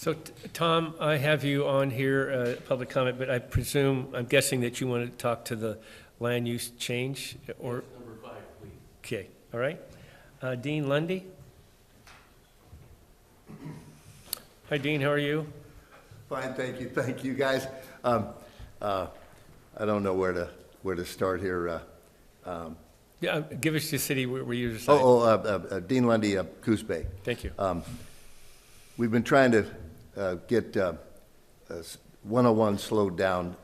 So, Tom, I have you on here, public comment, but I'm guessing that you want to talk to the land use change, or? Number 5, please. Okay, all right. Dean Lundy? Hi, Dean, how are you? Fine, thank you, guys. I don't know where to start here. Yeah, give us the city where you reside. Dean Lundy, Coos Bay. Thank you. We've been trying to get 101 slowed down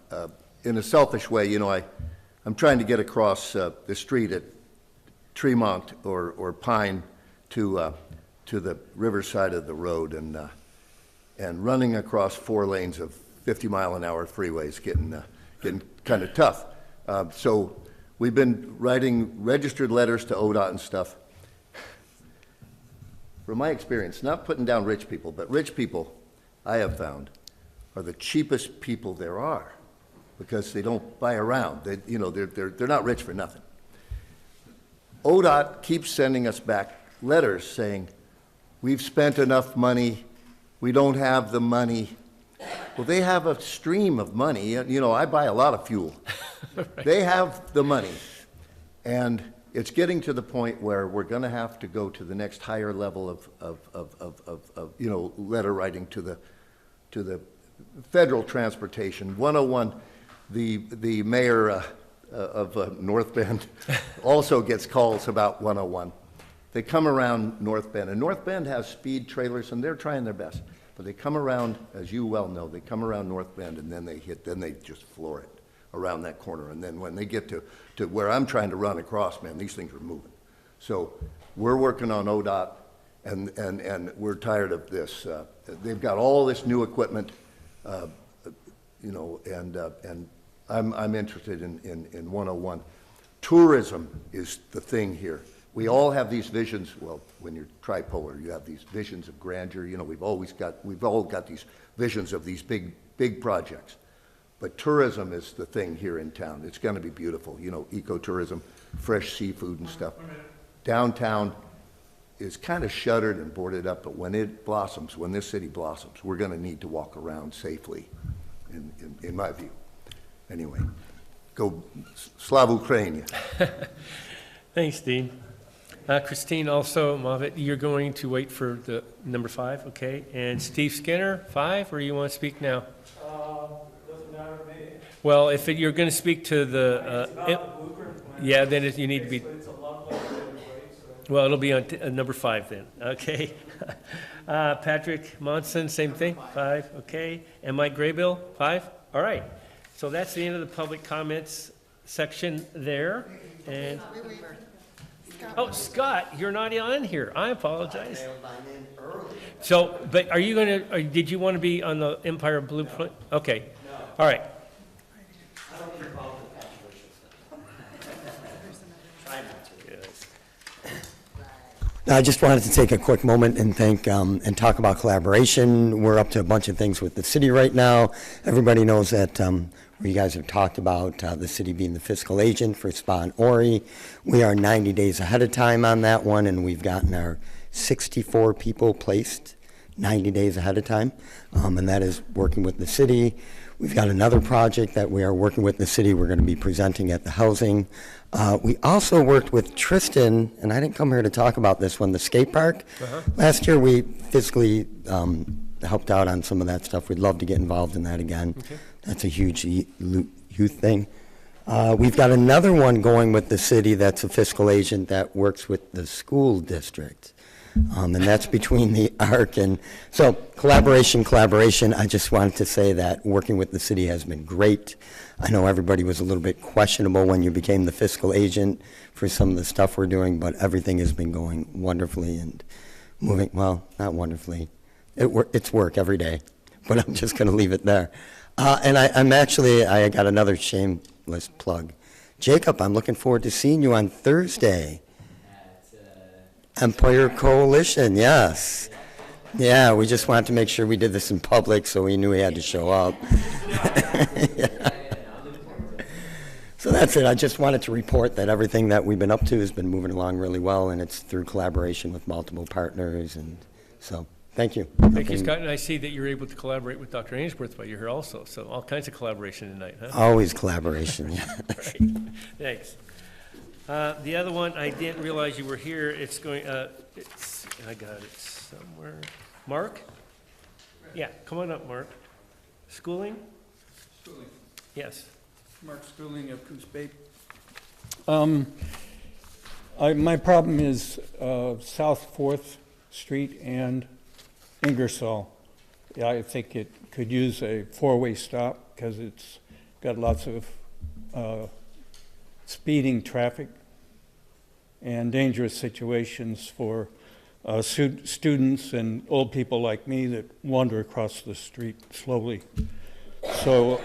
in a selfish way. You know, I'm trying to get across the street at Tremont or Pine to the riverside of the road, and running across 4 lanes of 50-mile-an-hour freeways getting kind of tough. So we've been writing registered letters to ODOT and stuff. From my experience, not putting down rich people, but rich people, I have found, are the cheapest people there are, because they don't buy around. They're not rich for nothing. ODOT keeps sending us back letters saying, we've spent enough money, we don't have the money. Well, they have a stream of money. You know, I buy a lot of fuel. Right. They have the money. And it's getting to the point where we're going to have to go to the next higher level of letter writing to the federal transportation. 101, the mayor of North Bend also gets calls about 101. They come around North Bend, and North Bend has speed trailers, and they're trying their best. But they come around, as you well know, they come around North Bend, and then they just floor it around that corner. And then when they get to where I'm trying to run across, man, these things are moving. So we're working on ODOT, and we're tired of this. They've got all this new equipment, and I'm interested in 101. Tourism is the thing here. We all have these visions. Well, when you're tripolar, you have these visions of grandeur. You know, we've all got these visions of these big projects. But tourism is the thing here in town. It's going to be beautiful. You know, ecotourism, fresh seafood and stuff. Downtown is kind of shuttered and boarded up, but when it blossoms, when this city blossoms, we're going to need to walk around safely, in my view. Anyway, go Slav Ukraine. Thanks, Dean. Christine, also, Mavitt, you're going to wait for the number 5, okay? And Steve Skinner, 5, or you want to speak now? Doesn't matter to me. Well, if you're going to speak to the, yeah, then you need to be. It's a lot like everybody, so. Well, it'll be on number 5 then, okay? Patrick Monson, same thing, 5, okay? And Mike Graybill, 5? All right. So that's the end of the public comments section there. And oh, Scott, you're not on here. I apologize. So, but are you going to, did you want to be on the Empire Blueprint? Okay. No. All right. I don't get involved in controversial stuff. Try not to. Yes. I just wanted to take a quick moment and thank and talk about collaboration. We're up to a bunch of things with the city right now. Everybody knows that you guys have talked about the city being the fiscal agent for SPA and ORI. We are 90 days ahead of time on that one, and we've gotten our 64 people placed 90 days ahead of time, and that is working with the city. We've got another project that we are working with the city. We're going to be presenting at the housing. We also worked with Tristan, and I didn't come here to talk about this one, the skate park. Last year we fiscally helped out on some of that stuff. We'd love to get involved in that again. Okay. That's a huge youth thing. We've got another one going with the city that's a fiscal agent that works with the school district. And that's between the ARC and, so collaboration. I just wanted to say that working with the city has been great. I know everybody was a little bit questionable when you became the fiscal agent for some of the stuff we're doing, but everything has been going wonderfully and moving, well, not wonderfully. It's work every day, but I'm just going to leave it there. And I got another shameless plug. Jacob, I'm looking forward to seeing you on Thursday. Empire Coalition, yes. Yeah, we just wanted to make sure we did this in public, so we knew he had to show up. Yeah. So that's it. I just wanted to report that everything that we've been up to has been moving along really well, and it's through collaboration with multiple partners. And so Thank you. Thank you, Scott, and I see that you're able to collaborate with Dr. Ainsworth while you're here also, so all kinds of collaboration tonight, huh? Always collaboration, yeah. Thanks. The other one, I didn't realize you were here. It's going, I got it somewhere. Mark? Yeah, come on up, Mark. Schooling? Schooling. Yes. Mark Schooling of Coos Bay. My problem is South 4th Street and Ingersoll. Yeah, I think it could use a four-way stop because it's got lots of speeding traffic and dangerous situations for students and old people like me that wander across the street slowly. So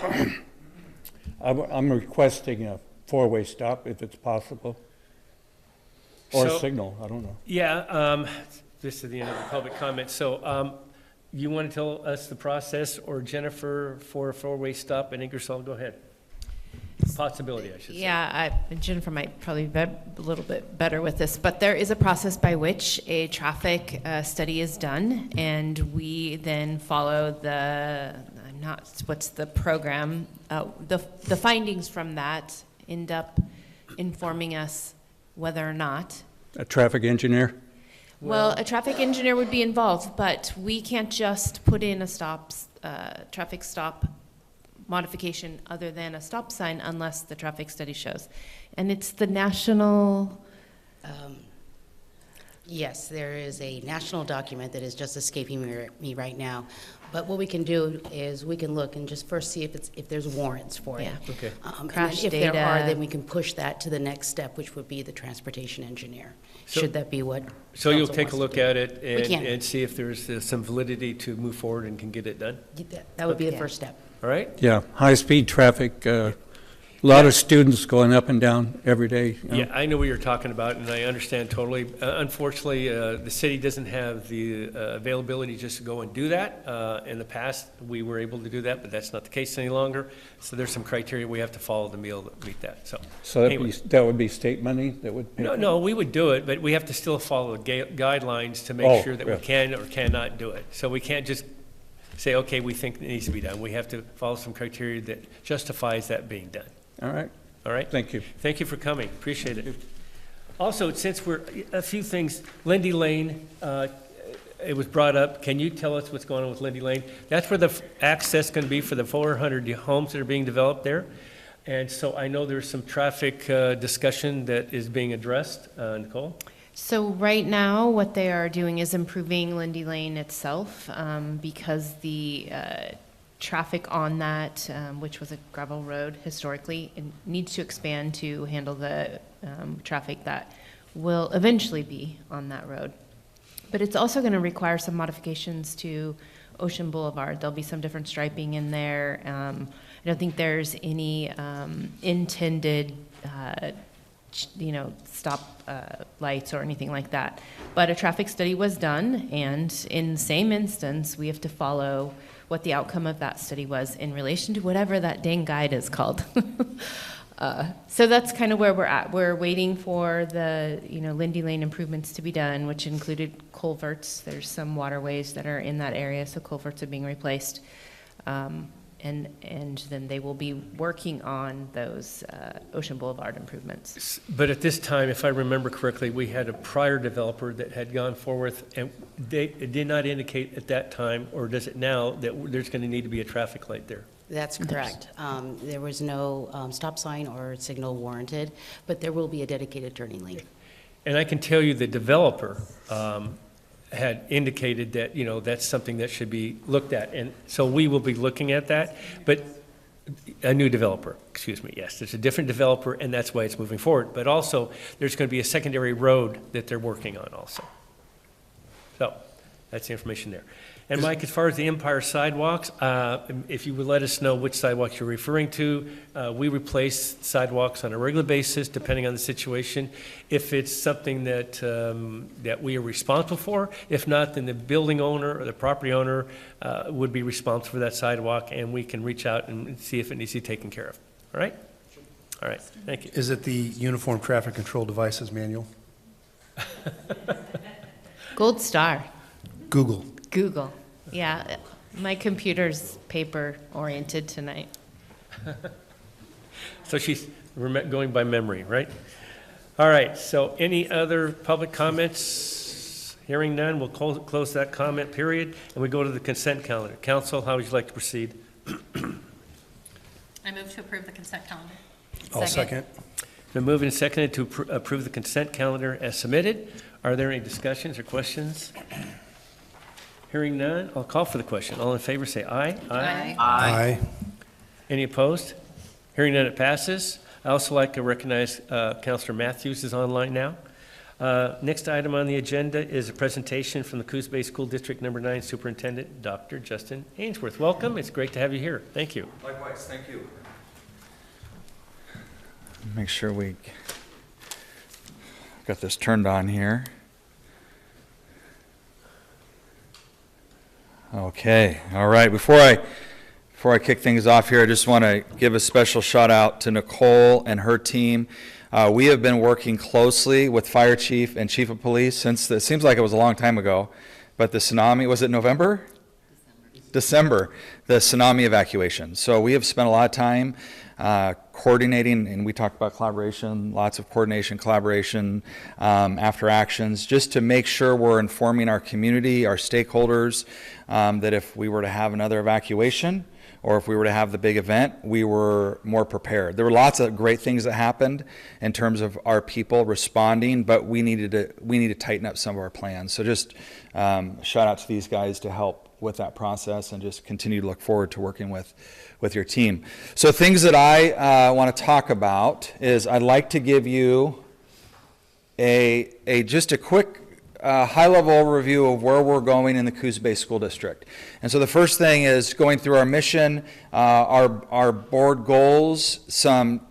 I'm requesting a four-way stop if it's possible. Or a So- signal, I don't know. Yeah, this is the end of the public comment. So you want to tell us the process, or Jennifer, for a four-way stop in Ingersoll? Go ahead. Possibility, I should say. Yeah, Jennifer might probably be a little bit better with this, but there is a process by which a traffic study is done, and we then follow what's the program? The findings from that end up informing us whether or not. A traffic engineer? Well, a traffic engineer would be involved, but we can't just put in a traffic stop modification other than a stop sign unless the traffic study shows. And it's the national, Yes, there is a national document that is just escaping me right now. But what we can do is we can look and just first see if there's warrants for it. Yeah. Okay. And Crash then if there are, data. then we can push that to the next step, which would be the transportation engineer. So- Should that be what? So you'll council take a wants look to do. at it We can. and see if there's some validity to move forward and can get it done? That would be the Yeah. first step. All right? Yeah, high-speed traffic, a lot of students going up and down every day. you know. Yeah, I know what you're talking about, and I understand totally. Unfortunately, the city doesn't have the availability just to go and do that. In the past, we were able to do that, but that's not the case any longer. So there's some criteria we have to follow to be able to meet that, so. So Anyway. that would be state money that would pay? No, we would do it, but we have to still follow the guidelines to Oh, make sure that we yeah. can or cannot do it. So we can't just say, okay, we think it needs to be done. We have to follow some criteria that justifies that being done. All right, All right? thank you. Thank you for coming, appreciate it. Also, since a few things, Lindy Lane, it was brought up, can you tell us what's going on with Lindy Lane? That's where the access going to be for the 400 homes that are being developed there. And so I know there's some traffic discussion that is being addressed. Nicole? so right now, what they are doing is improving Lindy Lane itself, because the traffic on that, which was a gravel road historically, it needs to expand to handle the traffic that will eventually be on that road. But it's also going to require some modifications to Ocean Boulevard. There'll be some different striping in there. I don't think there's any intended, stop lights or anything like that. But a traffic study was done, and in the same instance, we have to follow what the outcome of that study was in relation to whatever that dang guide is called. So that's kind of where we're at. We're waiting for the, Lindy Lane improvements to be done, which included culverts. There's some waterways that are in that area, so culverts are being replaced. And then they will be working on those Ocean Boulevard improvements. But at this time, if I remember correctly, we had a prior developer that had gone forward, and it did not indicate at that time, or does it now, that there's going to need to be a traffic light there? That's correct. There was no stop sign or signal warranted, but there will be a dedicated turning lane. And I can tell you the developer had indicated that, that's something that should be looked at. And so we will be looking at that, but a new developer, excuse me, yes, there's a different developer, and that's why it's moving forward. But also, there's going to be a secondary road that they're working on also. So that's the information there. And Mike, as far as the Empire sidewalks, if you would let us know which sidewalks you're referring to, we replace sidewalks on a regular basis, depending on the situation. If it's something that, that we are responsible for, if not, then the building owner or the property owner would be responsible for that sidewalk, and we can reach out and see if it needs to be taken care of. All right? All right, thank you. Is it the Uniform Traffic Control Devices Manual? Gold star. Google. Google. Yeah, my computer's paper-oriented tonight. So she's going by memory, right? All right, so any other public comments? Hearing none, we'll close that comment period, and we go to the consent calendar. Council, how would you like to proceed? I move to approve the consent calendar. I'll second. Been moved and seconded to approve the consent calendar as submitted. Are there any discussions or questions? Hearing none, I'll call for the question. All in favor, say aye. Aye. Any opposed? Hearing none, it passes. I also like to recognize Councillor Matthews is online now. Next item on the agenda is a presentation from the Coos Bay School District Number 9 Superintendent, Dr. Justin Ainsworth. Welcome. It's great to have you here. Thank you. Likewise, thank you. Make sure we got this turned on here. Okay, all right. Before I kick things off here, I just want to give a special shout out to Nicole and her team. We have been working closely with Fire Chief and Chief of Police since, it seems like it was a long time ago, but the tsunami, was it November? December, the tsunami evacuation. So we have spent a lot of time coordinating, and we talked about collaboration, lots of coordination, collaboration, after actions, just to make sure we're informing our community, our stakeholders, that if we were to have another evacuation, or if we were to have the big event, we were more prepared. There were lots of great things that happened in terms of our people responding, but we need to tighten up some of our plans. So just shout out to these guys to help with that process, and just continue to look forward to working with your team. So things that I want to talk about is I'd like to give you just a quick high-level overview of where we're going in the Coos Bay School District. And so the first thing is going through our mission, our board goals, some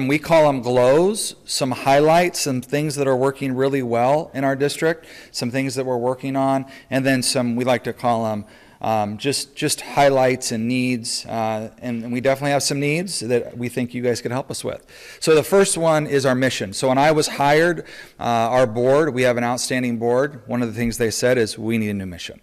we call them glows, some highlights, some things that are working really well in our district, some things that we're working on, and then some we like to call them just highlights and needs, and we definitely have some needs that we think you guys could help us with. So the first one is our mission. So when I was hired, our board, we have an outstanding board. One of the things they said is we need a new mission.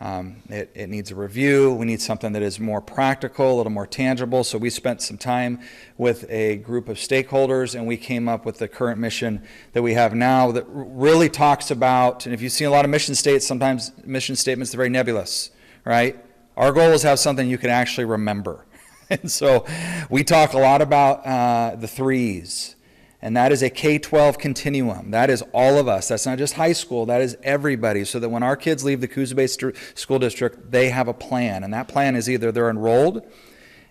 It needs a review. We need something that is more practical, a little more tangible. So we spent some time with a group of stakeholders, and we came up with the current mission that we have now that really talks about, and if you see a lot of mission statements, sometimes mission statements are very nebulous, right? Our goal is to have something you can actually remember. And so we talk a lot about the threes. And that is a K-12 continuum. That is all of us. That's not just high school. That is everybody. So that when our kids leave the Coos Bay School District, they have a plan. And that plan is either they're enrolled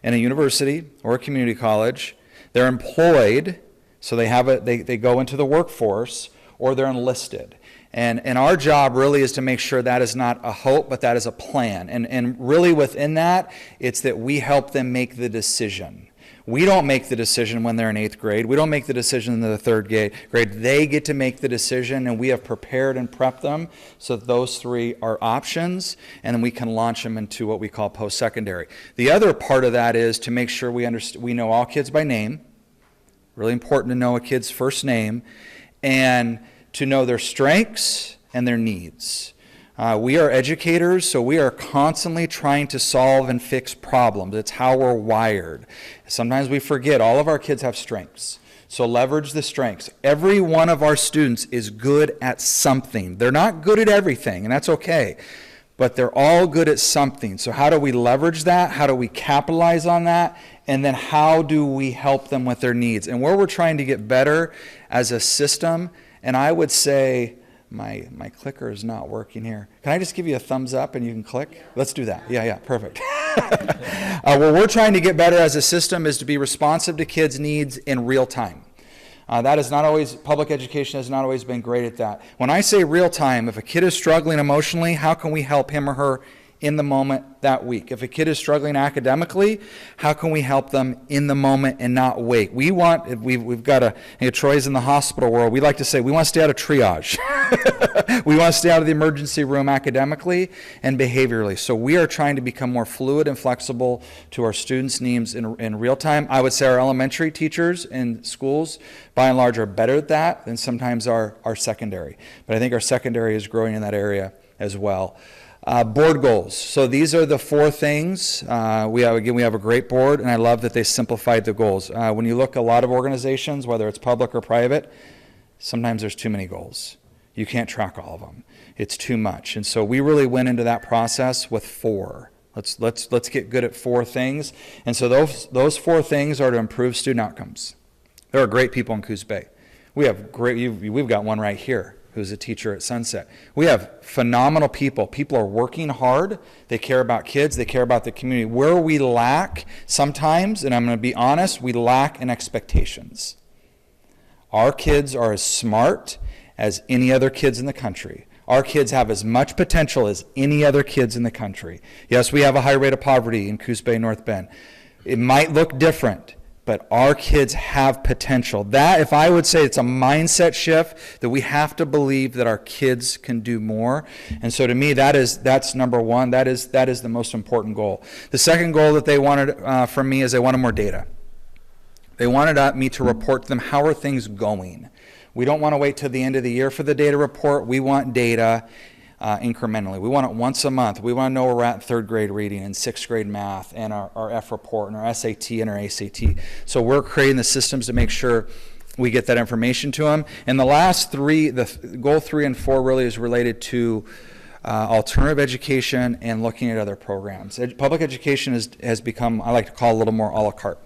in a university or a community college, they're employed, so they go into the workforce, or they're enlisted. And our job really is to make sure that is not a hope, but that is a plan. And really within that, it's that we help them make the decision. We don't make the decision when they're in 8th grade. We don't make the decision in the 3rd grade. They get to make the decision, and we have prepared and prepped them so that those three are options, and then we can launch them into what we call post-secondary. The other part of that is to make sure we know all kids by name. Really important to know a kid's first name, and to know their strengths and their needs. We are educators, so we are constantly trying to solve and fix problems. It's how we're wired. Sometimes we forget all of our kids have strengths. So leverage the strengths. Every one of our students is good at something. They're not good at everything, and that's okay. But they're all good at something. So how do we leverage that? How do we capitalize on that? And then how do we help them with their needs? And where we're trying to get better as a system, and I would say, my clicker is not working here. Can I just give you a thumbs up and you can click? Let's do that. Yeah, perfect. Where we're trying to get better as a system is to be responsive to kids' needs in real time. That is not always, public education has not always been great at that. When I say real time, if a kid is struggling emotionally, how can we help him or her in the moment that week? If a kid is struggling academically, how can we help them in the moment and not wait? We've got Troy's in the hospital world. We like to say we want to stay out of triage. We want to stay out of the emergency room academically and behaviorally. So we are trying to become more fluid and flexible to our students' needs in real time. I would say our elementary teachers in schools, by and large, are better at that than sometimes our secondary. But I think our secondary is growing in that area as well. Board goals. So these are the 4 things. We have a great board, and I love that they simplified the goals. When you look at a lot of organizations, whether it's public or private, sometimes there's too many goals. You can't track all of them. It's too much. And so we really went into that process with 4. Let's get good at 4 things. And so those 4 things are to improve student outcomes. There are great people in Coos Bay. We've got one right here who's a teacher at Sunset. We have phenomenal people. People are working hard. They care about kids. They care about the community. Where we lack sometimes, and I'm going to be honest, we lack in expectations. Our kids are as smart as any other kids in the country. Our kids have as much potential as any other kids in the country. Yes, we have a high rate of poverty in Coos Bay, North Bend. It might look different, but our kids have potential. That, if I would say, it's a mindset shift that we have to believe that our kids can do more. And so to me, that's number 1. That is the most important goal. The second goal that they wanted from me is they wanted more data. They wanted me to report to them, how are things going? We don't want to wait till the end of the year for the data report. We want data incrementally. We want it once a month. We want to know where we're at in 3rd grade reading and 6th grade math and our F report and our SAT and our ACT. So we're creating the systems to make sure we get that information to them. And the last 3, goal 3 and 4 really is related to alternative education and looking at other programs. Public education has become, I like to call, a little more a la carte.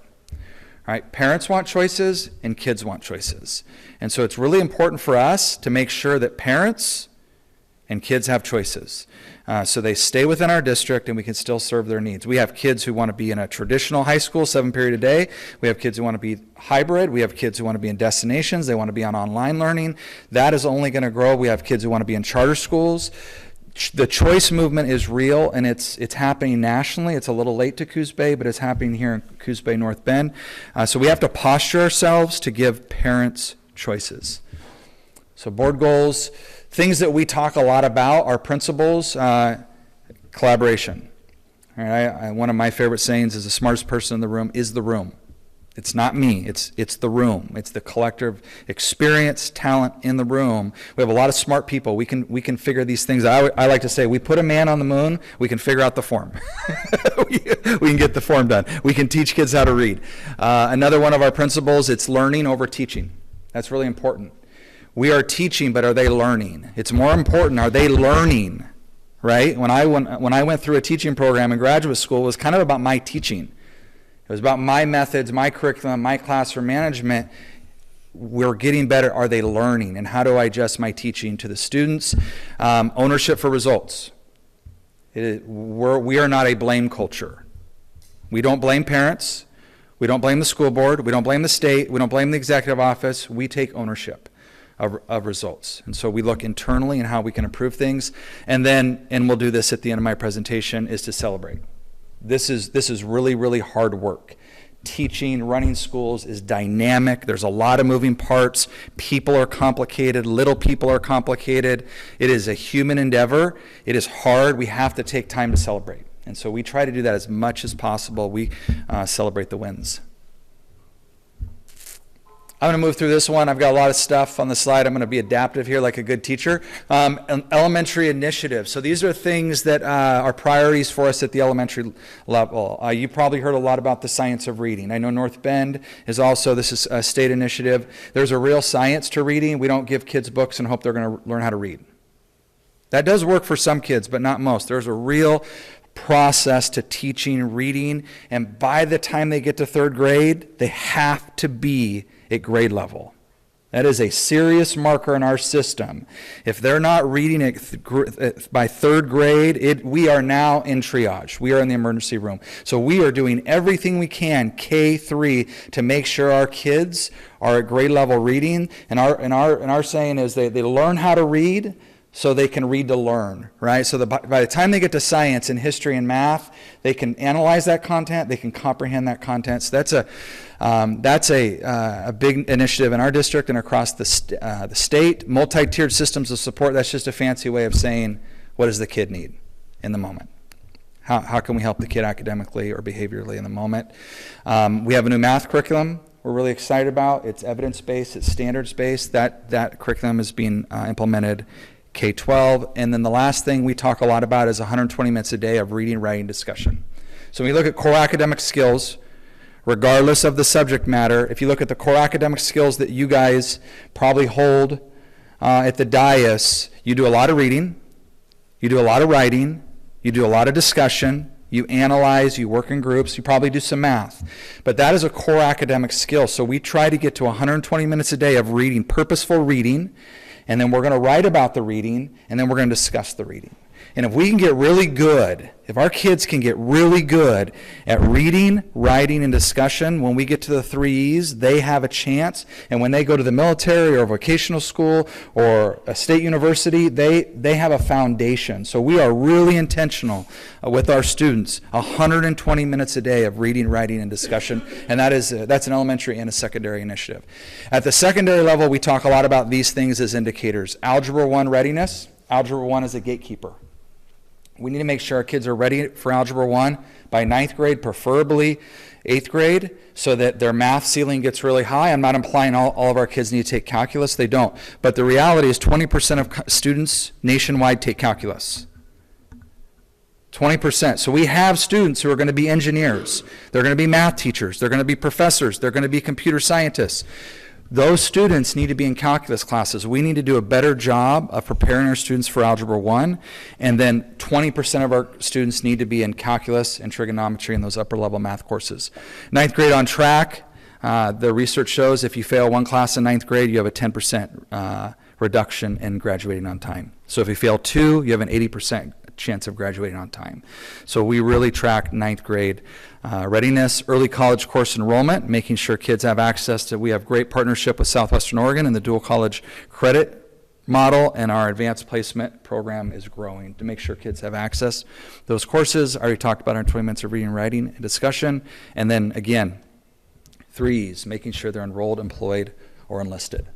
All right, parents want choices and kids want choices. And so it's really important for us to make sure that parents and kids have choices. So they stay within our district and we can still serve their needs. We have kids who want to be in a traditional high school, 7 period a day. We have kids who want to be hybrid. We have kids who want to be in destinations. They want to be on online learning. That is only going to grow. We have kids who want to be in charter schools. The choice movement is real, and it's happening nationally. It's a little late to Coos Bay, but it's happening here in Coos Bay, North Bend. So we have to posture ourselves to give parents choices. So board goals, things that we talk a lot about are principles, collaboration. All right, one of my favorite sayings is the smartest person in the room is the room. It's not me, it's the room. It's the collective experience, talent in the room. We have a lot of smart people. We can figure these things out. I like to say, we put a man on the moon, we can figure out the form. we can get the form done. We can teach kids how to read. Another one of our principles, it's learning over teaching. That's really important. We are teaching, but are they learning? It's more important, are they learning? Right? When I went through a teaching program in graduate school, it was kind of about my teaching. It was about my methods, my curriculum, my classroom management. We're getting better. Are they learning? And how do I adjust my teaching to the students? Ownership for results. We are not a blame culture. We don't blame parents. We don't blame the school board. We don't blame the state. We don't blame the executive office. We take ownership of results. And so we look internally and how we can improve things. And we'll do this at the end of my presentation, is to celebrate. This is really, really hard work. Teaching, running schools is dynamic. There's a lot of moving parts. People are complicated. Little people are complicated. It is a human endeavor. It is hard. We have to take time to celebrate. And so we try to do that as much as possible. We celebrate the wins. I'm going to move through this one. I've got a lot of stuff on the slide. I'm going to be adaptive here like a good teacher. An elementary initiative. So these are things that are priorities for us at the elementary level. You probably heard a lot about the science of reading. I know North Bend is also, this is a state initiative. There's a real science to reading. We don't give kids books and hope they're going to learn how to read. That does work for some kids, but not most. There's a real process to teaching reading, and by the time they get to 3rd grade, they have to be at grade level. That is a serious marker in our system. If they're not reading it by 3rd grade, we are now in triage. We are in the emergency room. So we are doing everything we can, K3, to make sure our kids are at grade level reading. And our saying is they learn how to read so they can read to learn, right? So by the time they get to science and history and math, they can analyze that content, they can comprehend that content. So that's a big initiative in our district and across the state. Multi-tiered systems of support, that's just a fancy way of saying, what does the kid need in the moment? How can we help the kid academically or behaviorally in the moment? We have a new math curriculum we're really excited about. It's evidence-based, it's standards-based. That curriculum is being implemented K-12. And then the last thing we talk a lot about is 120 minutes a day of reading, writing, discussion. So when we look at core academic skills, regardless of the subject matter, if you look at the core academic skills that you guys probably hold at the dais, you do a lot of reading, you do a lot of writing, you do a lot of discussion, you analyze, you work in groups, you probably do some math. But that is a core academic skill. So we try to get to 120 minutes a day of reading, purposeful reading, and then we're going to write about the reading, and then we're going to discuss the reading. And if we can get really good, if our kids can get really good at reading, writing, and discussion, when we get to the 3 E's, they have a chance. And when they go to the military or vocational school or a state university, they have a foundation. So we are really intentional with our students, 120 minutes a day of reading, writing, and discussion. And that's an elementary and a secondary initiative. At the secondary level, we talk a lot about these things as indicators. Algebra 1 readiness. Algebra 1 is a gatekeeper. We need to make sure our kids are ready for Algebra 1 by 9th grade, preferably 8th grade, so that their math ceiling gets really high. I'm not implying all of our kids need to take calculus. They don't. But the reality is 20% of students nationwide take calculus. 20%. So we have students who are going to be engineers. They're going to be math teachers. They're going to be professors. They're going to be computer scientists. Those students need to be in calculus classes. We need to do a better job of preparing our students for Algebra 1, and then 20% of our students need to be in calculus and trigonometry in those upper level math courses. 9th grade on track. The research shows if you fail one class in 9th grade, you have a 10% reduction in graduating on time. So if you fail 2, you have an 80% chance of graduating on time. So we really track 9th grade readiness, early college course enrollment, making sure kids have access to, we have great partnership with Southwestern Oregon and the dual college credit model, and our advanced placement program is growing to make sure kids have access. Those courses, I already talked about our 20 minutes of reading, writing, and discussion. And then again, 3's, making sure they're enrolled, employed, or enlisted.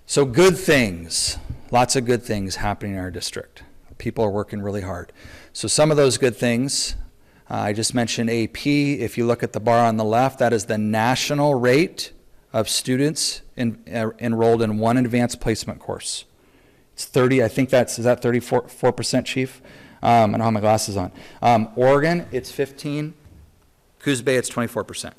So good things, lots of good things happening in our district. People are working really hard. So some of those good things, I just mentioned AP. If you look at the bar on the left, that is the national rate of students enrolled in one advanced placement course. It's 30, I think is that 34%, Chief? I don't have my glasses on. Oregon, it's 15. Coos Bay, it's 24%.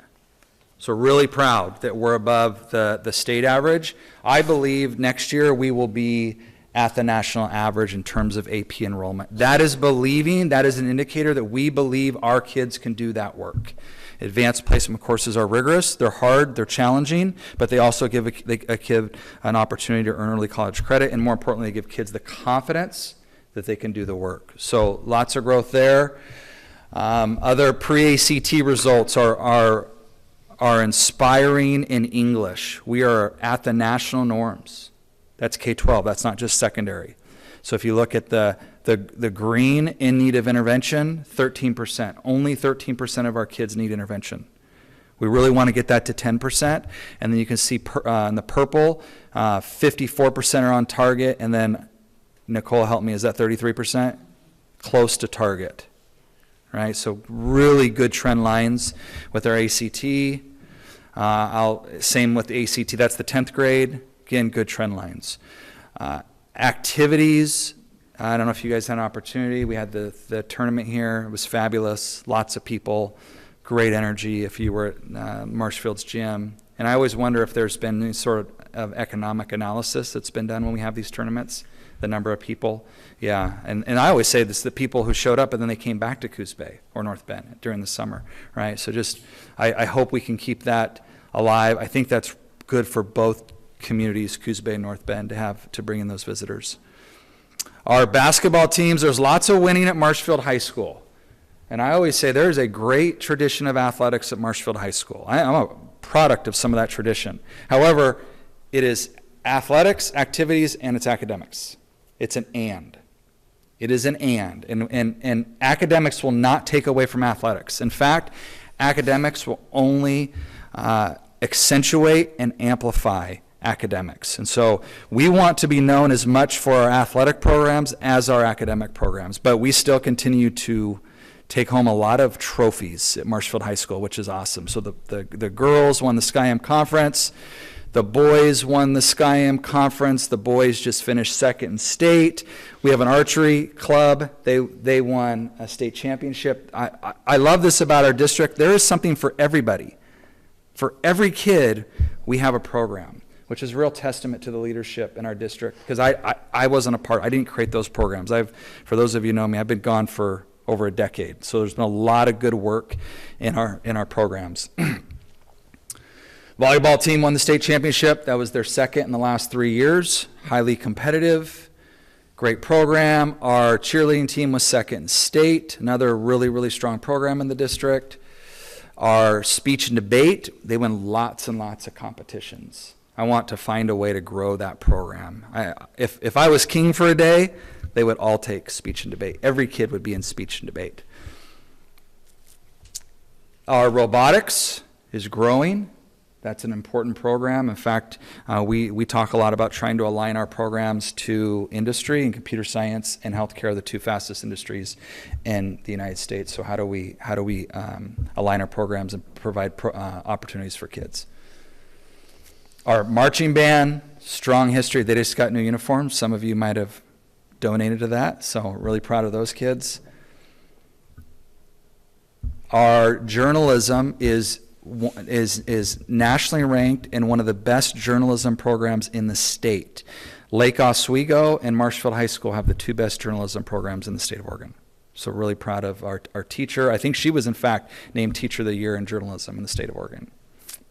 So really proud that we're above the state average. I believe next year we will be at the national average in terms of AP enrollment. That is believing, that is an indicator that we believe our kids can do that work. Advanced placement courses are rigorous, they're hard, they're challenging, but they also give a kid an opportunity to earn early college credit, and more importantly, they give kids the confidence that they can do the work. So lots of growth there. Other pre-ACT results are inspiring in English. We are at the national norms. That's K-12, that's not just secondary. So if you look at the green in need of intervention, 13%. Only 13% of our kids need intervention. We really want to get that to 10%. And then you can see in the purple, 54% are on target. And then, Nicole, help me, is that 33%? Close to target. Right? So really good trend lines with our ACT. Same with the ACT, that's the 10th grade. Again, good trend lines. Activities, I don't know if you guys had an opportunity. We had the tournament here. It was fabulous. Lots of people, great energy if you were at Marshfield's gym. And I always wonder if there's been any sort of economic analysis that's been done when we have these tournaments, the number of people. Yeah, and I always say this, the people who showed up and then they came back to Coos Bay or North Bend during the summer, right? So just, I hope we can keep that alive. I think that's good for both communities, Coos Bay and North Bend, to bring in those visitors. Our basketball teams, there's lots of winning at Marshfield High School. And I always say there's a great tradition of athletics at Marshfield High School. I'm a product of some of that tradition. However, it is athletics, activities, and it's academics. It's an and. It is an and academics will not take away from athletics. In fact, academics will only accentuate and amplify academics. And so we want to be known as much for our athletic programs as our academic programs, but we still continue to take home a lot of trophies at Marshfield High School, which is awesome. So the girls won the Skyam Conference. The boys won the SkyM conference. The boys just finished second in state. We have an archery club. They won a state championship. I love this about our district. There is something for everybody. For every kid, we have a program, which is a real testament to the leadership in our district, because I wasn't a part, I didn't create those programs. For those of you who know me, I've been gone for over a decade, so there's been a lot of good work in our programs. Volleyball team won the state championship. That was their second in the last 3 years. Highly competitive, great program. Our cheerleading team was second in state, another really, really strong program in the district. Our speech and debate, they win lots and lots of competitions. I want to find a way to grow that program. If I was king for a day, they would all take speech and debate. Every kid would be in speech and debate. Our robotics is growing. That's an important program. In fact, we talk a lot about trying to align our programs to industry, and computer science and healthcare are the two fastest industries in the United States. So how do we align our programs and provide opportunities for kids? Our marching band, strong history. They just got new uniforms. Some of you might have donated to that, so really proud of those kids. Our journalism is nationally ranked in one of the best journalism programs in the state. Lake Oswego and Marshfield High School have the two best journalism programs in the state of Oregon. So really proud of our teacher. I think she was, in fact, named Teacher of the Year in journalism in the state of Oregon.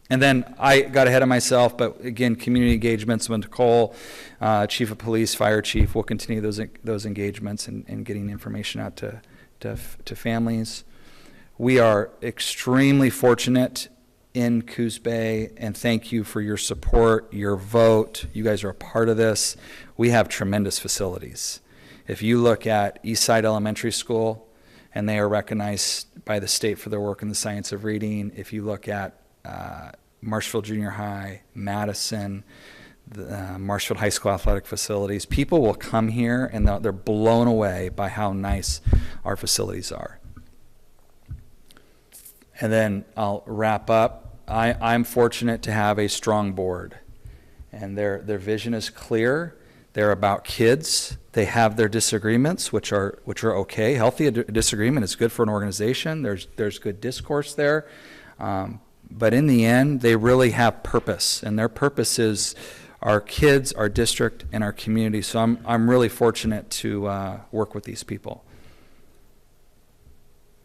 And then I got ahead of myself, but again, community engagements with Nicole, Chief of Police, Fire Chief, will continue those engagements and getting information out to families. We are extremely fortunate in Coos Bay, and thank you for your support, your vote. You guys are a part of this. We have tremendous facilities. If you look at Eastside Elementary School, and they are recognized by the state for their work in the science of reading. If you look at Marshfield Junior High, Madison, the Marshfield High School athletic facilities, people will come here and they're blown away by how nice our facilities are. And then I'll wrap up. I'm fortunate to have a strong board, and their vision is clear. They're about kids. They have their disagreements, which are okay. Healthy disagreement is good for an organization. There's good discourse there, but in the end, they really have purpose, and their purpose is our kids, our district, and our community. So I'm really fortunate to work with these people.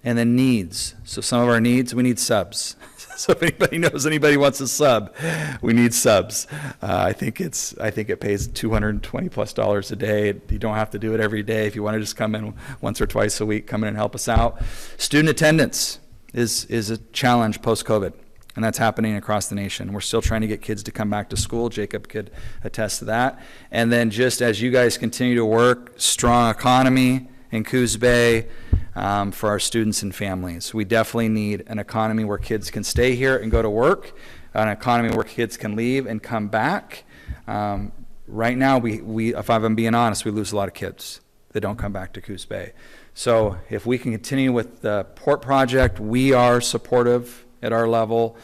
And then needs. So some of our needs, we need subs. So if anybody wants a sub, we need subs. I think it pays $220+ a day. You don't have to do it every day. If you want to just come in once or twice a week, come in and help us out. Student attendance is a challenge post-COVID, and that's happening across the nation. We're still trying to get kids to come back to school. Jacob could attest to that. And then just as you guys continue to work, strong economy in Coos Bay, for our students and families. We definitely need an economy where kids can stay here and go to work, an economy where kids can leave and come back. Right now, we, if I'm being honest, we lose a lot of kids that don't come back to Coos Bay. So if we can continue with the port project, we are supportive at our level.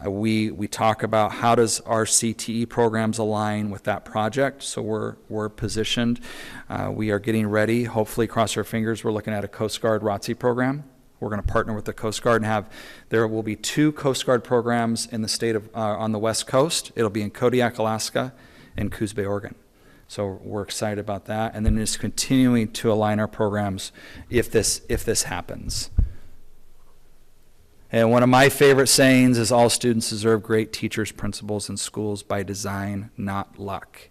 We talk about how does our CTE programs align with that project, so we're positioned. We are getting ready, hopefully, cross our fingers, we're looking at a Coast Guard ROTC program. We're going to partner with the Coast Guard and there will be 2 Coast Guard programs in the state of, on the West Coast. It'll be in Kodiak, Alaska, and Coos Bay, Oregon. So we're excited about that, and then just continuing to align our programs if this happens. And one of my favorite sayings is all students deserve great teachers, principals, and schools by design, not luck.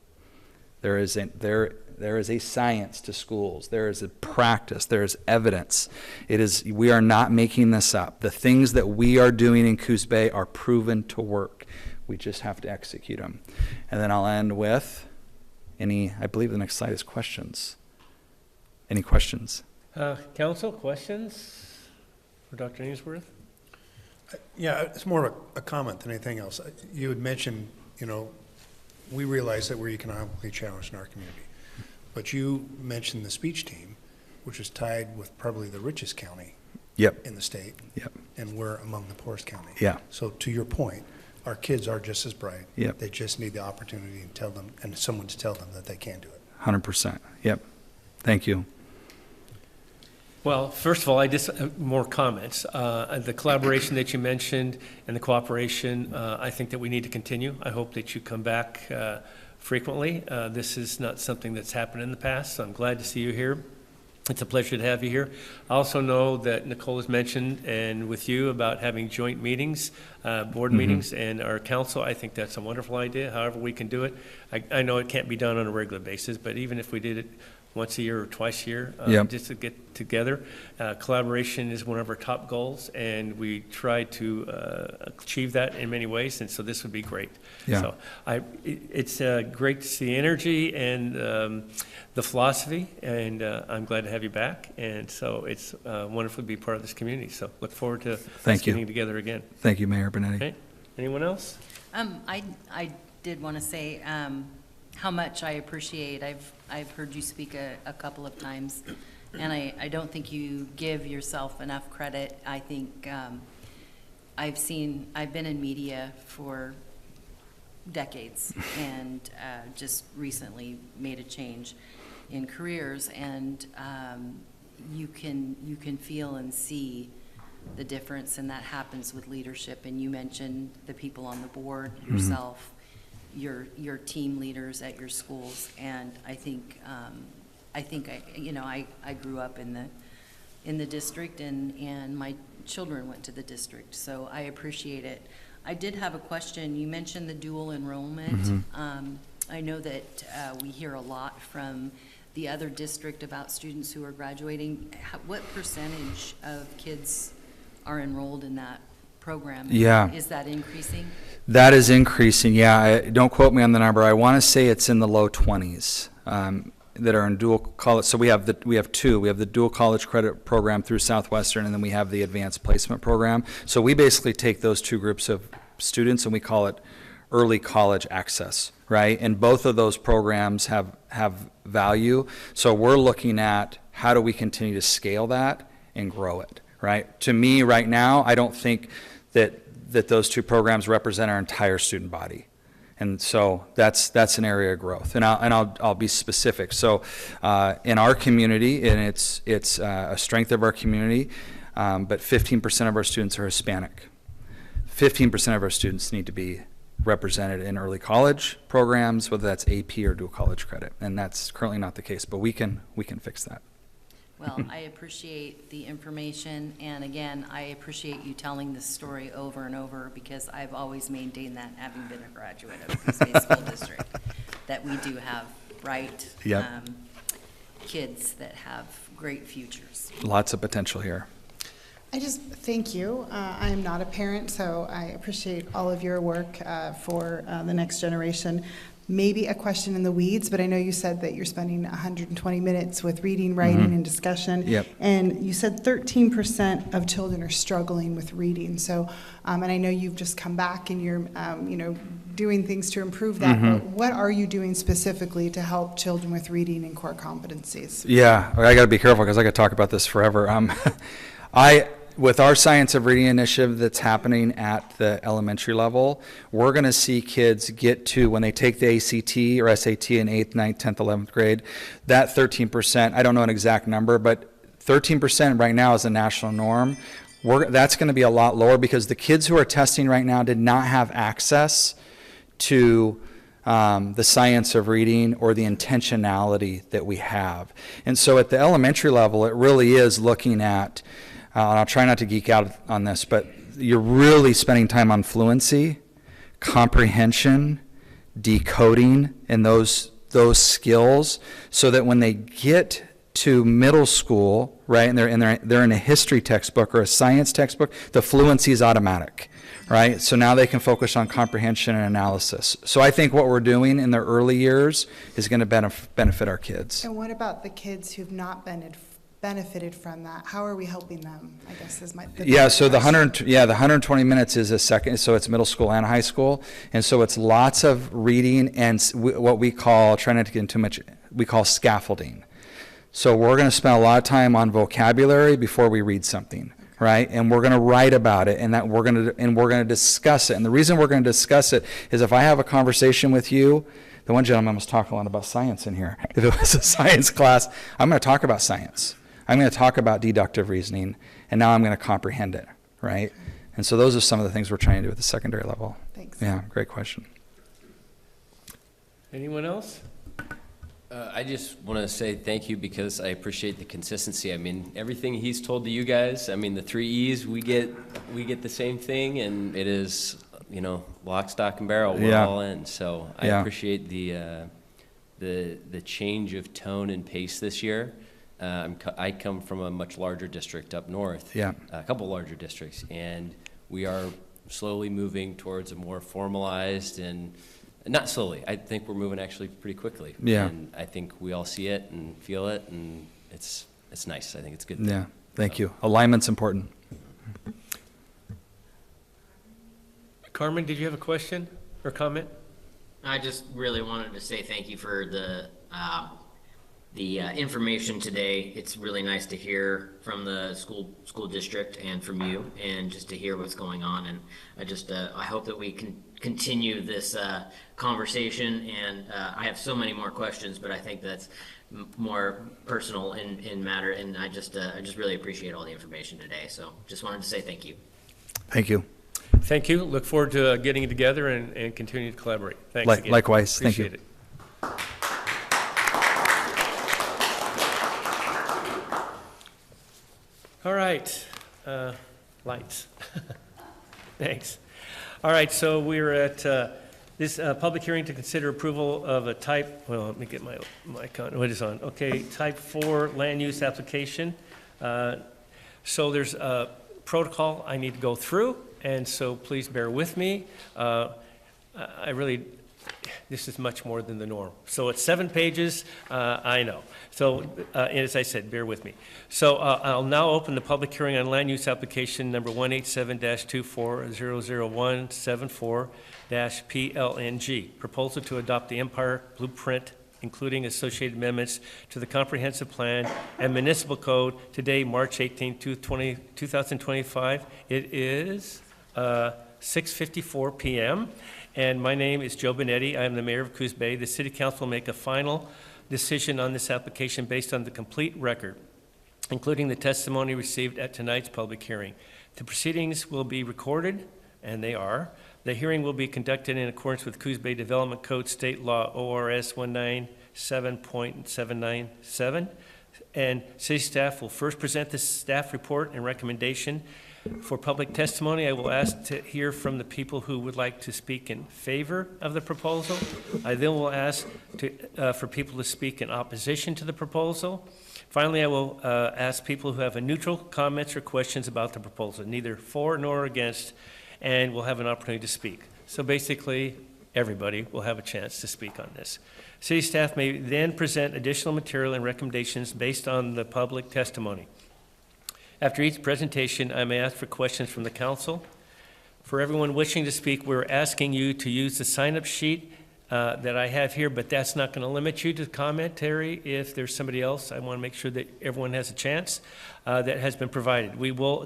There is a science to schools. There is a practice. There is evidence. We are not making this up. The things that we are doing in Coos Bay are proven to work. We just have to execute them. And then I'll end with I believe the next slide is questions. Any questions? Council, questions for Dr. Ainsworth? Yeah, it's more of a comment than anything else. You had mentioned, we realize that we're economically challenged in our community. But you mentioned the speech team, which is tied with probably the richest county in the state. Yep. And we're among the poorest county. Yeah. So to your point, our kids are just as bright. Yep. They just need the opportunity and tell them, and someone to tell them that they can do it. 100%. Yep. Thank you. Well, first of all, more comments. The collaboration that you mentioned and the cooperation, I think that we need to continue. I hope that you come back frequently. This is not something that's happened in the past, so I'm glad to see you here. It's a pleasure to have you here. I also know that Nicole has mentioned, and with you, about having joint meetings, board meetings, and our council. I think that's a wonderful idea, however we can do it. I know it can't be done on a regular basis, but even if we did it once a year or twice a year, Yep. just to get together. Collaboration is one of our top goals, and we try to achieve that in many ways, and so this would be great. Yeah. So it's great to see energy and the philosophy, and I'm glad to have you back, and so it's wonderful to be part of this community, so look forward to us Thank you. getting together again. Thank you, Mayor Benetti. Okay, anyone else? I did want to say how much I appreciate, I've heard you speak a couple of times, and I don't think you give yourself enough credit. I think I've been in media for decades, and just recently made a change in careers, and you can feel and see the difference, and that happens with leadership. And you mentioned the people on the board, yourself, your team leaders at your schools, and I grew up in the district, and my children went to the district, so I appreciate it. I did have a question. You mentioned the dual enrollment. I know that we hear a lot from the other district about students who are graduating. What percentage of kids are enrolled in that program? Yeah. Is that increasing? That is increasing, yeah. Don't quote me on the number. I want to say it's in the low 20s that are in dual college. So we have two. We have the dual college credit program through Southwestern, and then we have the advanced placement program. So we basically take those two groups of students and we call it early college access, right? And both of those programs have value. So we're looking at how do we continue to scale that and grow it, right? To me, right now, I don't think that those two programs represent our entire student body. And so that's an area of growth. And I'll be specific. So in our community, and it's a strength of our community, but 15% of our students are Hispanic. 15% of our students need to be represented in early college programs, whether that's AP or dual college credit. And that's currently not the case, but we can fix that. Well, I appreciate the information, and again, I appreciate you telling this story over and over, because I've always maintained that, having been a graduate of the Coos School District, that we do have bright Yep. kids that have great futures. Lots of potential here. Thank you. I am not a parent, so I appreciate all of your work for the next generation. Maybe a question in the weeds, but I know you said that you're spending 120 minutes with reading, writing, and discussion. Yep. And you said 13% of children are struggling with reading. So, and I know you've just come back and you're, doing things to improve that. But what are you doing specifically to help children with reading and core competencies? Yeah, I got to be careful because I could talk about this forever. With our Science of Reading initiative that's happening at the elementary level, we're going to see kids get to, when they take the ACT or SAT in 8th, 9th, 10th, 11th grade, that 13%, I don't know an exact number, but 13% right now is a national norm. That's going to be a lot lower because the kids who are testing right now did not have access to the science of reading or the intentionality that we have. And so at the elementary level, it really is looking at, and I'll try not to geek out on this, but you're really spending time on fluency, comprehension, decoding, and those skills, so that when they get to middle school, right, and they're in a history textbook or a science textbook, the fluency is automatic, right? So now they can focus on comprehension and analysis. So I think what we're doing in their early years is going to benefit our kids. And what about the kids who've not benefited from that? How are we helping them, I guess is So the 120 minutes is a second, so it's middle school and high school, and so it's lots of reading and what we call, try not to get into much, we call scaffolding. So we're going to spend a lot of time on vocabulary before we read something. right? And we're going to write about it, and we're going to discuss it. And the reason we're going to discuss it is if I have a conversation with you, the one gentleman was talking a lot about science in here. If it was a science class, I'm going to talk about science. I'm going to talk about deductive reasoning, and now I'm going to comprehend it, right? And so those are some of the things we're trying to do at the secondary level. Thanks. Yeah, great question. Anyone else? I just want to say thank you because I appreciate the consistency. I mean, everything he's told to you guys, I mean, the 3 E's, we get the same thing, and it is, lock, stock, and barrel. We're Yeah. all in. So I Yeah. appreciate the change of tone and pace this year. I come from a much larger district up north. Yeah. A couple larger districts, and we are slowly moving towards a more formalized and not slowly. I think we're moving actually pretty quickly. Yeah. And I think we all see it and feel it, and it's nice. I think it's good. Yeah, thank you. Alignment's important. Carmen, did you have a question or comment? I just really wanted to say thank you for the information today. It's really nice to hear from the school district and from you, and just to hear what's going on. And I hope that we can continue this conversation. And I have so many more questions, but I think that's more personal in matter. And I just really appreciate all the information today. So just wanted to say thank you. Thank you. Thank you. Look forward to getting together and continuing to collaborate. Thanks again. Likewise. Thank you. Appreciate it. All right, lights. Thanks. All right, so we're at this public hearing to consider approval of a let me get my what is on? Okay, type 4 land use application. So there's a protocol I need to go through, and so please bear with me. This is much more than the norm. So it's 7 pages, I know. So as I said, bear with me. So I'll now open the public hearing on land use application number 187-240074-PLNG. Proposal to adopt the Empire Blueprint, including associated amendments to the Comprehensive Plan and Municipal Code, today, March 18, 2025. It is 6:54 p.m. And my name is Joe Benetti. I am the mayor of Coos Bay. The city council will make a final decision on this application based on the complete record, including the testimony received at tonight's public hearing. The proceedings will be recorded, and they are. The hearing will be conducted in accordance with Coos Bay Development Code State Law ORS 197.797. And city staff will first present the staff report and recommendation. For public testimony, I will ask to hear from the people who would like to speak in favor of the proposal. I then will ask for people to speak in opposition to the proposal. Finally, I will ask people who have a neutral comments or questions about the proposal, neither for nor against, and will have an opportunity to speak. So basically, everybody will have a chance to speak on this. City staff may then present additional material and recommendations based on the public testimony. After each presentation, I may ask for questions from the council. For everyone wishing to speak, we're asking you to use the sign-up sheet that I have here, but that's not going to limit you to commentary. If there's somebody else, I want to make sure that everyone has a chance that has been provided. We will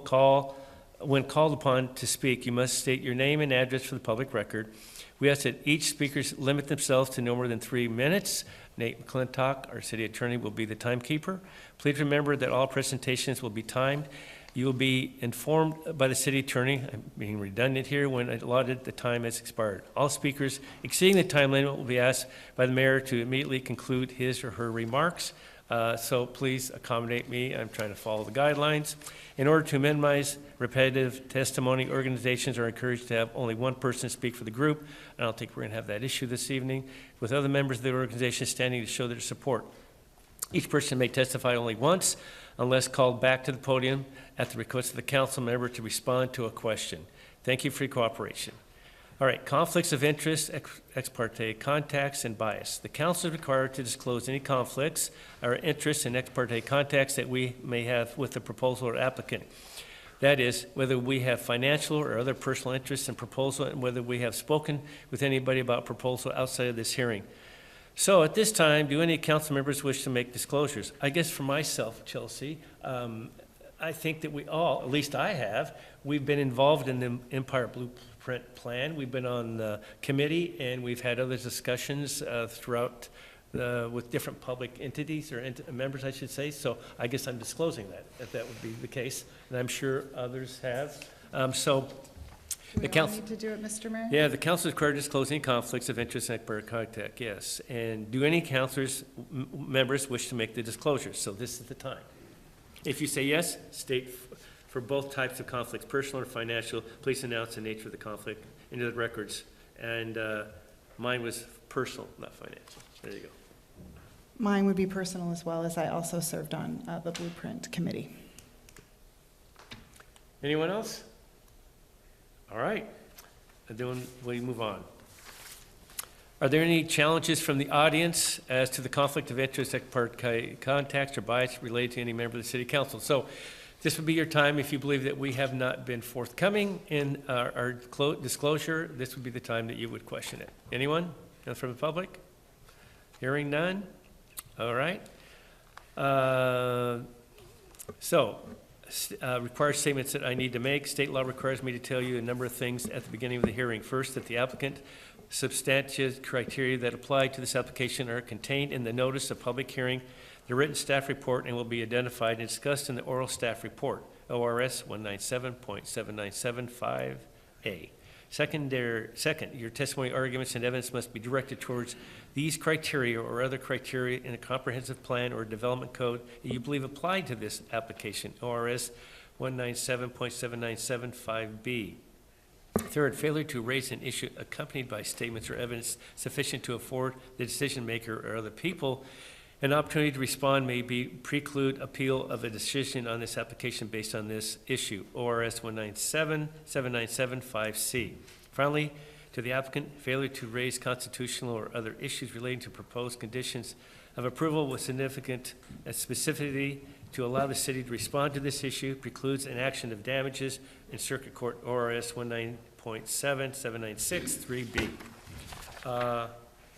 when called upon to speak, you must state your name and address for the public record. We ask that each speaker limit themselves to no more than 3 minutes. Nate McClintock, our city attorney, will be the timekeeper. Please remember that all presentations will be timed. You will be informed by the city attorney, I'm being redundant here, when allotted the time has expired. All speakers exceeding the time limit will be asked by the mayor to immediately conclude his or her remarks. So please accommodate me. I'm trying to follow the guidelines. In order to minimize repetitive testimony, organizations are encouraged to have only one person speak for the group. I don't think we're going to have that issue this evening, with other members of the organization standing to show their support. Each person may testify only once unless called back to the podium at the request of the council member to respond to a question. Thank you for your cooperation. All right, conflicts of interest, ex parte contacts, and bias. The council is required to disclose any conflicts or interests and ex parte contacts that we may have with the proposal or applicant. That is, whether we have financial or other personal interests in proposal, and whether we have spoken with anybody about proposal outside of this hearing. So at this time, do any council members wish to make disclosures? I guess for myself, Chelsea, I think that we all, at least I have, we've been involved in the Empire Blueprint Plan. We've been on the committee, and we've had other discussions throughout with different public entities, or members, I should say. So I guess I'm disclosing that, if that would be the case, and I'm sure others have. Do we all need to do it, Mr. Mayor? Yeah, the council is required to disclose any conflicts of interest and expert contact, yes. And do any councilors, members wish to make the disclosure? So this is the time. If you say yes, state for both types of conflicts, personal or financial, please announce the nature of the conflict into the records. And mine was personal, not financial. There you go. Mine would be personal as well, as I also served on the Blueprint Committee. Anyone else? All right, and then we move on. Are there any challenges from the audience as to the conflict of interest, contacts, or bias related to any member of the city council? So this would be your time. If you believe that we have not been forthcoming in our disclosure, this would be the time that you would question it. Anyone? None from the public? Hearing none? All right. Required statements that I need to make. State law requires me to tell you a number of things at the beginning of the hearing. First, that the applicant substantiated criteria that apply to this application are contained in the notice of public hearing, the written staff report, and will be identified and discussed in the oral staff report, ORS 197.7975A. Second, your testimony, arguments, and evidence must be directed towards these criteria or other criteria in a comprehensive plan or development code that you believe apply to this application, ORS 197.7975B. Third, failure to raise an issue accompanied by statements or evidence sufficient to afford the decision maker or other people an opportunity to respond may be preclude appeal of a decision on this application based on this issue, ORS 197.7975C. Finally, to the applicant, failure to raise constitutional or other issues relating to proposed conditions of approval with significant specificity to allow the city to respond to this issue precludes an action of damages in Circuit Court ORS 197.7963B.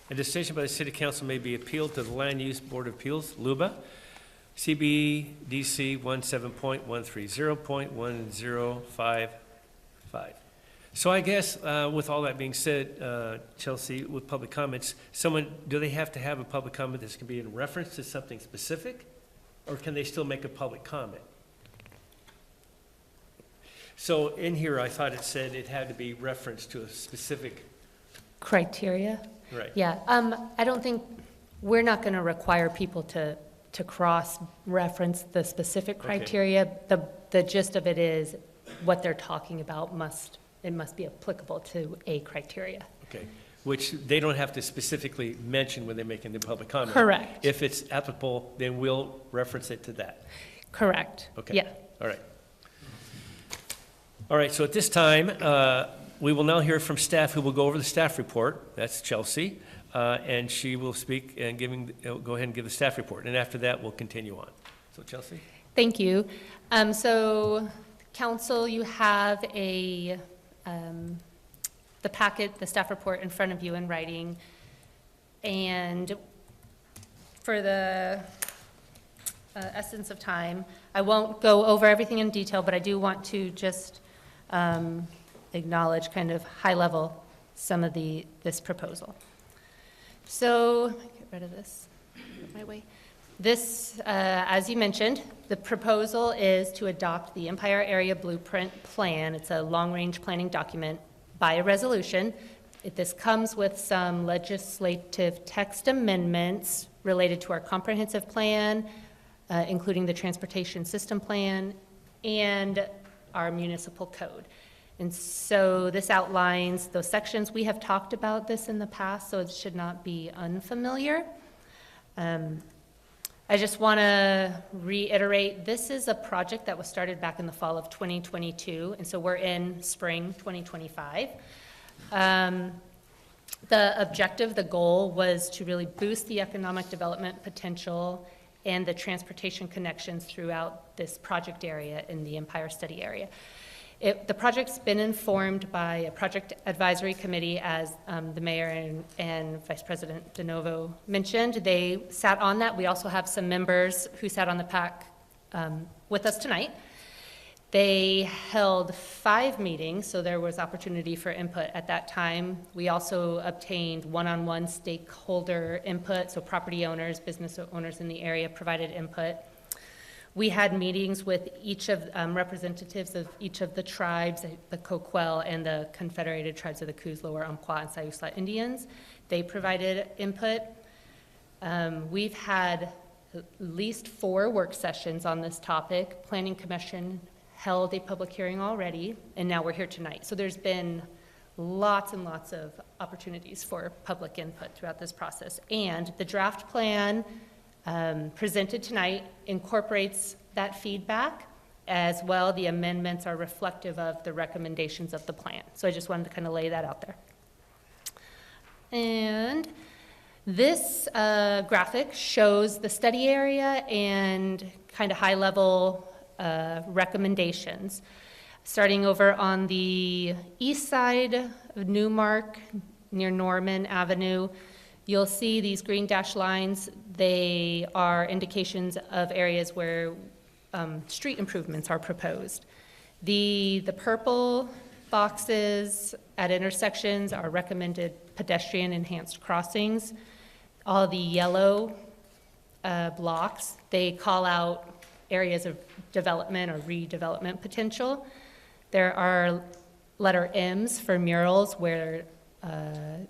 A decision by the City Council may be appealed to the Land Use Board of Appeals, LUBA, CBDC 17.130.1055. So I guess with all that being said, Chelsea, with public comments, do they have to have a public comment that can be in reference to something specific? Or can they still make a public comment? So in here, I thought it said it had to be referenced to a specific. Criteria? Right. Yeah, I don't think, we're not going to require people to cross-reference the specific criteria. The gist of it is what they're talking about must be applicable to a criteria. Okay, which they don't have to specifically mention when they're making the public comment. Correct. If it's applicable, then we'll reference it to that. Correct. Okay. Yeah. All right. All right, so at this time, we will now hear from staff who will go over the staff report. That's Chelsea, and she will speak and go ahead and give the staff report. And after that, we'll continue on. So Chelsea? Thank you. So council, you have the packet, the staff report in front of you in writing. And for the essence of time, I won't go over everything in detail, but I do want to just acknowledge kind of high level some of this proposal. So, get rid of this, get my way. This, as you mentioned, the proposal is to adopt the Empire Area Blueprint Plan. It's a long-range planning document by a resolution. This comes with some legislative text amendments related to our comprehensive plan, including the transportation system plan and our municipal code. And so this outlines those sections. We have talked about this in the past, so it should not be unfamiliar. I just want to reiterate, this is a project that was started back in the fall of 2022, and so we're in spring 2025. The objective, the goal, was to really boost the economic development potential and the transportation connections throughout this project area in the Empire Study area. The project's been informed by a project advisory committee, as the mayor and Vice President DeNovo mentioned. They sat on that. We also have some members who sat on the PAC with us tonight. They held 5 meetings, so there was opportunity for input at that time. We also obtained one-on-one stakeholder input, so property owners, business owners in the area provided input. We had meetings with each of representatives of each of the tribes, the Coquel and the Confederated Tribes of the Coos, Lower Umpqua, and Siuslaw Indians. They provided input. We've had at least 4 work sessions on this topic. Planning Commission held a public hearing already, and now we're here tonight. So there's been lots and lots of opportunities for public input throughout this process. And the draft plan presented tonight incorporates that feedback. As well, the amendments are reflective of the recommendations of the plan. So I just wanted to kind of lay that out there. And this graphic shows the study area and kind of high-level recommendations. Starting over on the east side of Newmark, near Norman Avenue, you'll see these green dashed lines. They are indications of areas where street improvements are proposed. The purple boxes at intersections are recommended pedestrian enhanced crossings. All the yellow blocks, they call out areas of development or redevelopment potential. There are letter M's for murals where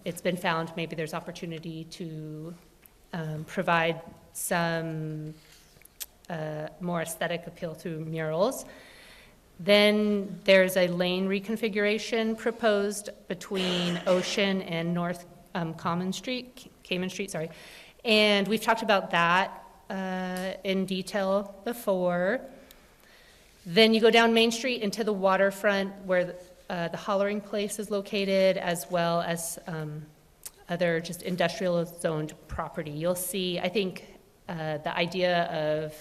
it's been found maybe there's opportunity to provide some more aesthetic appeal through murals. Then there's a lane reconfiguration proposed between Ocean and North Cayman Street, sorry. And we've talked about that in detail before. Then you go down Main Street into the waterfront where the hollering place is located, as well as other just industrial zoned property. You'll see, I think, the idea of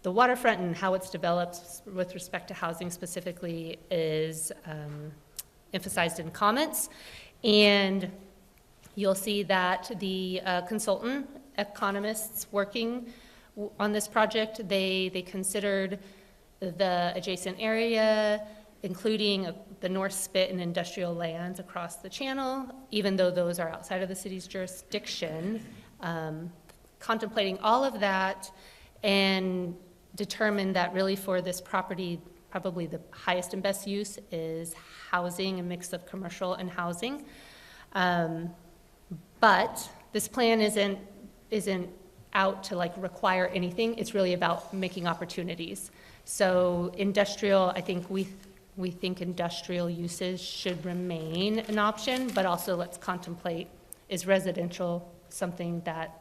the waterfront and how it's developed with respect to housing specifically is emphasized in comments. And you'll see that the consultant economists working on this project, they considered the adjacent area, including the North Spit and industrial lands across the channel, even though those are outside of the city's jurisdiction, contemplating all of that and determined that really for this property, probably the highest and best use is housing, a mix of commercial and housing. But this plan isn't out to like require anything. It's really about making opportunities. So industrial, I think we think industrial uses should remain an option, but also let's contemplate, is residential something that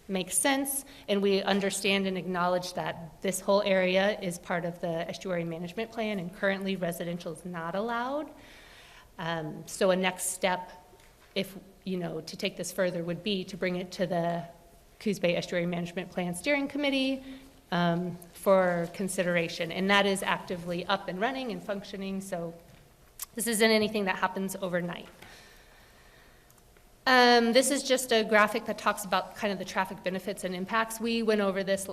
makes sense? And we understand and acknowledge that this whole area is part of the estuary management plan, and currently residential is not allowed. So a next step, if to take this further, would be to bring it to the Coos Bay Estuary Management Plan Steering Committee for consideration, and that is actively up and running and functioning, so this isn't anything that happens overnight. This is just a graphic that talks about kind of the traffic benefits and impacts. We went over this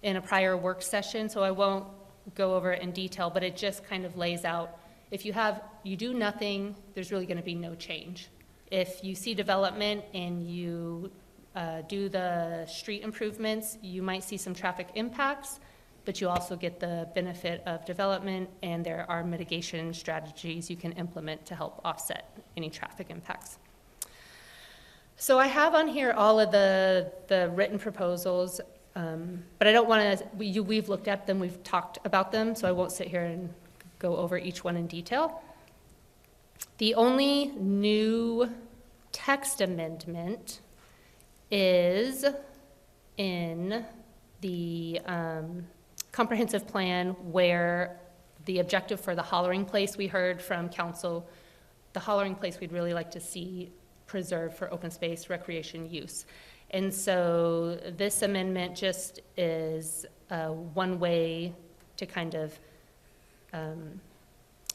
in a prior work session, so I won't go over it in detail, but it just kind of lays out, if you do nothing, there's really going to be no change. If you see development and you do the street improvements, you might see some traffic impacts, but you also get the benefit of development, and there are mitigation strategies you can implement to help offset any traffic impacts. So I have on here all of the written proposals, but I don't want to, we've looked at them, we've talked about them, so I won't sit here and go over each one in detail. The only new text amendment is in the comprehensive plan, where the objective for the hollering place, we heard from council, the hollering place we'd really like to see preserved for open space recreation use. And so this amendment just is one way to kind of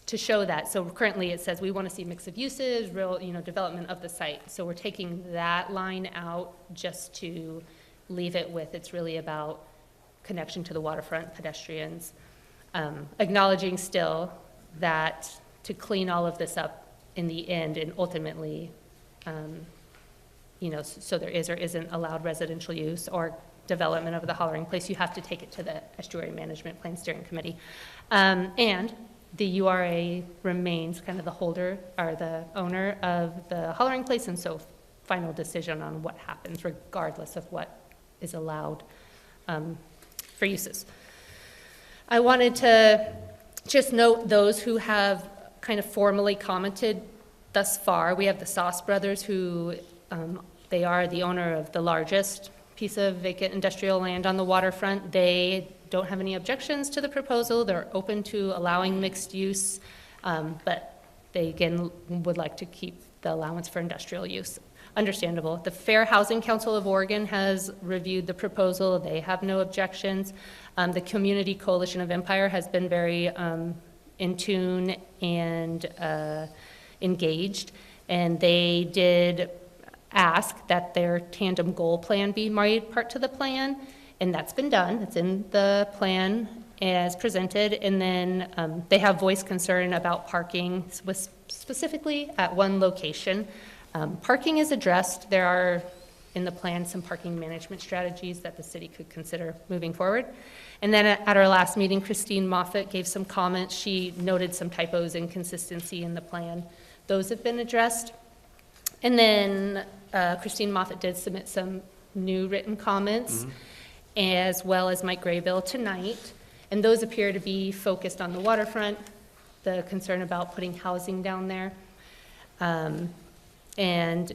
to show that. So currently it says we want to see mix of uses, real development of the site. So we're taking that line out just to leave it with, it's really about connection to the waterfront, pedestrians. acknowledging still that to clean all of this up in the end and ultimately, so there is or isn't allowed residential use or development of the hollering place, you have to take it to the Estuary Management Plan Steering Committee. And the URA remains kind of the holder or the owner of the hollering place, and so final decision on what happens regardless of what is allowed for uses. I wanted to just note those who have kind of formally commented thus far. We have the Sauce Brothers, who they are the owner of the largest piece of vacant industrial land on the waterfront. They don't have any objections to the proposal. They're open to allowing mixed use, but they again would like to keep the allowance for industrial use. Understandable. The Fair Housing Council of Oregon has reviewed the proposal. They have no objections. The Community Coalition of Empire has been very in tune and engaged, and they did ask that their tandem goal plan be made part to the plan, and that's been done. It's in the plan as presented, and then they have voiced concern about parking specifically at one location. Parking is addressed. There are in the plan some parking management strategies that the city could consider moving forward. And then at our last meeting, Christine Moffett gave some comments. She noted some typos and inconsistency in the plan. Those have been addressed. And then Christine Moffett did submit some new written comments, as well as Mike Graybill tonight. And those appear to be focused on the waterfront, the concern about putting housing down there. And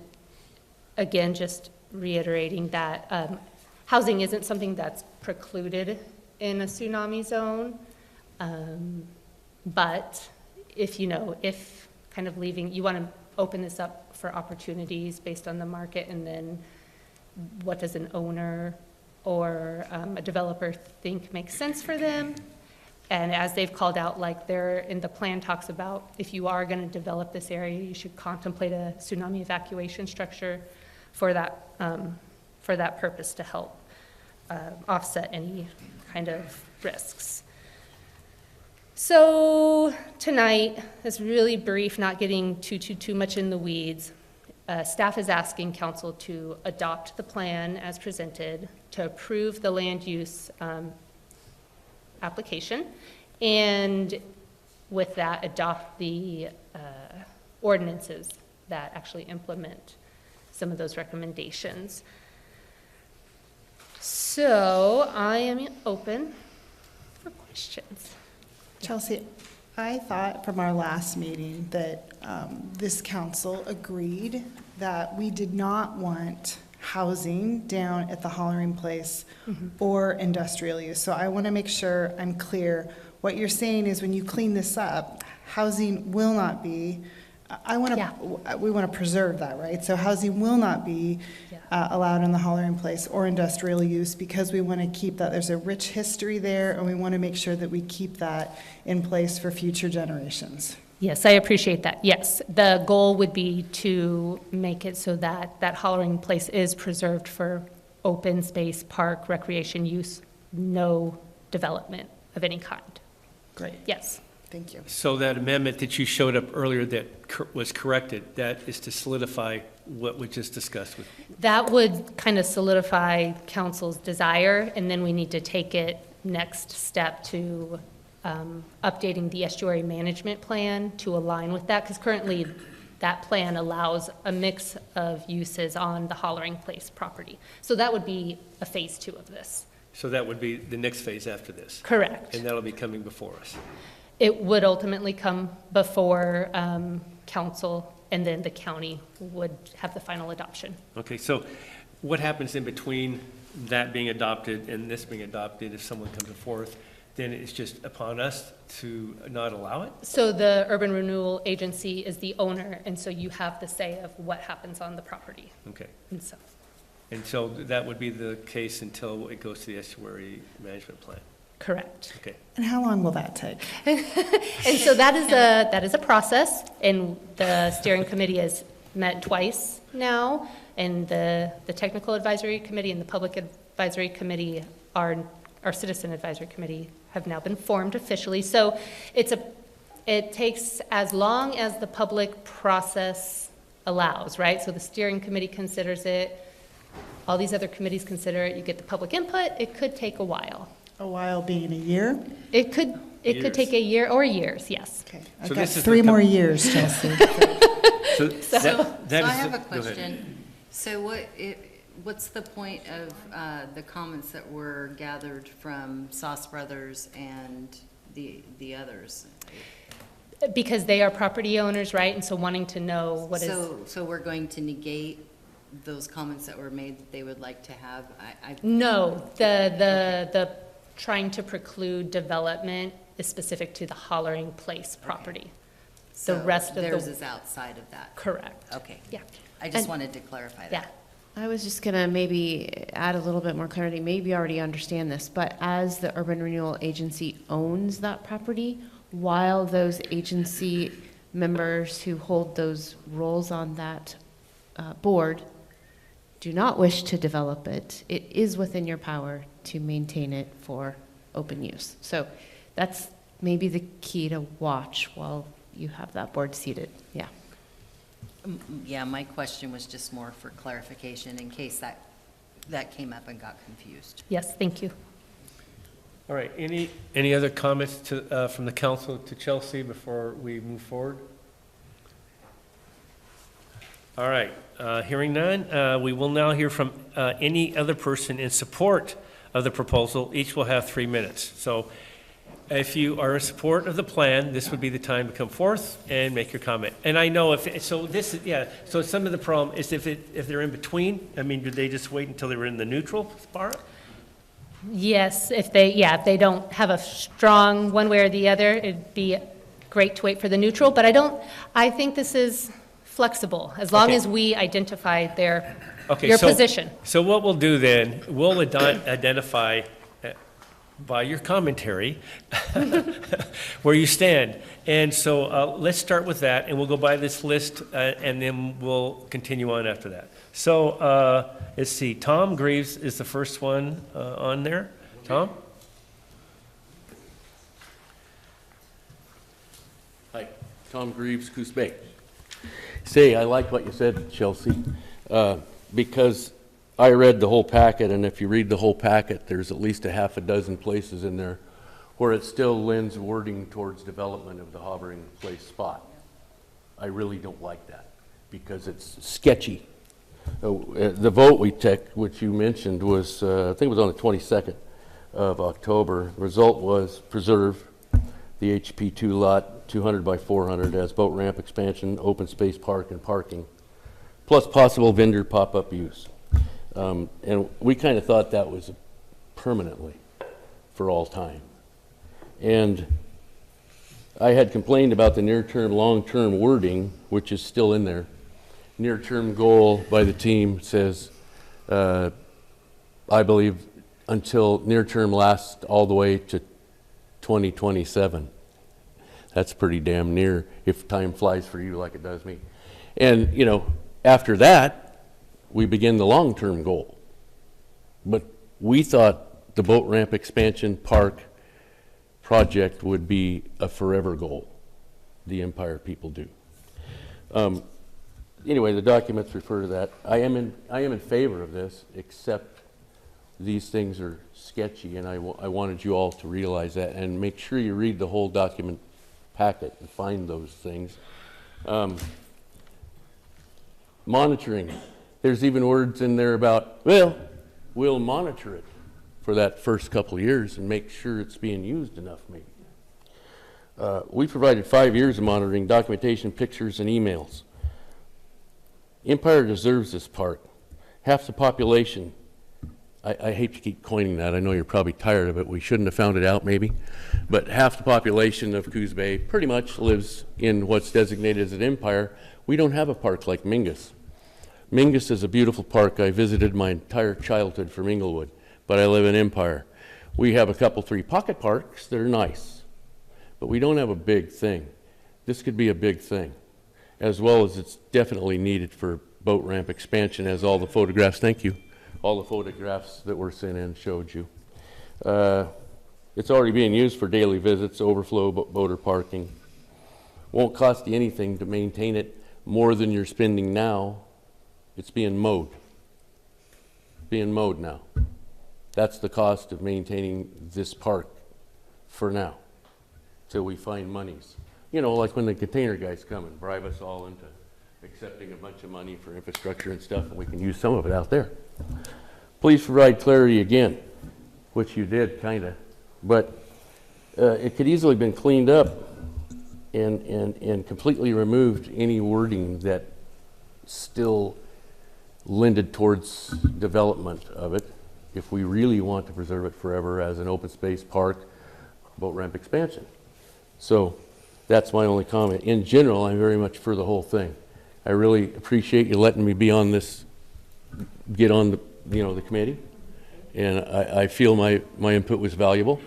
again, just reiterating that housing isn't something that's precluded in a tsunami zone. But if kind of leaving, you want to open this up for opportunities based on the market, and then what does an owner or a developer think makes sense for them? And as they've called out, like they're in the plan talks about, if you are going to develop this area, you should contemplate a tsunami evacuation structure for that purpose to help offset any kind of risks. So tonight is really brief, not getting too much in the weeds. Staff is asking council to adopt the plan as presented, to approve the land use application, and with that, adopt the ordinances that actually implement some of those recommendations. So I am open for questions. Chelsea, I thought from our last meeting that this council agreed that we did not want housing down at the hollering place or industrial use. So I want to make sure I'm clear. What you're saying is when you clean this up, housing will not be, we want to preserve that, right? So housing will not be allowed in the hollering place or industrial use, because we want to keep that. There's a rich history there, and we want to make sure that we keep that in place for future generations. Yes, I appreciate that. Yes, the goal would be to make it so that that hollering place is preserved for open space, park, recreation use, no development of any kind. Great. Yes. Thank you. So that amendment that you showed up earlier that was corrected, that is to solidify what we just discussed with. That would kind of solidify council's desire, and then we need to take it next step to updating the estuary management plan to align with that, because currently that plan allows a mix of uses on the hollering place property. So that would be a phase 2 of this. So that would be the next phase after this? Correct. And that'll be coming before us? It would ultimately come before council, and then the county would have the final adoption. Okay, so what happens in between that being adopted and this being adopted if someone comes forth? Then it's just upon us to not allow it? So the Urban Renewal Agency is the owner, and so you have the say of what happens on the property. Okay. And so that would be the case until it goes to the estuary management plan? Correct. Okay. And how long will that take? And so that is a process, and the steering committee has met twice now, and the technical advisory committee and the public advisory committee, our citizen advisory committee, have now been formed officially. So it takes as long as the public process allows, right? So the steering committee considers it, all these other committees consider it, you get the public input, it could take a while. A while being a year? It could Years. take a year or years, yes. Okay, So I've got this is 3 the more years, Chelsea. So So that I is have the- a go ahead. question. So what's the point of the comments that were gathered from Sauce Brothers and the others? Because they are property owners, right? And so wanting to know what is. So we're going to negate those comments that were made that they would like to have? No, the trying to preclude development is specific to the Hollering Place property. The So rest of the. theirs is outside of that? Correct. Okay. Yeah. I just And- wanted to clarify Yeah. that. I was just gonna maybe add a little bit more clarity, maybe you already understand this, but as the Urban Renewal Agency owns that property, while those agency members who hold those roles on that board do not wish to develop it, it is within your power to maintain it for open use. So that's maybe the key to watch while you have that board seated, yeah. Yeah, my question was just more for clarification in case that came up and got confused. Yes, thank you. All right, any other comments to, from the council to Chelsea before we move forward? All right, hearing none, we will now hear from any other person in support of the proposal. Each will have 3 minutes. So if you are in support of the plan, this would be the time to come forth and make your comment. And I know so some of the problem is if they're in between, I mean, do they just wait until they were in the neutral spot? Yes, if they don't have a strong one way or the other, it'd be great to wait for the neutral, but I think this is flexible, as long Okay. as we identify Okay, your so- position. So what we'll do then, we'll identify by your commentary where you stand. And so let's start with that, and we'll go by this list, and then we'll continue on after that. So let's see, Tom Greaves is the first one on there. Tom? Hi, Tom Greaves, Coos Bay. Say, I like what you said, Chelsea, because I read the whole packet, and if you read the whole packet, there's at least a half a dozen places in there where it still lends wording towards development of the Hovering Place spot. I really don't like that, because it's sketchy. The vote we took, which you mentioned, was, I think it was on the 22nd of October. The result was preserve the HP2 lot, 200 by 400, as boat ramp expansion, open space park, and parking, plus possible vendor pop-up use. And we kind of thought that was permanently for all time. And I had complained about the near-term, long-term wording, which is still in there. Near-term goal by the team says, I believe, until near-term lasts all the way to 2027. That's pretty damn near if time flies for you like it does me. And, you know, after that, we begin the long-term goal. But we thought the boat ramp expansion park project would be a forever goal. The Empire people do. Anyway, the documents refer to that. I am in favor of this, except these things are sketchy, and I wanted you all to realize that, and make sure you read the whole document packet and find those things. Monitoring. There's even words in there about, well, we'll monitor it for that first couple of years and make sure it's being used enough, maybe. We provided 5 years of monitoring, documentation, pictures, and emails. Empire deserves this park. Half the population, I hate to keep coining that, I know you're probably tired of it, we shouldn't have found it out maybe, but half the population of Coos Bay pretty much lives in what's designated as an Empire. We don't have a park like Mingus. Mingus is a beautiful park. I visited my entire childhood from Inglewood, but I live in Empire. We have a couple, 3 pocket parks that are nice, but we don't have a big thing. This could be a big thing, as well as it's definitely needed for boat ramp expansion, as all the photographs, thank you, all the photographs that were sent in showed you. It's already being used for daily visits, overflow, boater parking. Won't cost you anything to maintain it more than you're spending now. It's being mowed. Being mowed now. That's the cost of maintaining this park for now, till we find monies. You know, like when the container guys come and bribe us all into accepting a bunch of money for infrastructure and stuff, and we can use some of it out there. Please provide clarity again, which you did, kind of, but it could easily have been cleaned up and completely removed any wording that still lended towards development of it, if we really want to preserve it forever as an open space park, boat ramp expansion. So that's my only comment. In general, I'm very much for the whole thing. I really appreciate you letting me be on this, get on the, you know, the committee, and I feel my input was valuable.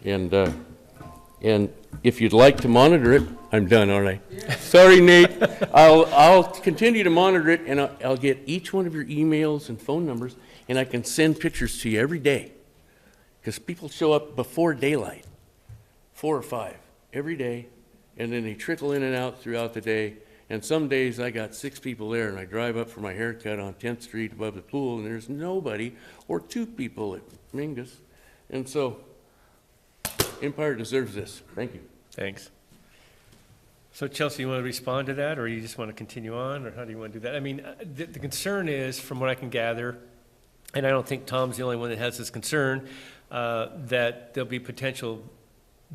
And if you'd like to monitor it, I'm done, aren't I? Sorry, Nate. I'll continue to monitor it, and I'll get each one of your emails and phone numbers, and I can send pictures to you every day, because people show up before daylight, 4 or 5 every day, and then they trickle in and out throughout the day. And some days I got 6 people there, and I drive up for my haircut on 10th Street above the pool, and there's nobody, or 2 people at Mingus. And so Empire deserves this. Thank you. Thanks. So Chelsea, you want to respond to that, or you just want to continue on, or how do you want to do that? I mean, the concern is, from what I can gather, and I don't think Tom's the only one that has this concern, that there'll be potential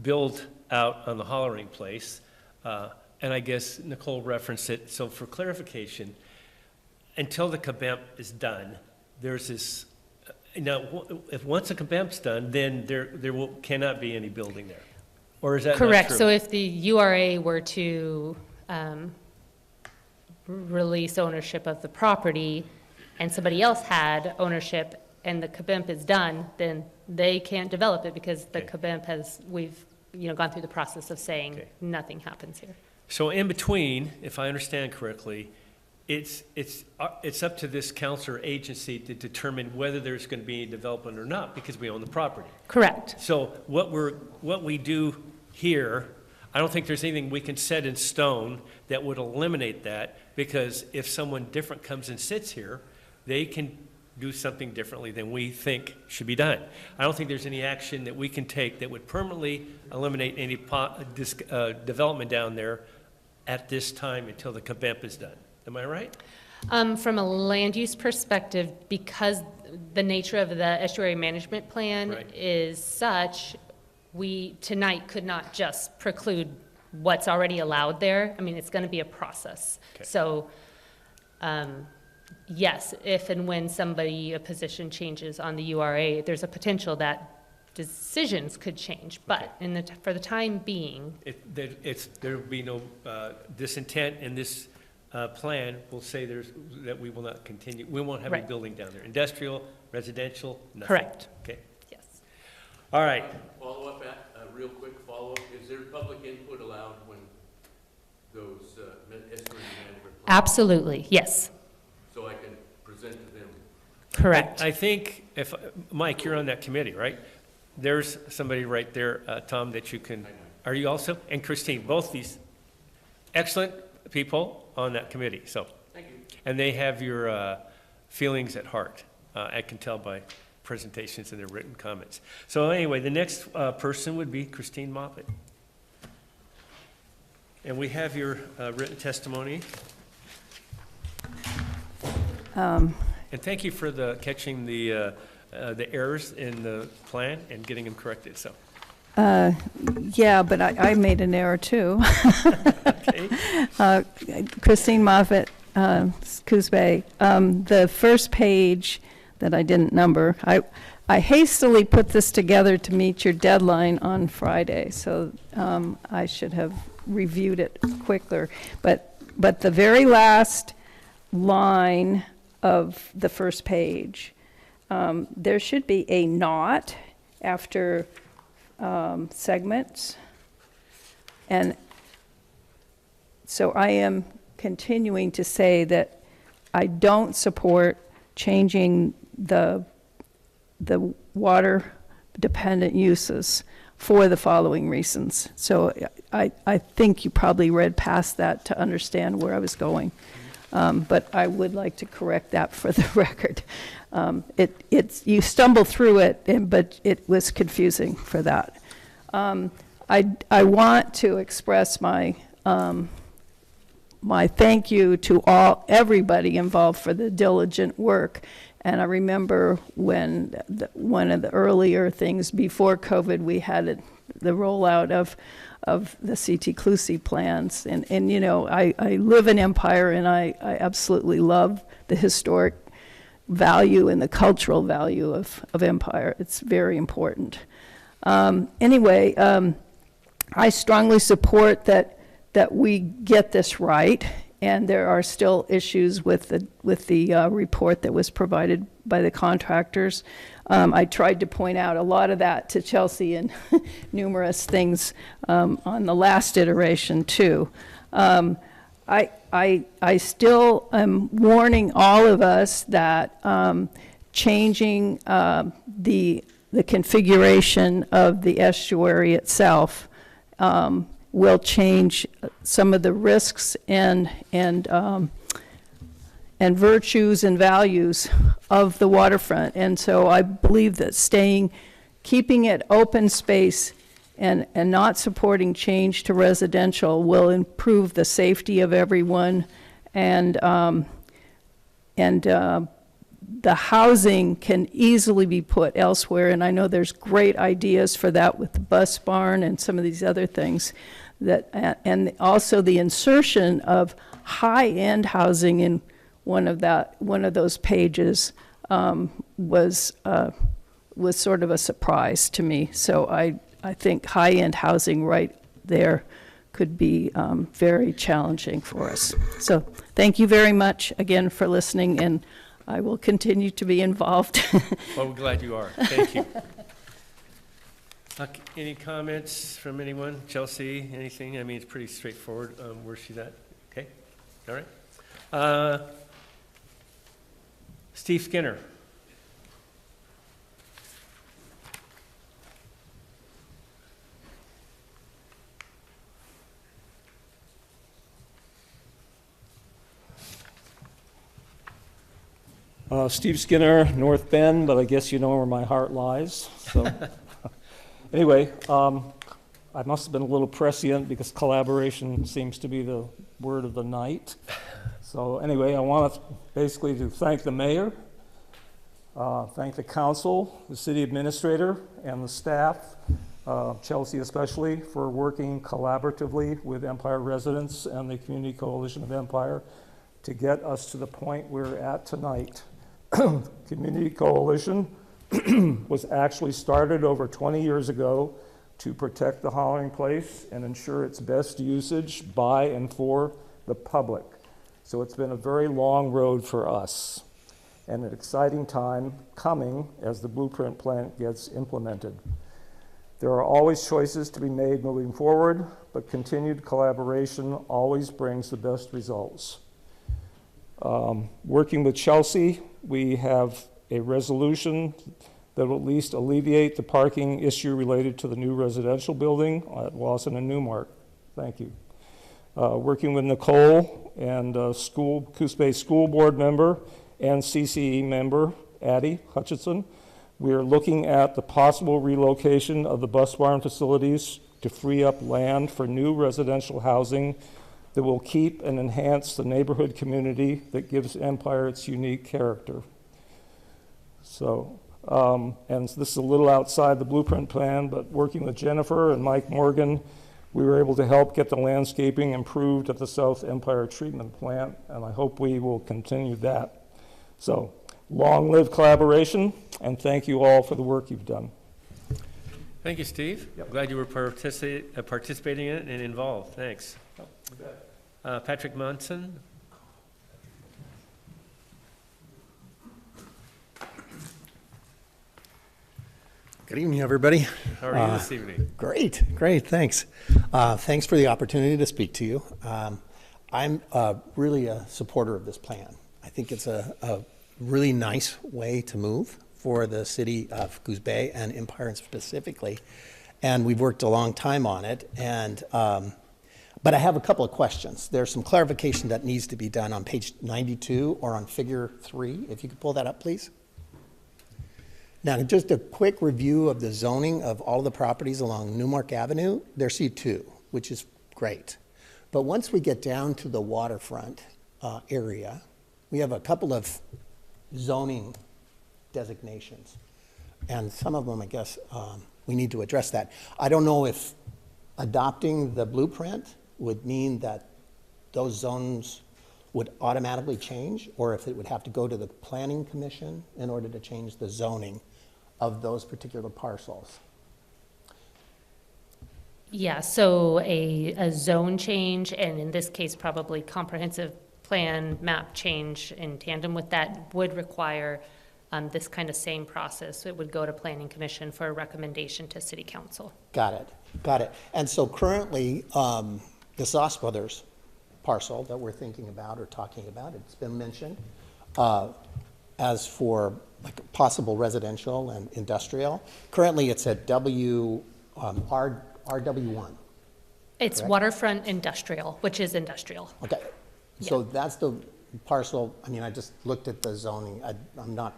build out on the hollering place. And I guess Nicole referenced it. So for clarification, until the KBEMP is done, there's this, now, if once the KBEMP's done, then there cannot be any building there. Or is that not Correct. true? So if the URA were to release ownership of the property and somebody else had ownership and the KBEMP is done, then they can't develop it because the KBEMP has, we've gone through the process of saying nothing happens here. So in between, if I understand correctly, it's up to this council or agency to determine whether there's going to be development or not, because we own the property. Correct. So what we do here, I don't think there's anything we can set in stone that would eliminate that, because if someone different comes and sits here, they can do something differently than we think should be done. I don't think there's any action that we can take that would permanently eliminate any development down there at this time until the KBEMP is done. Am I right? From a land use perspective, because the nature of the estuary management plan is such, we tonight could not just preclude what's already allowed there. I mean, it's going to be a process. Okay. So, yes, if and when a position changes on the URA, there's a potential that decisions could change, but for the time being, there will be no this intent in this plan will say that we will not continue. We won't have any building down there. Industrial, residential, nothing. Correct. Okay. Yes. All right. Follow up, real quick follow up. Is there public input allowed when those estuary management plans? Absolutely. Yes. So I can present to them. Correct. I think if Mike, you're on that committee, right? There's somebody right there, Tom, that you can, are you also? And Christine, both these excellent people on that committee, so. Thank you. And they have your feelings at heart. I can tell by presentations and their written comments. So anyway, the next person would be Christine Moppett. And we have your written testimony. And thank you for catching the errors in the plan and getting them corrected, so. Yeah, but I made an error too. Okay. Christine Moffett, Coos Bay. The first page that I didn't number, I hastily put this together to meet your deadline on Friday, so I should have reviewed it quicker. But the very last line of the first page, there should be a not after segments. And so I am continuing to say that I don't support changing the water dependent uses for the following reasons. So I think you probably read past that to understand where I was going. But I would like to correct that for the record. You stumble through it, but it was confusing for that. I want to express my thank you to everybody involved for the diligent work. And I remember when one of the earlier things before COVID, we had the rollout of the CT Clusi plans. And you know, I live in Empire, and I absolutely love the historic value and the cultural value of Empire. It's very important. Anyway, I strongly support that we get this right, and there are still issues with the report that was provided by the contractors. I tried to point out a lot of that to Chelsea and numerous things on the last iteration too. I still am warning all of us that changing the configuration of the estuary itself will change some of the risks and virtues and values of the waterfront. And so I believe that keeping it open space and not supporting change to residential will improve the safety of everyone, and the housing can easily be put elsewhere. And I know there's great ideas for that with the bus barn and some of these other things. And also the insertion of high-end housing in one of those pages was sort of a surprise to me. So I think high-end housing right there could be very challenging for us. So thank you very much again for listening, and I will continue to be involved. Well, we're glad you are. Thank you. Any comments from anyone? Chelsea, anything? I mean, it's pretty straightforward. Where's she at? Okay, all right. Steve Skinner. Steve Skinner, North Bend, but I guess you know where my heart lies. So, anyway, I must have been a little prescient because collaboration seems to be the word of the night. So anyway, I want basically to thank the mayor, thank the council, the city administrator, and the staff, Chelsea especially, for working collaboratively with Empire residents and the Community Coalition of Empire to get us to the point we're at tonight. Community Coalition was actually started over 20 years ago to protect the Hollering Place and ensure its best usage by and for the public. So it's been a very long road for us and an exciting time coming as the blueprint plan gets implemented. There are always choices to be made moving forward, but continued collaboration always brings the best results. Working with Chelsea, we have a resolution that will at least alleviate the parking issue related to the new residential building at Lawson and Newmark. Thank you. Working with Nicole and Coos Bay School Board member and CCE member, Addie Hutchinson, we are looking at the possible relocation of the bus barn facilities to free up land for new residential housing that will keep and enhance the neighborhood community that gives Empire its unique character. So, and this is a little outside the blueprint plan, but working with Jennifer and Mike Morgan, we were able to help get the landscaping improved at the South Empire Treatment Plant, and I hope we will continue that. So, long live collaboration, and thank you all for the work you've done. Thank you, Steve. Yep. Glad you were participating in it and involved. Thanks. Patrick Monson. Good evening, everybody. How are you this evening? Great, thanks. Thanks for the opportunity to speak to you. I'm really a supporter of this plan. I think it's a really nice way to move for the city of Coos Bay and Empire specifically, and we've worked a long time on it. And but I have a couple of questions. There's some clarification that needs to be done on page 92 or on figure 3. If you could pull that up, please. Now, just a quick review of the zoning of all the properties along Newmark Avenue. They're C2, which is great. But once we get down to the waterfront area, we have a couple of zoning designations. And some of them, I guess, we need to address that. I don't know if adopting the blueprint would mean that those zones would automatically change, or if it would have to go to the Planning Commission in order to change the zoning of those particular parcels. Yeah, so a zone change, and in this case, probably comprehensive plan map change in tandem with that would require this kind of same process. It would go to Planning Commission for a recommendation to City Council. Got it, got it. And so currently, the Sauce Brothers parcel that we're thinking about or talking about, it's been mentioned, as for like possible residential and industrial. Currently, it's at RW1. It's correct? waterfront industrial, which is industrial. Okay, so that's the parcel. I mean, I just looked at the zoning. I'm not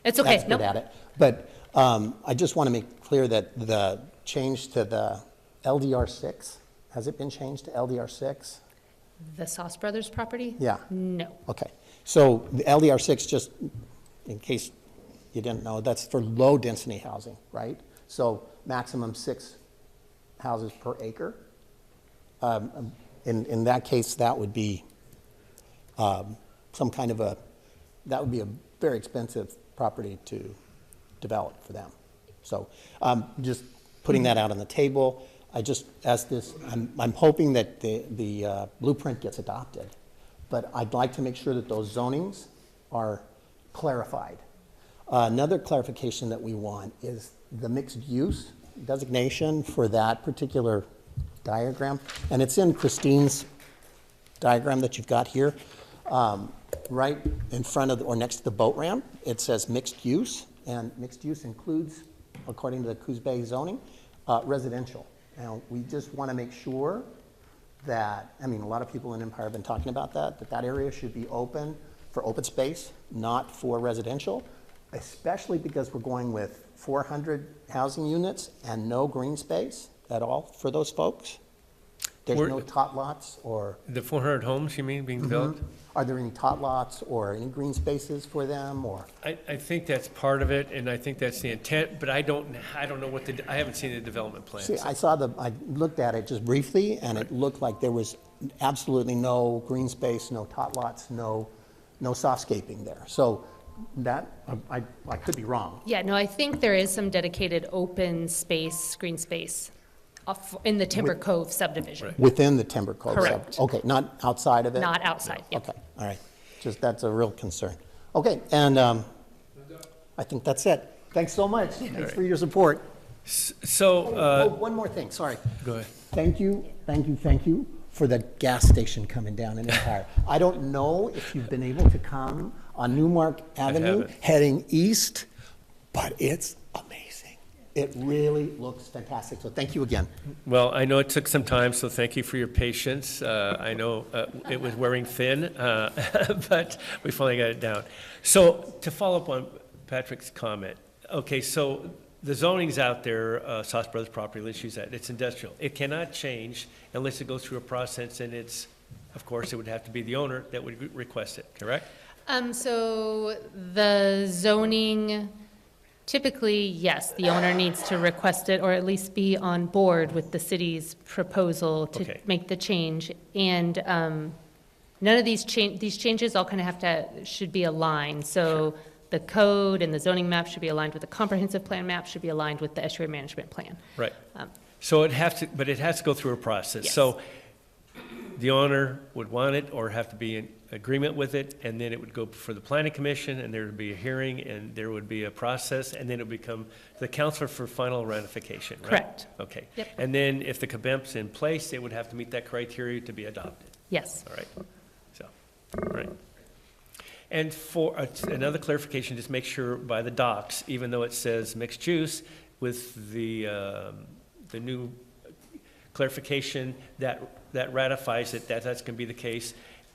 It's okay, expert nope. at it, but I just want to make clear that the change to the LDR6, has it been changed to LDR6? The Sauce Brothers property? Yeah. No. Okay, so the LDR6, just in case you didn't know, that's for low-density housing, right? So maximum 6 houses per acre. In that case, that would be some kind of that would be a very expensive property to develop for them. So just putting that out on the table. I just, I'm hoping that the blueprint gets adopted, but I'd like to make sure that those zonings are clarified. Another clarification that we want is the mixed use designation for that particular diagram, and it's in Christine's diagram that you've got here. Right in front of, or next to the boat ramp, it says mixed use, and mixed use includes, according to the Coos Bay zoning, residential. Now, we just want to make sure that, I mean, a lot of people in Empire have been talking about that area should be open for open space, not for residential, especially because we're going with 400 housing units and no green space at all for those folks. There's no tot lots or... The 400 homes, you mean, being built? Are there any tot lots or any green spaces for them, or? I think that's part of it, and I think that's the intent, but I don't know I haven't seen the development plans. See, I looked at it just briefly, and it looked like there was absolutely no green space, no tot lots, no softscaping there. So that, I could be wrong. Yeah, no, I think there is some dedicated open space, green space in the Timber Cove subdivision. Within the Timber Cove? Correct. Okay, not outside of it? Not outside, yep. Okay, all right. Just, that's a real concern. Okay, and I think that's it. Thanks so much. Thanks for your support. So, one more thing, sorry. Go ahead. Thank you for the gas station coming down in Empire. I don't know if you've been able to come on Newmark Avenue heading east, but it's amazing. It really looks fantastic, so thank you again. Well, I know it took some time, so thank you for your patience. I know it was wearing thin, but we finally got it down. So to follow up on Patrick's comment, okay, so the zoning's out there, Sauce Brothers property, let's use that, it's industrial. It cannot change unless it goes through a process, and it's, of course, it would have to be the owner that would request it, correct? So the zoning, typically, yes, the owner needs to request it or at least be on board with the city's proposal to make the change. And none of these changes all kind of should be aligned. So the code and the zoning map should be aligned with the comprehensive plan map, should be aligned with the estuary management plan. Right. So it has to go through a process. Yes. So the owner would want it or have to be in agreement with it, and then it would go for the planning commission, and there would be a hearing, and there would be a process, and then it would become the council for final ratification, right? Correct. Okay. Yep. And then if the CABEM's in place, it would have to meet that criteria to be adopted. Yes. All right. So, all right. And for another clarification, just make sure by the docs, even though it says mixed use, with the new clarification that ratifies it, that's going to be the case.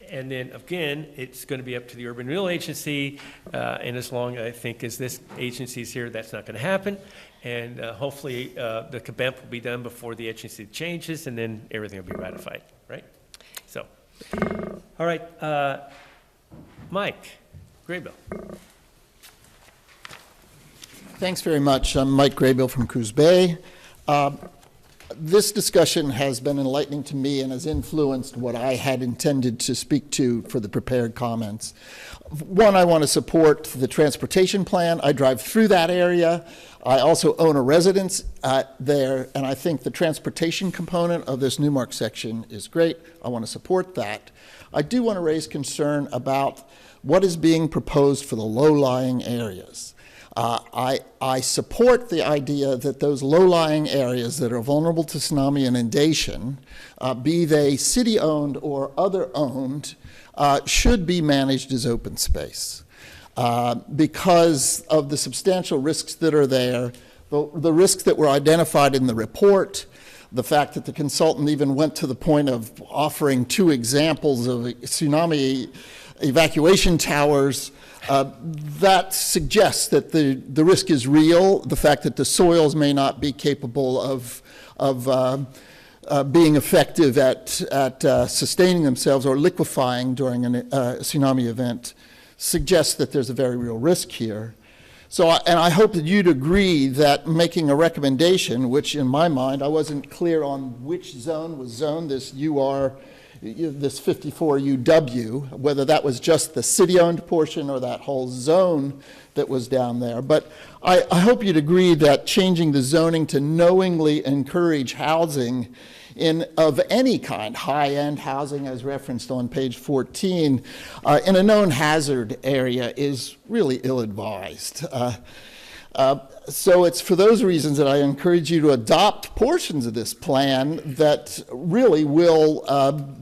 And then again, it's going to be up to the Urban Renewal Agency, and as long, I think, as this agency's here, that's not going to happen. And hopefully, the CABEMP will be done before the agency changes, and then everything will be ratified, right? So, all right, Mike Graybill. Thanks very much. I'm Mike Graybill from Coos Bay. This discussion has been enlightening to me and has influenced what I had intended to speak to for the prepared comments. One, I want to support the transportation plan. I drive through that area. I also own a residence there, and I think the transportation component of this Newmark section is great. I want to support that. I do want to raise concern about what is being proposed for the low-lying areas. I support the idea that those low-lying areas that are vulnerable to tsunami inundation, be they city-owned or other-owned, should be managed as open space because of the substantial risks that are there, the risks that were identified in the report, the fact that the consultant even went to the point of offering 2 examples of tsunami evacuation towers. That suggests that the risk is real, the fact that the soils may not be capable of being effective at sustaining themselves or liquefying during a tsunami event suggests that there's a very real risk here. So, and I hope that you'd agree that making a recommendation, which in my mind, I wasn't clear on which zone was zoned, this 54 UW, whether that was just the city-owned portion or that whole zone that was down there. But I hope you'd agree that changing the zoning to knowingly encourage housing of any kind, high-end housing as referenced on page 14, in a known hazard area is really ill-advised. So it's for those reasons that I encourage you to adopt portions of this plan that really will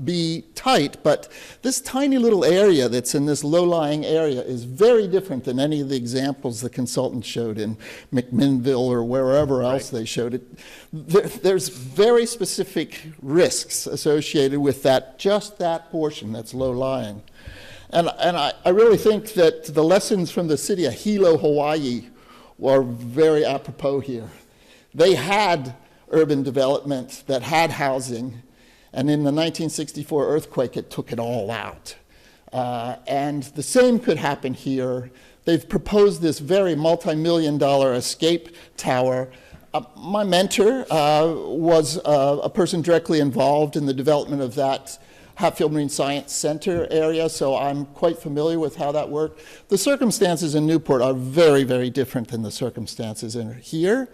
be tight, but this tiny little area that's in this low-lying area is very different than any of the examples the consultant showed in McMinnville or wherever else they showed it. There's very specific risks associated with just that portion that's low-lying. And I really think that the lessons from the city of Hilo, Hawaii, were very apropos here. They had urban development that had housing, and in the 1964 earthquake, it took it all out. And the same could happen here. They've proposed this very multi-million-dollar escape tower. My mentor was a person directly involved in the development of that Hatfield Marine Science Center area, so I'm quite familiar with how that worked. The circumstances in Newport are very, very different than the circumstances in here.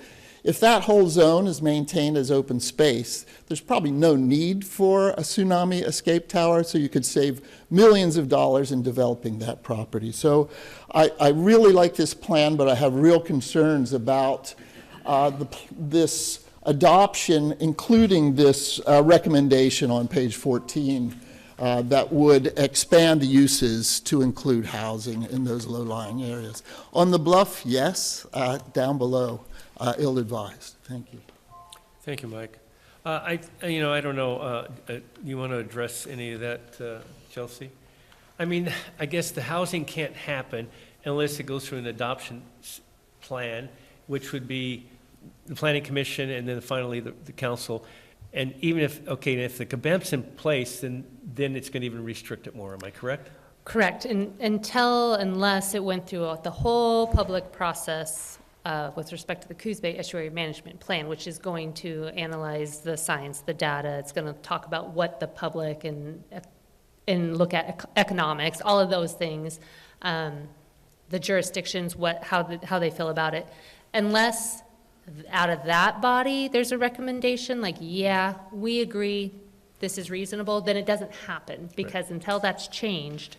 If that whole zone is maintained as open space, there's probably no need for a tsunami escape tower, so you could save millions of dollars in developing that property. So I really like this plan, but I have real concerns about this adoption, including this recommendation on page 14 that would expand the uses to include housing in those low-lying areas. On the bluff, yes. Down below, ill-advised. Thank you. Thank you, Mike. I don't know, you want to address any of that, Chelsea? I mean, I guess the housing can't happen unless it goes through an adoption plan, which would be the planning commission and then finally the council. And even if the CABEMP's in place, then it's going to even restrict it more. Am I correct? Correct. And unless it went through the whole public process with respect to the Coos Bay Estuary Management Plan, which is going to analyze the science, the data. It's going to talk about what the public and look at economics, all of those things, the jurisdictions, how they feel about it. Unless out of that body there's a recommendation like, yeah, we agree, this is reasonable, then it doesn't happen, because until that's changed,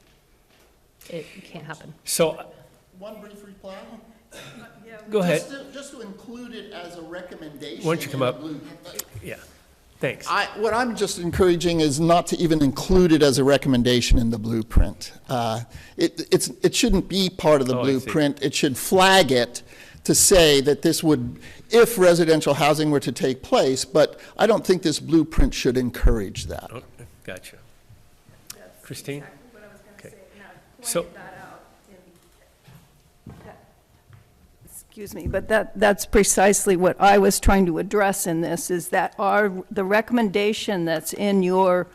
it can't happen. So, one brief reply. Go ahead. Just to include it as a recommendation. Why don't you come up? Yeah. Thanks. What I'm just encouraging is not to even include it as a recommendation in the blueprint. It shouldn't be part of the Oh, I see. blueprint. It should flag it to say that this would, if residential housing were to take place, but I don't think this blueprint should encourage that. Okay, gotcha. Christine? Okay. So, Excuse me, but that's precisely what I was trying to address in this, is that the recommendation that's in your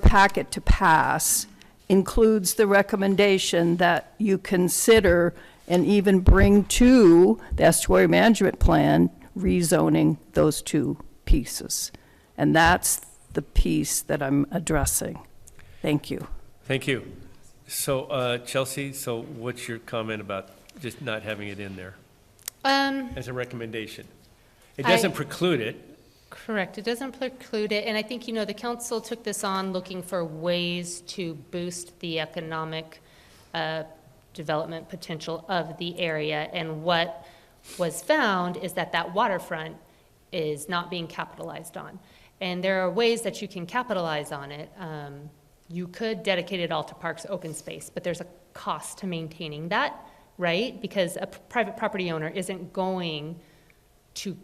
packet to pass includes the recommendation that you consider and even bring to the estuary management plan rezoning those two pieces. And that's the piece that I'm addressing. Thank you. thank you. So, Chelsea, so what's your comment about just not having it in there as a recommendation? It doesn't preclude it. Correct, it doesn't preclude it, and I think, the council took this on looking for ways to boost the economic development potential of the area, and what was found is that waterfront is not being capitalized on. And there are ways that you can capitalize on it. You could dedicate it all to parks, open space, but there's a cost to maintaining that, right? Because a private property owner isn't going to,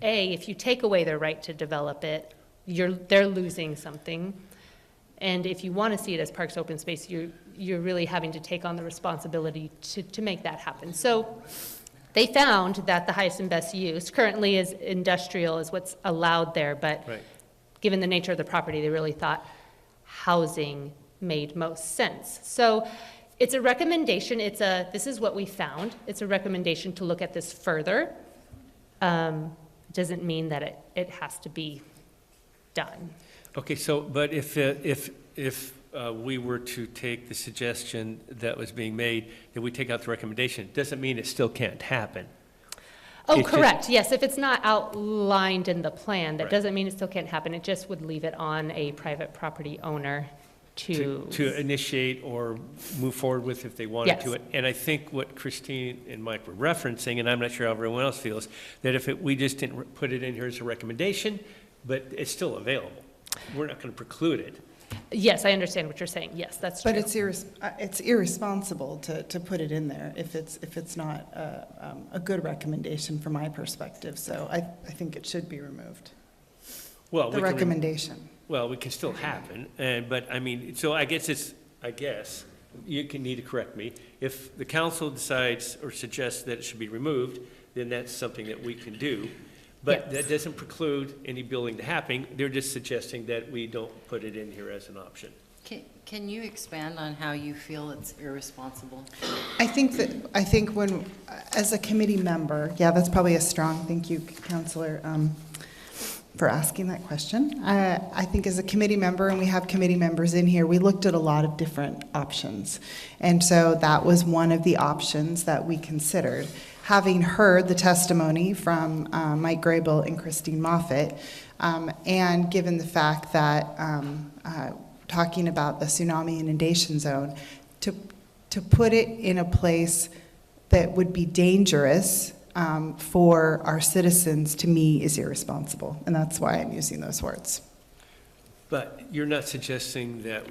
if you take away their right to develop it, they're losing something. And if you want to see it as parks, open space, you're really having to take on the responsibility to make that happen. So they found that the highest and best use currently is industrial is what's allowed there, but Right. given the nature of the property, they really thought housing made most sense. So it's a recommendation. This is what we found. It's a recommendation to look at this further. Doesn't mean that it has to be done. Okay, so, but if we were to take the suggestion that was being made, that we take out the recommendation, it doesn't mean it still can't happen. Oh, It's just- correct, yes, if it's not outlined in the plan, that Right. doesn't mean it still can't happen, it just would leave it on a private property owner to. To initiate or move forward with if they wanted to. Yes. And I think what Christine and Mike were referencing, and I'm not sure how everyone else feels, that if we just didn't put it in here as a recommendation, but it's still available, we're not going to preclude it. Yes, I understand what you're saying, yes, that's true. But it's irresponsible to put it in there if it's not a good recommendation from my perspective. So I think it should be removed. Well, The we can recommendation. Well, it can still happen, but I mean, so I guess, you can need to correct me. If the council decides or suggests that it should be removed, then that's something that we can do. But that doesn't preclude any building to happening. They're just suggesting that we don't put it in here as an option. Can you expand on how you feel it's irresponsible? I think when, as a committee member, yeah, that's probably a strong, thank you, Counselor, for asking that question. I think as a committee member, and we have committee members in here, we looked at a lot of different options. And so that was one of the options that we considered. Having heard the testimony from Mike Graybill and Christine Moffett, and given the fact that talking about the tsunami inundation zone, to put it in a place that would be dangerous for our citizens, to me, is irresponsible. And that's why I'm using those words. But you're not suggesting that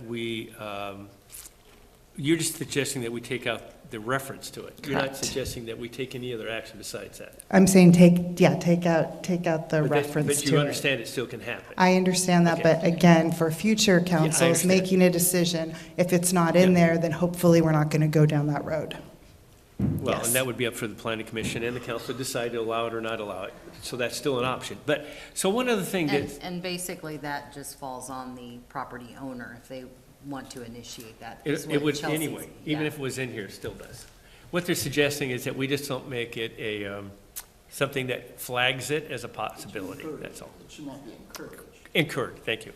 you're just suggesting that we take out the reference to it. You're not Correct. suggesting that we take any other action besides that. I'm saying take out the But reference to it. you understand it still can happen. I understand that, Okay. but again, for future councils understand. making a decision, if it's not in there, then hopefully we're not going to go down that road. Well, Yes. and that would be up for the planning commission and the council to decide to allow it or not allow it. So that's still an option. But, so one other thing that, And basically, that just falls on the property owner if they want to initiate that. is it what would Chelsea's- anyway, even yeah. if it was in here, it still does. What they're suggesting is that we just don't make it something that flags it as a possibility, that's all. It should not be encouraged. Encouraged, thank you.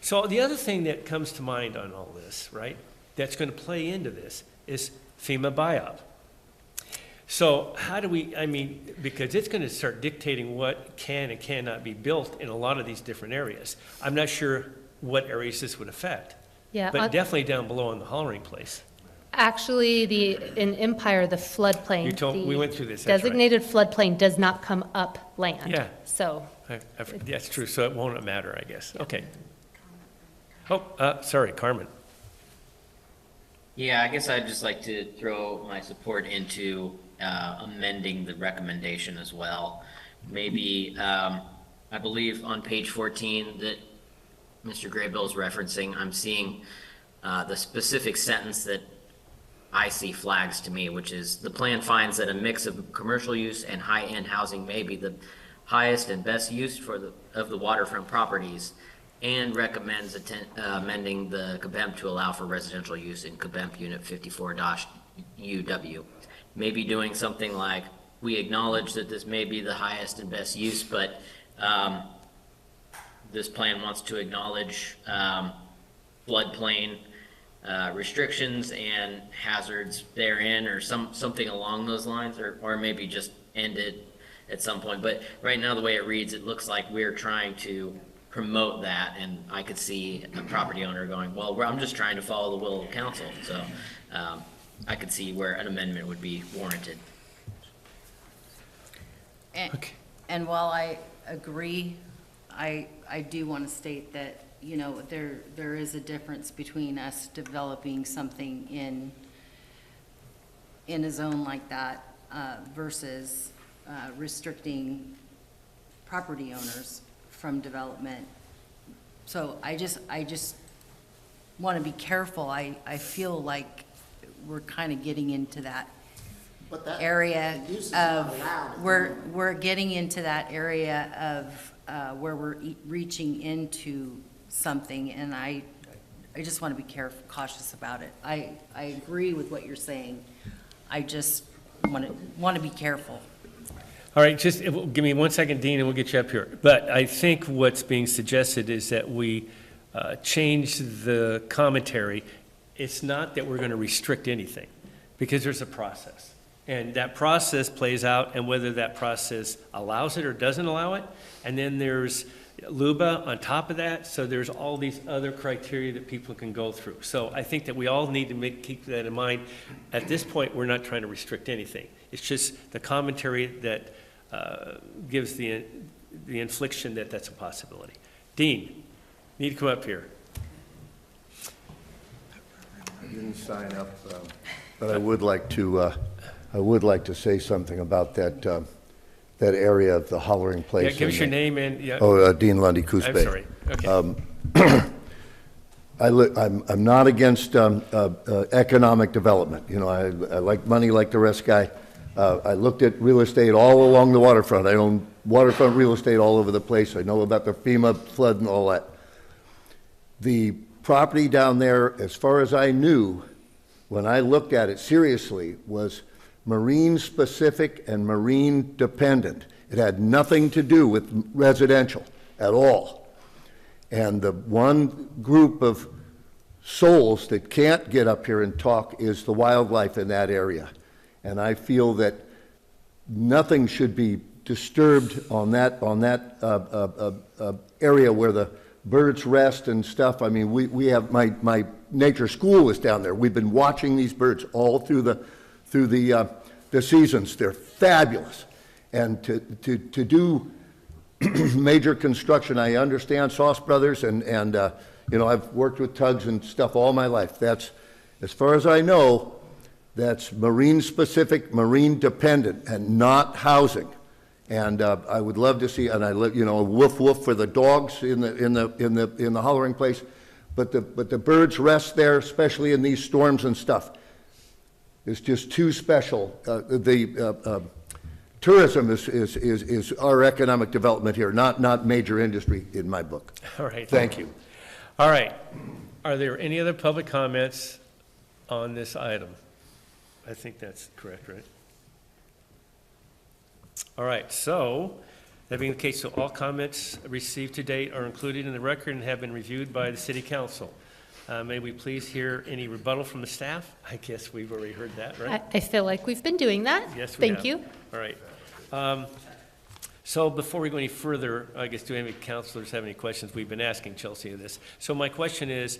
So the other thing that comes to mind on all this, right, that's going to play into this is FEMA buyout. So how do we, because it's going to start dictating what can and cannot be built in a lot of these different areas. I'm not sure what areas this would affect. Yeah, But definitely down below in the hollering place. Actually, in Empire, the floodplain. We went through this, that's right. Designated floodplain does not come upland. Yeah. So That's true, so it won't matter, I guess. Okay. Oh, sorry, Carmen. Yeah, I guess I'd just like to throw my support into amending the recommendation as well. Maybe, I believe on page 14 that Mr. Graybill is referencing, I'm seeing the specific sentence that I see flags to me, which is the plan finds that a mix of commercial use and high-end housing may be the highest and best use of the waterfront properties, and recommends amending the CBEMP to allow for residential use in CBEMP Unit 54-UW. Maybe doing something like, we acknowledge that this may be the highest and best use, but this plan wants to acknowledge floodplain restrictions and hazards therein, or something along those lines, or maybe just end it at some point. But right now, the way it reads, it looks like we're trying to promote that, and I could see a property owner going, well, I'm just trying to follow the will of council. So I could see where an amendment would be warranted. And while I agree, I do want to state that, you know, there is a difference between us developing something in a zone like that versus restricting property owners from development. So I just want to be careful. I feel like we're kind of getting into that area of, we're getting into that area of where we're reaching into something, and I just want to be cautious about it. I agree with what you're saying. I just want to be careful. All right, just give me 1 second, Dean, and we'll get you up here. But I think what's being suggested is that we change the commentary. It's not that we're going to restrict anything, because there's a process. And that process plays out, and whether that process allows it or doesn't allow it. And then there's LUBA on top of that, so there's all these other criteria that people can go through. So I think that we all need to keep that in mind. At this point, we're not trying to restrict anything. It's just the commentary that gives the infliction that that's a possibility. Dean, need to come up here. I didn't sign up, but I would like to say something about that area of the Hollering Place. Yeah, give us your name and, yeah. Dean Lundy, Coos I'm Bay. sorry, okay. I'm not against economic development. You know, I like money like the rest guy. I looked at real estate all along the waterfront. I own waterfront real estate all over the place. I know about the FEMA flood and all that. The property down there, as far as I knew, when I looked at it seriously, was marine specific and marine dependent. It had nothing to do with residential at all. And the one group of souls that can't get up here and talk is the wildlife in that area. And I feel that nothing should be disturbed on that area where the birds rest and stuff. I mean, we have, my nature school is down there. We've been watching these birds all through the seasons. They're fabulous. And to do major construction, I understand Sauce Brothers and you know, I've worked with tugs and stuff all my life. That's, as far as I know, that's marine specific, marine dependent, and not housing. And I would love to see, and I live, you know, woof woof for the dogs in the Hollering Place, but the birds rest there, especially in these storms and stuff. It's just too special. Tourism is our economic development here, not major industry in my book. All right, thank you. All right, are there any other public comments on this item? I think that's correct, right? All right, so that being the case, so all comments received to date are included in the record and have been reviewed by the City Council. May we please hear any rebuttal from the staff? I guess we've already heard that, right? I feel like we've been doing that. Yes, we have. Thank you. All right. So before we go any further, I guess, do any councilors have any questions? We've been asking Chelsea this. So my question is,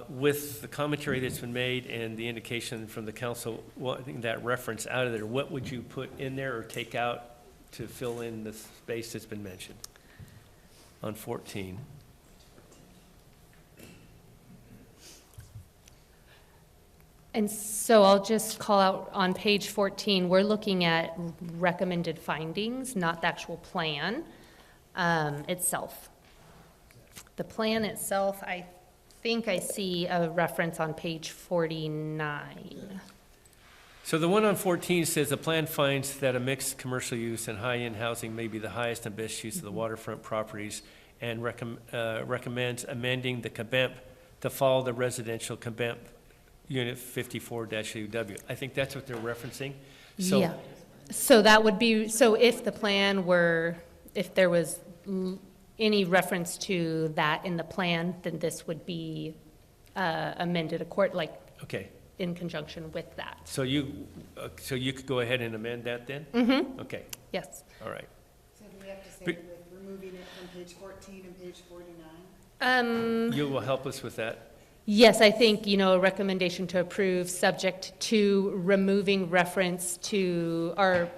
with the commentary that's been made and the indication from the council, well, I think that reference out of there, what would you put in there or take out to fill in the space that's been mentioned on 14. And so I'll just call out on page 14, we're looking at recommended findings, not the actual plan itself. The plan itself, I think I see a reference on page 49. So the one on 14 says the plan finds that a mixed commercial use and high-end housing may be the highest and best use of the waterfront properties and recommends amending the CABEMP to follow the residential CABEMP Unit 54-UW. I think that's what they're referencing. So, Yeah. So that would be, so if the plan were, if there was any reference to that in the plan, then this would be amended okay. in conjunction with that. So you could go ahead and amend that then? Mm-hmm. Okay, Yes. all right. So do we have to say with removing it from page 14 and page 49? You will help us with that? Yes, I think, a recommendation to approve, subject to removing reference to, or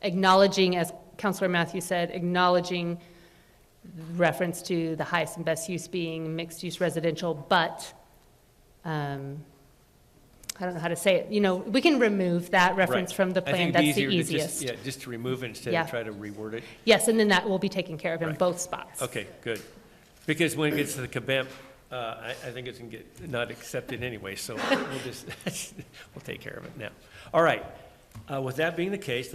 acknowledging, as Councilor Matthews said, acknowledging reference to the highest and best use being mixed-use residential, but, I don't know how to say it, we can remove that reference Right. from the I think plan, it'd that's the be easier to easiest. just to remove it instead Yeah. of try to reword it. Yes, and then that will be taken care of in Right. both spots. Okay, good. Because when it gets to the CABEMP, I think it's going to get not accepted anyway, so we'll just, we'll take care of it now. All right. With that being the case,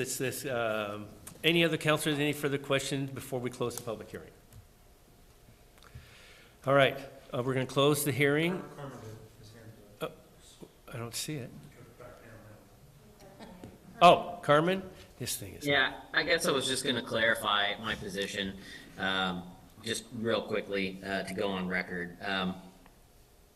any other counselors, any further questions before we close the public hearing? All right, we're going to close the hearing. Oh, I don't see it. Oh, Carmen? This thing is. Yeah, I guess I was just going to clarify my position, just real quickly to go on record.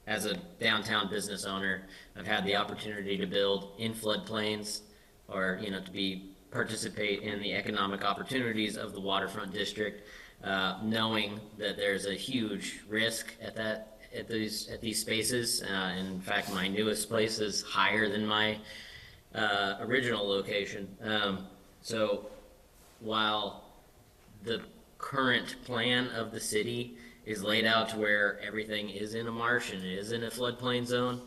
As a downtown business owner, I've had the opportunity to build in floodplains or, to participate in the economic opportunities of the waterfront district, knowing that there's a huge risk at these spaces. In fact, my newest place is higher than my original location. So while the current plan of the city is laid out to where everything is in a marsh and is in a floodplain zone,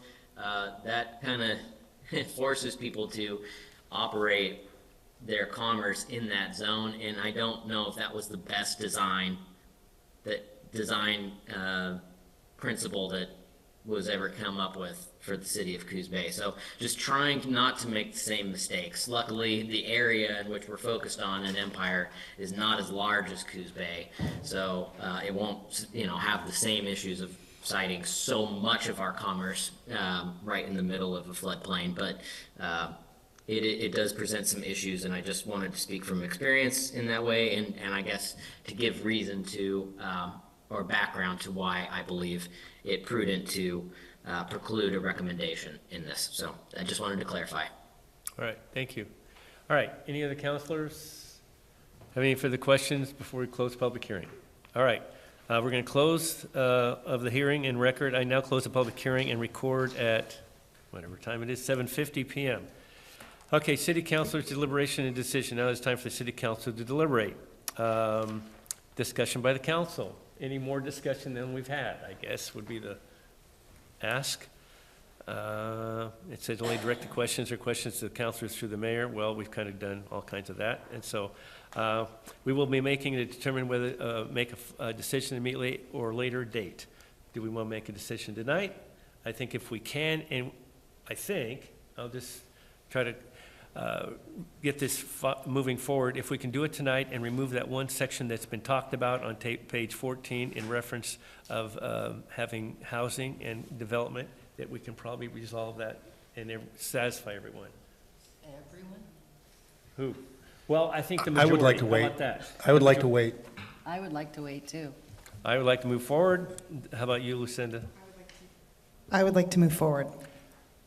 that kind of forces people to operate their commerce in that zone, and I don't know if that was the best design principle that was ever come up with for the city of Coos Bay. So just trying not to make the same mistakes. Luckily, the area in which we're focused on in Empire is not as large as Coos Bay, so it won't, have the same issues of citing so much of our commerce right in the middle of a floodplain. But it does present some issues, and I just wanted to speak from experience in that way, and I guess to give reason to or background to why I believe it prudent to preclude a recommendation in this. So I just wanted to clarify. All right, thank you. All right, any other counselors have any further questions before we close public hearing? All right, we're going to close of the hearing and record. I now close the public hearing and record at whatever time it is, 7:50 p.m. Okay, city councilors deliberation and decision. Now it's time for the city council to deliberate. Discussion by the council. Any more discussion than we've had, I guess, would be the ask. It says only directed questions or questions to the councilors through the mayor. Well, we've kind of done all kinds of that. And so we will be making to determine whether make a decision immediately or later date. Do we want to make a decision tonight? I think if we can, and I think I'll just try to get this moving forward. If we can do it tonight and remove that one section that's been talked about on page 14 in reference of having housing and development, that we can probably resolve that and satisfy everyone. Everyone? Who? Well, I think the I majority. would like to How wait. about that? I would like to wait. I would like to wait too. I would like to move forward. How about you, Lucinda? I would like to move forward.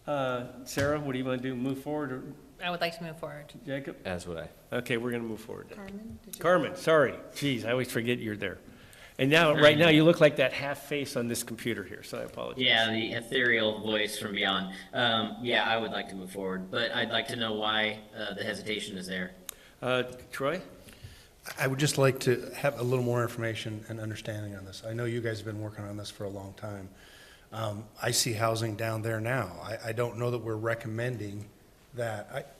Sarah, what do you want to do? Move forward or I would like to move forward. Jacob? As would I. Okay, we're going to move forward then. Carmen, did you? Carmen, sorry. Geez, I always forget you're there. And now, right now, you look like that half face on this computer here, so I apologize. Yeah, the ethereal voice from beyond. Yeah, I would like to move forward, but I'd like to know why the hesitation is there. Troy? I would just like to have a little more information and understanding on this. I know you guys have been working on this for a long time. I see housing down there now. I don't know that we're recommending that.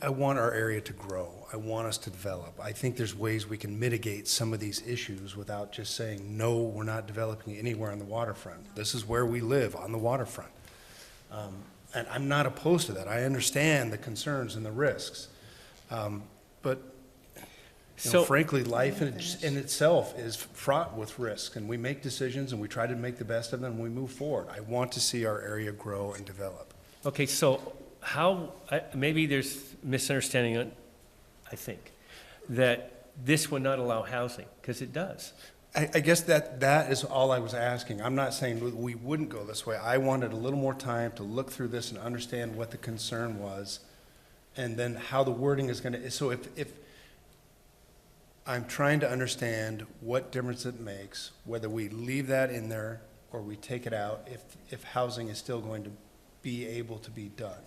I want our area to grow. I want us to develop. I think there's ways we can mitigate some of these issues without just saying, no, we're not developing anywhere on the waterfront. This is where we live, on the waterfront. And I'm not opposed to that. I understand the concerns and the risks. But frankly, life in itself is fraught with risk, and we make decisions and we try to make the best of them and we move forward. I want to see our area grow and develop. Okay, so maybe there's misunderstanding, I think, that this would not allow housing, because it does. I guess that is all I was asking. I'm not saying we wouldn't go this way. I wanted a little more time to look through this and understand what the concern was, and then how the wording is going to, so if I'm trying to understand what difference it makes, whether we leave that in there or we take it out, if housing is still going to be able to be done.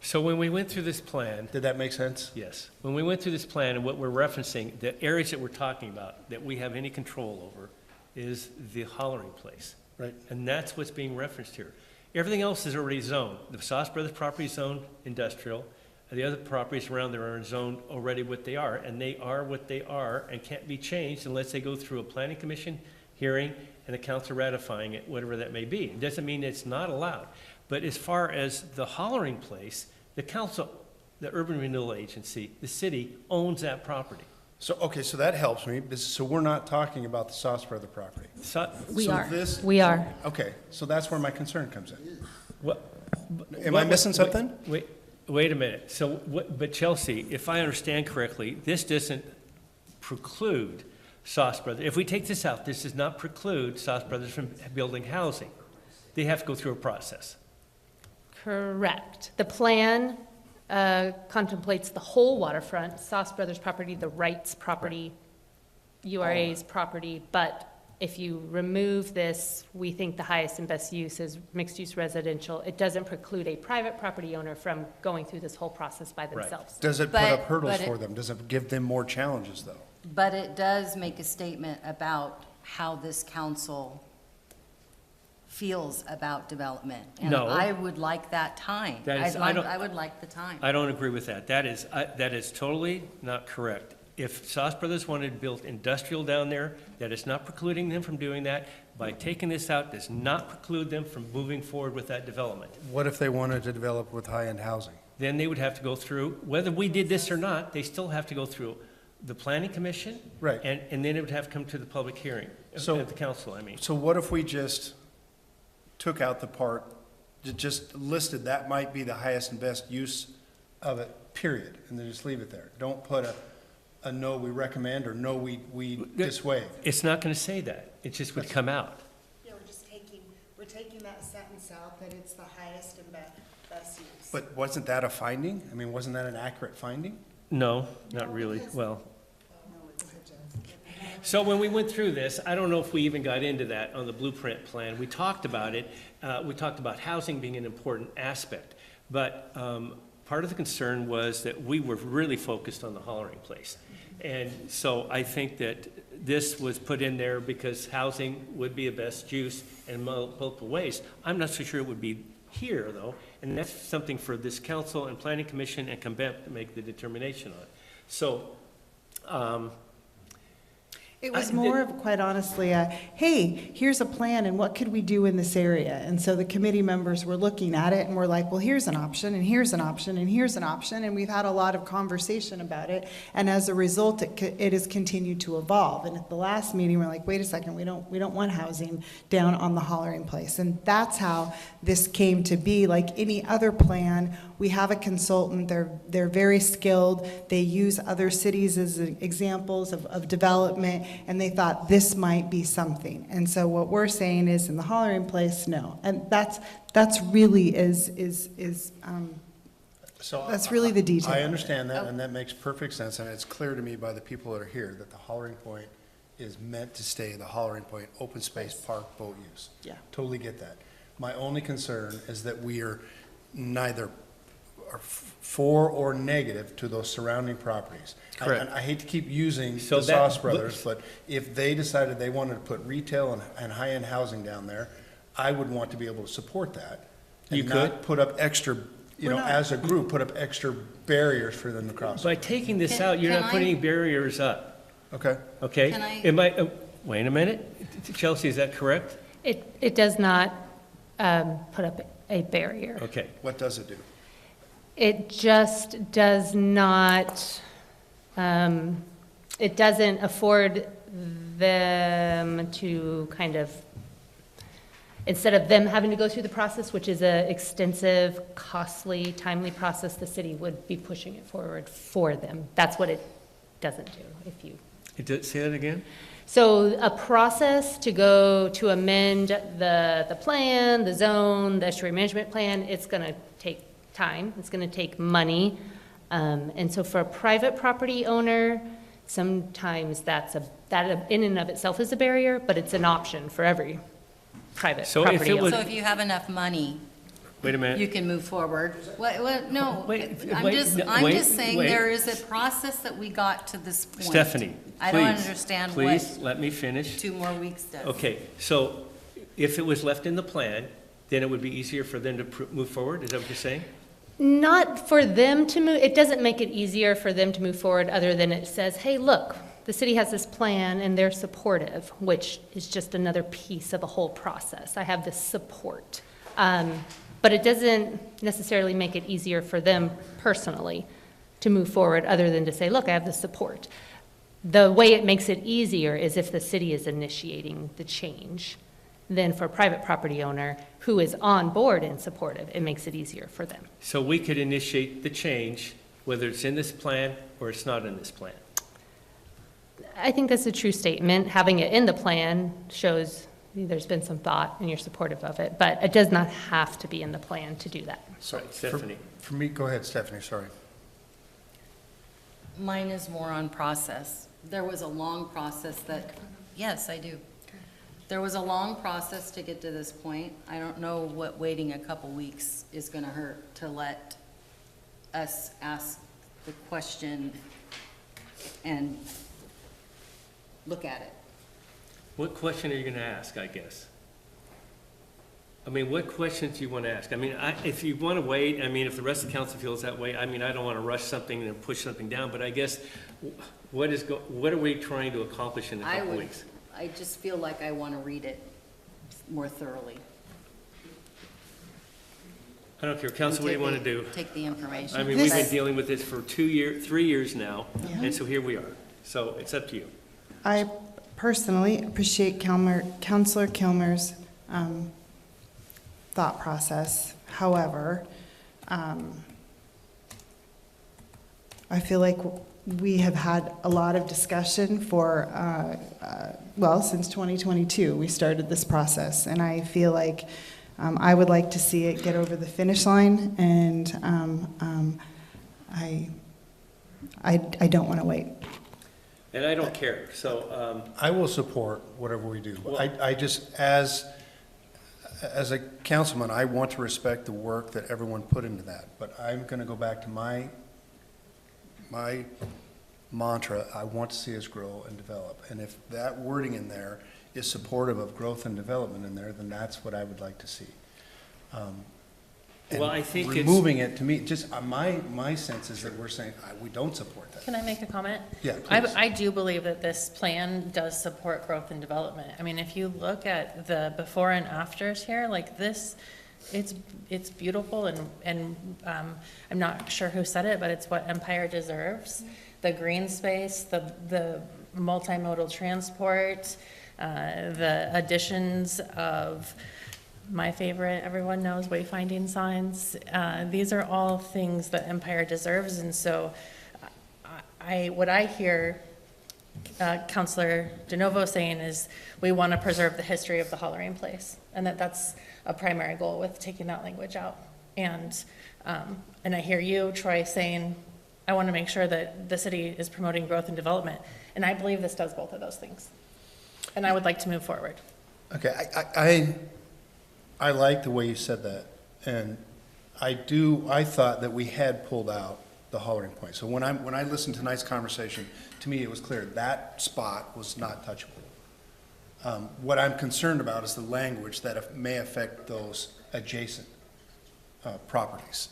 So when we went through this plan. Did that make sense? Yes. When we went through this plan, and what we're referencing, the areas that we're talking about, that we have any control over, is the hollering place. Right. And that's what's being referenced here. Everything else is already zoned. The Sauce Brothers property is zoned industrial. The other properties around there are zoned already what they are, and they are what they are and can't be changed unless they go through a planning commission hearing and the council ratifying it, whatever that may be. It doesn't mean it's not allowed. But as far as the hollering place, the council, the urban renewal agency, the city owns that property. So, okay, so that helps me. So we're not talking about the Sauce Brother property. We are. Okay, so that's where my concern comes in. Am What- I missing something? Wait a minute. So, but Chelsea, if I understand correctly, this doesn't preclude Sauce Brothers. If we take this out, this does not preclude Sauce Brothers from building housing. They have to go through a process. Correct. The plan contemplates the whole waterfront, Sauce Brothers property, the Wrights property, URA's property, but if you remove this, we think the highest and best use is mixed-use residential. It doesn't preclude a private property owner from going through this whole process by themselves. Does it put up But hurdles it- for them? Does it give them more challenges, though? But it does make a statement about how this council feels about development. No. And I would like that time. That is- I don't- I would like the time. I don't agree with that. That is totally not correct. If Sauce Brothers wanted to build industrial down there, that is not precluding them from doing that. By taking this out, does not preclude them from moving forward with that development. What if they wanted to develop with high-end housing? Then they would have to go through, whether we did this or not, they still have to go through the planning commission. Right. And then it would have to come to the public hearing, So- at the council, I mean. So what if we just took out the part, just listed that might be the highest and best use of it, period, and then just leave it there? Don't put a no, we recommend, or no, we dissuade. It's not gonna say that. It just would come out. Yeah, we're taking that sentence out, that it's the highest and best use. But wasn't that a finding? I mean, wasn't that an accurate finding? No, not really. Well. So when we went through this, I don't know if we even got into that on the blueprint plan. We talked about it. We talked about housing being an important aspect. But part of the concern was that we were really focused on the hollering place. And so I think that this was put in there because housing would be a best use in multiple ways. I'm not so sure it would be here, though, and that's something for this council and planning commission and COMBEP to make the determination on. So, It was more of, quite honestly, hey, here's a plan, and what could we do in this area? And so the committee members were looking at it, and we're like, well, here's an option, and here's an option, and here's an option, and we've had a lot of conversation about it, and as a result, it has continued to evolve. And at the last meeting, we're like, wait a second, we don't want housing down on the hollering place. And that's how this came to be. Like any other plan, we have a consultant, they're very skilled, they use other cities as examples of development, and they thought this might be something. And so what we're saying is in the hollering place, no. And that's really that's really the detail. I understand that, and that makes perfect sense, and it's clear to me by the people that are here that the hollering point is meant to stay the hollering point, open space, park, boat use. Yeah. Totally get that. My only concern is that we are neither for or negative to those surrounding properties. Correct. And I hate to keep using So the that- Sauce Brothers, but if they decided they wanted to put retail and high-end housing down there, I would want to be able to support that. You And could. not put up extra, you know, We're not- as a group, put up extra barriers for them to cross. By taking this Can- out, you're can not I- putting any barriers up, Okay? okay? Can I- Am I, wait a minute. Chelsea, is that correct? It does not put up a barrier. Okay. What does it do? It just does not, it doesn't afford them to kind of, instead of them having to go through the process, which is an extensive, costly, timely process, the city would be pushing it forward for them. That's what it doesn't do, if you. Say that again? So a process to go to amend the plan, the zone, the estuary management plan, it's going to take time, it's going to take money. And so for a private property owner, sometimes that in and of itself is a barrier, but it's an option for every private So if property it owner. was- So if you have enough money, Wait a minute. you can move forward. What, no, I'm wait, just, no, I'm wait, just saying wait. there is a process that we got to this point. Stephanie, I don't please, understand please, what let me finish. 2 more weeks does. Okay, so if it was left in the plan, then it would be easier for them to move forward? Is that what you're saying? Not for them to move, it doesn't make it easier for them to move forward, other than it says, hey, look, the city has this plan and they're supportive, which is just another piece of the whole process. I have this support. But it doesn't necessarily make it easier for them personally to move forward, other than to say, look, I have the support. The way it makes it easier is if the city is initiating the change. Then for a private property owner who is on board and supportive, it makes it easier for them. So we could initiate the change, whether it's in this plan or it's not in this plan. I think that's a true statement. Having it in the plan shows there's been some thought and you're supportive of it, but it does not have to be in the plan to do that. So Right, Stephanie. For me, go ahead, Stephanie, sorry. Mine is more on process. There was a long process that, yes, I do. There was a long process to get to this point. I don't know what waiting a couple weeks is gonna hurt to let us ask the question and look at it. What question are you going to ask, I guess? I mean, what questions do you want to ask? I mean, if you want to wait, I mean, if the rest of the council feels that way, I mean, I don't want to rush something and push something down, but I guess, what are we trying to accomplish in a couple weeks? I just feel like I wanna read it more thoroughly. I don't care, council, what do you want to do? Take the information. I mean, we've been But- dealing with this for 3 years now, and so here we are. So it's up to you. I personally appreciate Councilor Kilmer's thought process. However, I feel like we have had a lot of discussion for, since 2022, we started this process. And I feel like I would like to see it get over the finish line, and I don't want to wait. And I don't care, so, I will support whatever we do. Well- I just, as a councilman, I want to respect the work that everyone put into that, but I'm gonna go back to my mantra, I want to see us grow and develop. And if that wording in there is supportive of growth and development in there, then that's what I would like to see. Well, I think it's- Removing it, to me, just, my sense is that we're saying, we don't support that. Can I make a comment? Yeah, please. I do believe that this plan does support growth and development. I mean, if you look at the before and afters here, like this, it's beautiful and I'm not sure who said it, but it's what Empire deserves. The green space, the multimodal transport, the additions of my favorite, everyone knows, wayfinding signs. These are all things that Empire deserves, and so what I hear Councilor DeNovo saying is we want to preserve the history of the Hollering Place, and that's a primary goal with taking that language out. And I hear you, Troy, saying I want to make sure that the city is promoting growth and development, and I believe this does both of those things. And I would like to move forward. Okay, I like the way you said that, and I thought that we had pulled out the hollering point. So when I listened to tonight's conversation, to me, it was clear that spot was not touchable. What I'm concerned about is the language that may affect those adjacent properties.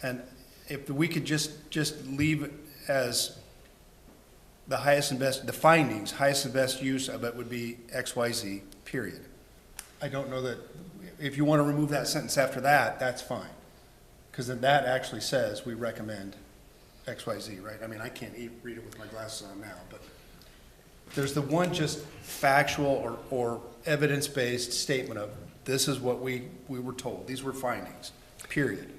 And if we could just leave it as the highest and best, the findings, highest and best use of it would be XYZ, period. I don't know that, if you want to remove that sentence after that, that's fine. Because then that actually says we recommend XYZ, right? I mean, I can't read it with my glasses on now, but there's the one just factual or evidence-based statement of this is what we were told. These were findings, period.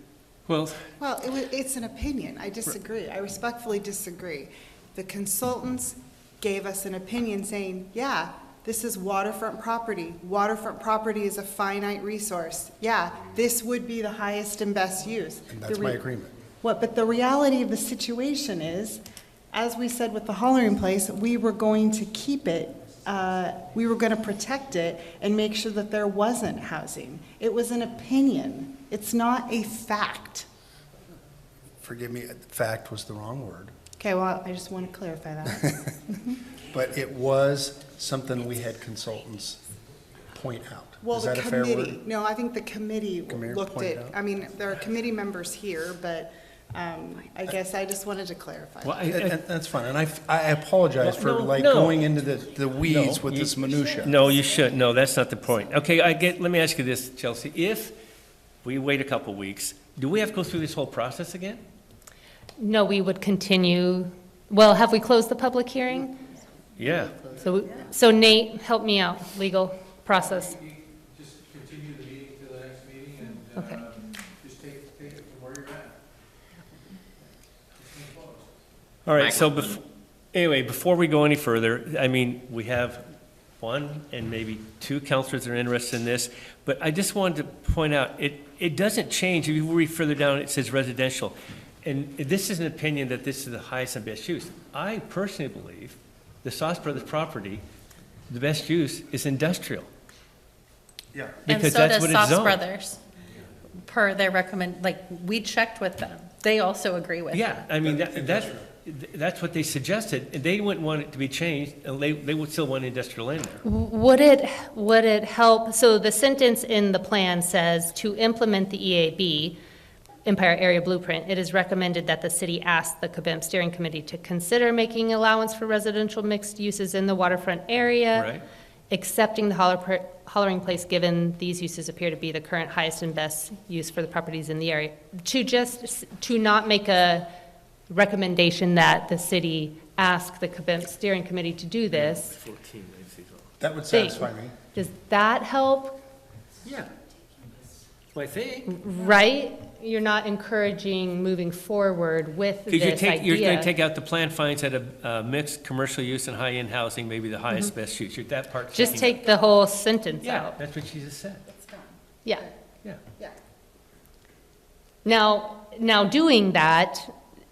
Well, it's an opinion. I disagree. I respectfully disagree. The consultants gave us an opinion saying, yeah, this is waterfront property. Waterfront property is a finite resource. Yeah, this would be the highest and best use. And that's my agreement. But the reality of the situation is, as we said with the hollering place, we were going to keep it, we were going to protect it and make sure that there wasn't housing. It was an opinion. It's not a fact. Forgive me, fact was the wrong word. Okay, well, I just want to clarify that. But it was something we had consultants point out. Well, Is the that a fair committee, word? no, I think the committee looked pointed at, out? I mean, there are committee members here, but I guess I just wanted to clarify. Well, that. That's fine, and I apologize for No, like no. going into the weeds with this minutia. No, you shouldn't. No, that's not the point. Okay, let me ask you this, Chelsea. If we wait a couple weeks, do we have to go through this whole process again? No, we would continue, well, have we closed the public hearing? Yeah. So Nate, help me out, legal process. Just continue the meeting to the next meeting and Okay. just take it from where you're at. All right, so before we go any further, I mean, we have one and maybe two counselors that are interested in this, but I just wanted to point out, it doesn't change. If you read further down, it says residential. And this is an opinion that this is the highest and best use. I personally believe the Sauce Brothers property, the best use is industrial. Yeah. And Because so that's does what it's Sauce zoned. Brothers, per their we checked with them. They also agree with it. Yeah, I mean, that's what they suggested, and they wouldn't want it to be changed, and they would still want industrial in there. Would it help, so the sentence in the plan says, to implement the EAB, Empire Area Blueprint, it is recommended that the city ask the KBIM Steering Committee to consider making allowance for residential mixed uses in the waterfront area. Right. Accepting the hollering place given these uses appear to be the current highest and best use for the properties in the area. To not make a recommendation that the city ask the KBIM Steering Committee to do this. 14, I see. That would satisfy me. Does that help? Yeah. Well, I think. Right? You're not encouraging moving forward with this Because you're going to idea. take out the plan finds that a mixed commercial use and high-end housing may be the highest, best use. That part's Just taking take the whole sentence Yeah, out. that's what she just said. Yeah. Yeah. Now doing that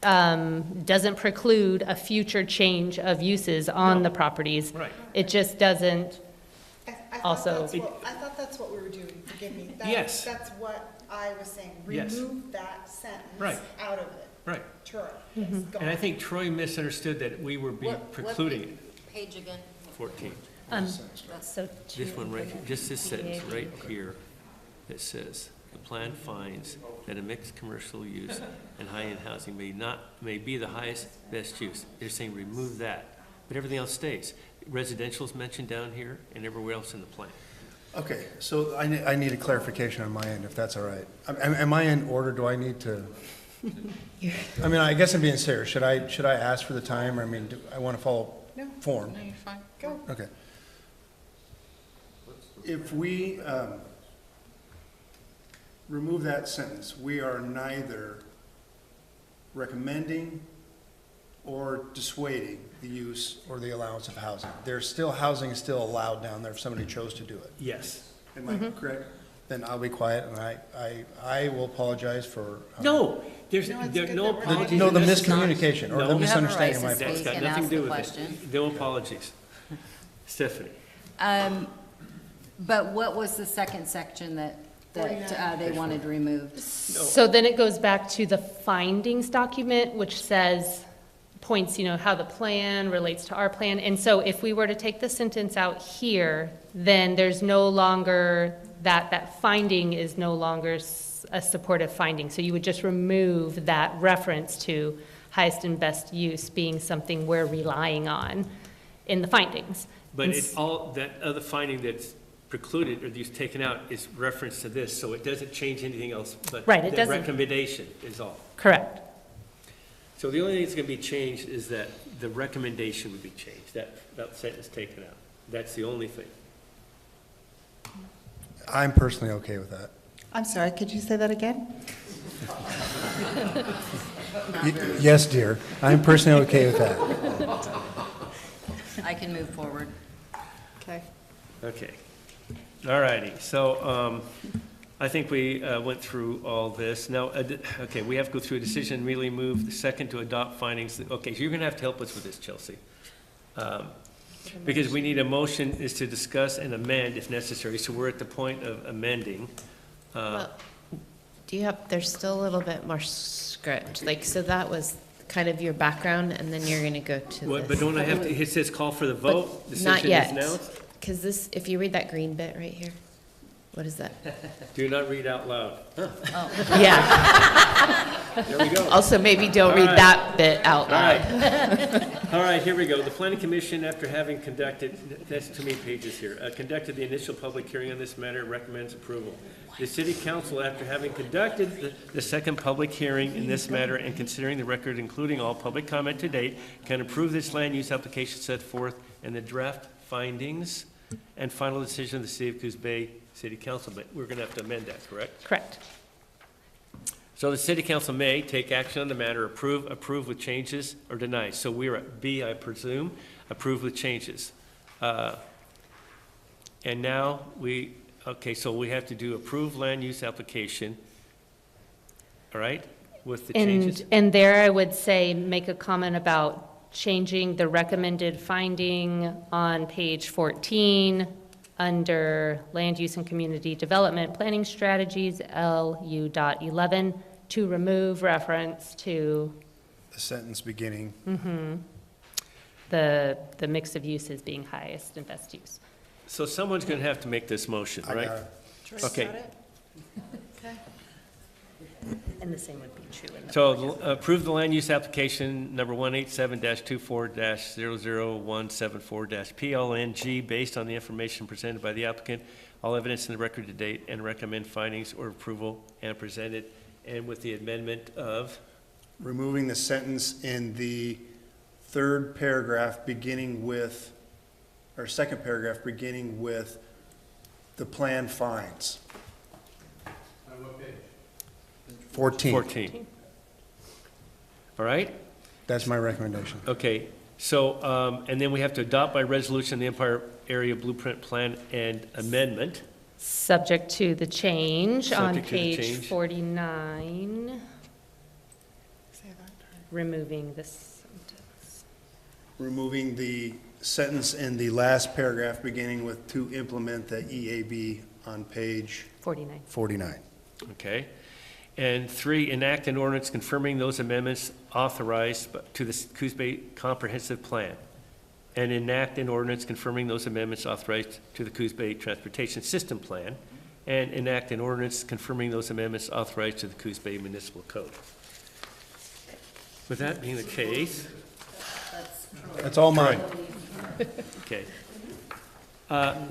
doesn't preclude a future change of uses on the properties. Right. It just doesn't also. I thought that's what we were doing, forgive me. Yes. That's what I was saying. Yes. Remove that sentence Right. out of it. Right. Troy. Mm-hmm. It's gone. And I think Troy misunderstood that we were precluding it. Page again? 14. So This one right here, just this sentence right here that says, the plan finds that a mixed commercial use and high-end housing may be the highest, best use. They're saying remove that, but everything else stays. Residential is mentioned down here and everywhere else in the plan. Okay, so I need a clarification on my end, if that's all right. Am I in order? Do I need to? I mean, I guess I'm being serious. Should I ask for the time, or do I want to follow form? No, you're fine. Go. Okay. If we remove that sentence, we are neither recommending or dissuading the use or the allowance of housing. Housing is still allowed down there if somebody chose to do it. Yes. Am I correct? Then I'll be quiet, and I will apologize for. No, there's no apologies. No, the necessary. miscommunication or No. the You have a misunderstanding of my right to part. That's got and nothing to ask do the with question. it. No apologies. Stephanie. But what was the second section that that they wanted removed. So then it goes back to the findings document, which says, points, how the plan relates to our plan. And so if we were to take the sentence out here, then there's no longer, that finding is no longer a supportive finding. So you would just remove that reference to highest and best use being something we're relying on in the findings. But it's all, that other finding that's precluded or is taken out is reference to this, so it doesn't change anything else, but Right, it the doesn't. recommendation is all. Correct. So the only thing that's gonna be changed is that the recommendation would be changed, that sentence taken out. That's the only thing. I'm personally okay with that. I'm sorry, could you say that again? Yes, dear, I'm personally okay with that. I can move forward. Okay. Okay. All righty. So I think we went through all this. Now, okay, we have to go through a decision, really move the second to adopt findings. Okay, so you're going to have to help us with this, Chelsea. Because we need a motion is to discuss and amend if necessary. So we're at the point of amending. Well, there's still a little bit more script, so that was kind of your background, and then you're gonna go to What, this. but don't I have to, it says call for the vote? Not Decision yet, is announced? because this, if you read that green bit right here, what is that? Do not read out loud. Yeah. There we go. Also, maybe don't read that bit out All loud. right. All right, here we go. The Planning Commission, after having conducted, that's too many pages here, conducted the initial public hearing on this matter, recommends approval. The City Council, after having conducted the second public hearing in this matter and considering the record, including all public comment to date, can approve this land use application set forth in the draft findings and final decision of the City of Coos Bay City Council. But we're going to have to amend that, correct? Correct. So the City Council may take action on the matter, approve with changes, or deny. So we're at B, I presume, approve with changes. And now okay, so we have to do approve land use application, all right, with the changes? And there I would say, make a comment about changing the recommended finding on page 14 under land use and community development planning strategies, LU.11, to remove reference to The sentence beginning, the mix of uses being highest and best use. So someone's going to have to make this motion, I right? got it. Okay, And the same would be true in the. so approve the land use application number 187-24-00174-PLNG based on the information presented by the applicant, all evidence in the record to date, and recommend findings or approval and presented, and with the amendment of, Removing the sentence in the third paragraph beginning with, or second paragraph beginning with, the plan finds. On what page? 14. 14. All right? That's my recommendation. Okay, so, and then we have to adopt by resolution the Empire Area Blueprint Plan and Amendment. Subject to the change on Subject to the page change. 49. Removing this sentence. Removing the sentence in the last paragraph beginning with to implement the EAB on page 49. 49. Okay. And 3, enact an ordinance confirming those amendments authorized to the Coos Bay Comprehensive Plan. And enact an ordinance confirming those amendments authorized to the Coos Bay Transportation System Plan. And enact an ordinance confirming those amendments authorized to the Coos Bay Municipal Code. With that being the case, That's all mine. okay.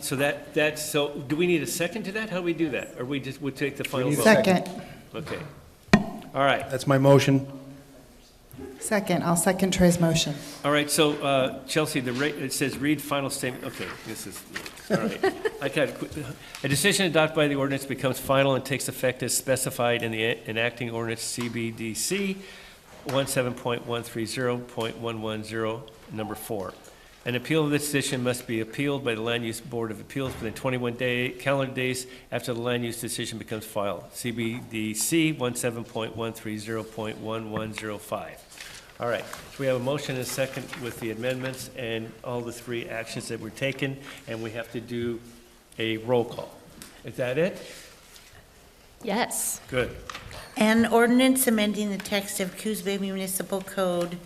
So so do we need a second to that? How do we do that? Or we just would take the final vote? Second. Okay. All right. That's my motion. Second, I'll second Trey's motion. All right, so Chelsea, it says read final statement, okay, this is, all right. I got it. A decision adopted by the ordinance becomes final and takes effect as specified in the enacting ordinance CBDC 17.130.110, number 4. An appeal of this decision must be appealed by the Land Use Board of Appeals within 21 calendar days after the land use decision becomes filed. CBDC 17.130.1105. All right, so we have a motion and a second with the amendments and all the 3 actions that were taken, and we have to do a roll call. Is that it? Yes. Good. An ordinance amending the text of Coos Bay Municipal Code,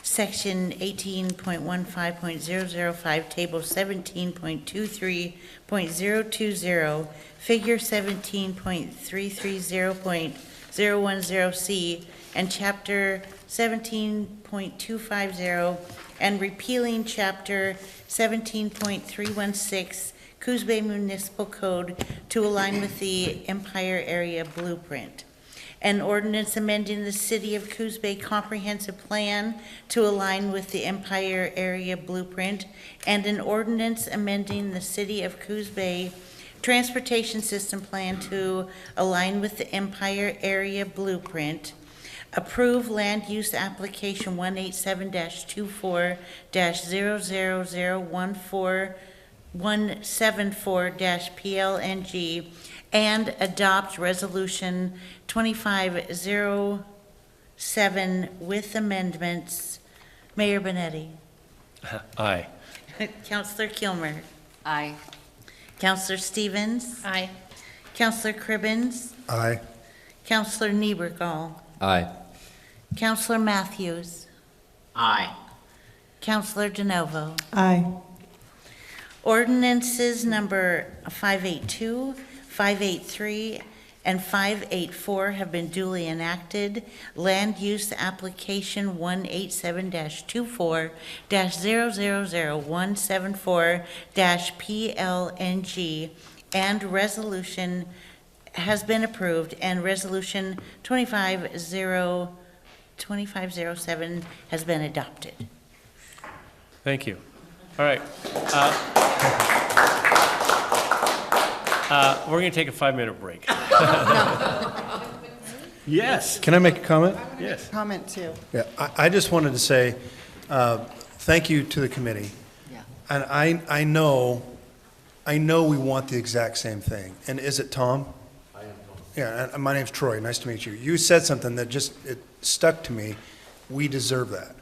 Section 18.15.005, Table 17.23.020, Figure 17.330.010C, and Chapter 17.250, and repealing Chapter 17.316, Coos Bay Municipal Code to align with the Empire Area Blueprint. An ordinance amending the City of Coos Bay Comprehensive Plan to align with the Empire Area Blueprint, and an ordinance amending the City of Coos Bay Transportation System Plan to align with the Empire Area Blueprint. Approve land use application 187-24-0014174-PLNG, and adopt resolution 2507 with amendments. Mayor Benetti. Aye. Councillor Kilmer. Aye. Councillor Stevens. Aye. Councillor Cribbins. Aye. Councillor Niebergall. Aye. Councillor Matthews. Aye. Councillor DeNovo. Aye. Ordinances number 582, 583, and 584 have been duly enacted. Land use application 187-24-0000174-PLNG and resolution has been approved, and resolution 2507 has been adopted. Thank you. All right. We're going to take a 5-minute break. Yes. Can I make a comment? Yes. Comment too. Yeah, I just wanted to say, thank you to the committee. Yeah. And I know we want the exact same thing. And is it Tom? I am Tom. Yeah, and my name's Troy. Nice to meet you. You said something that it stuck to me. We deserve that.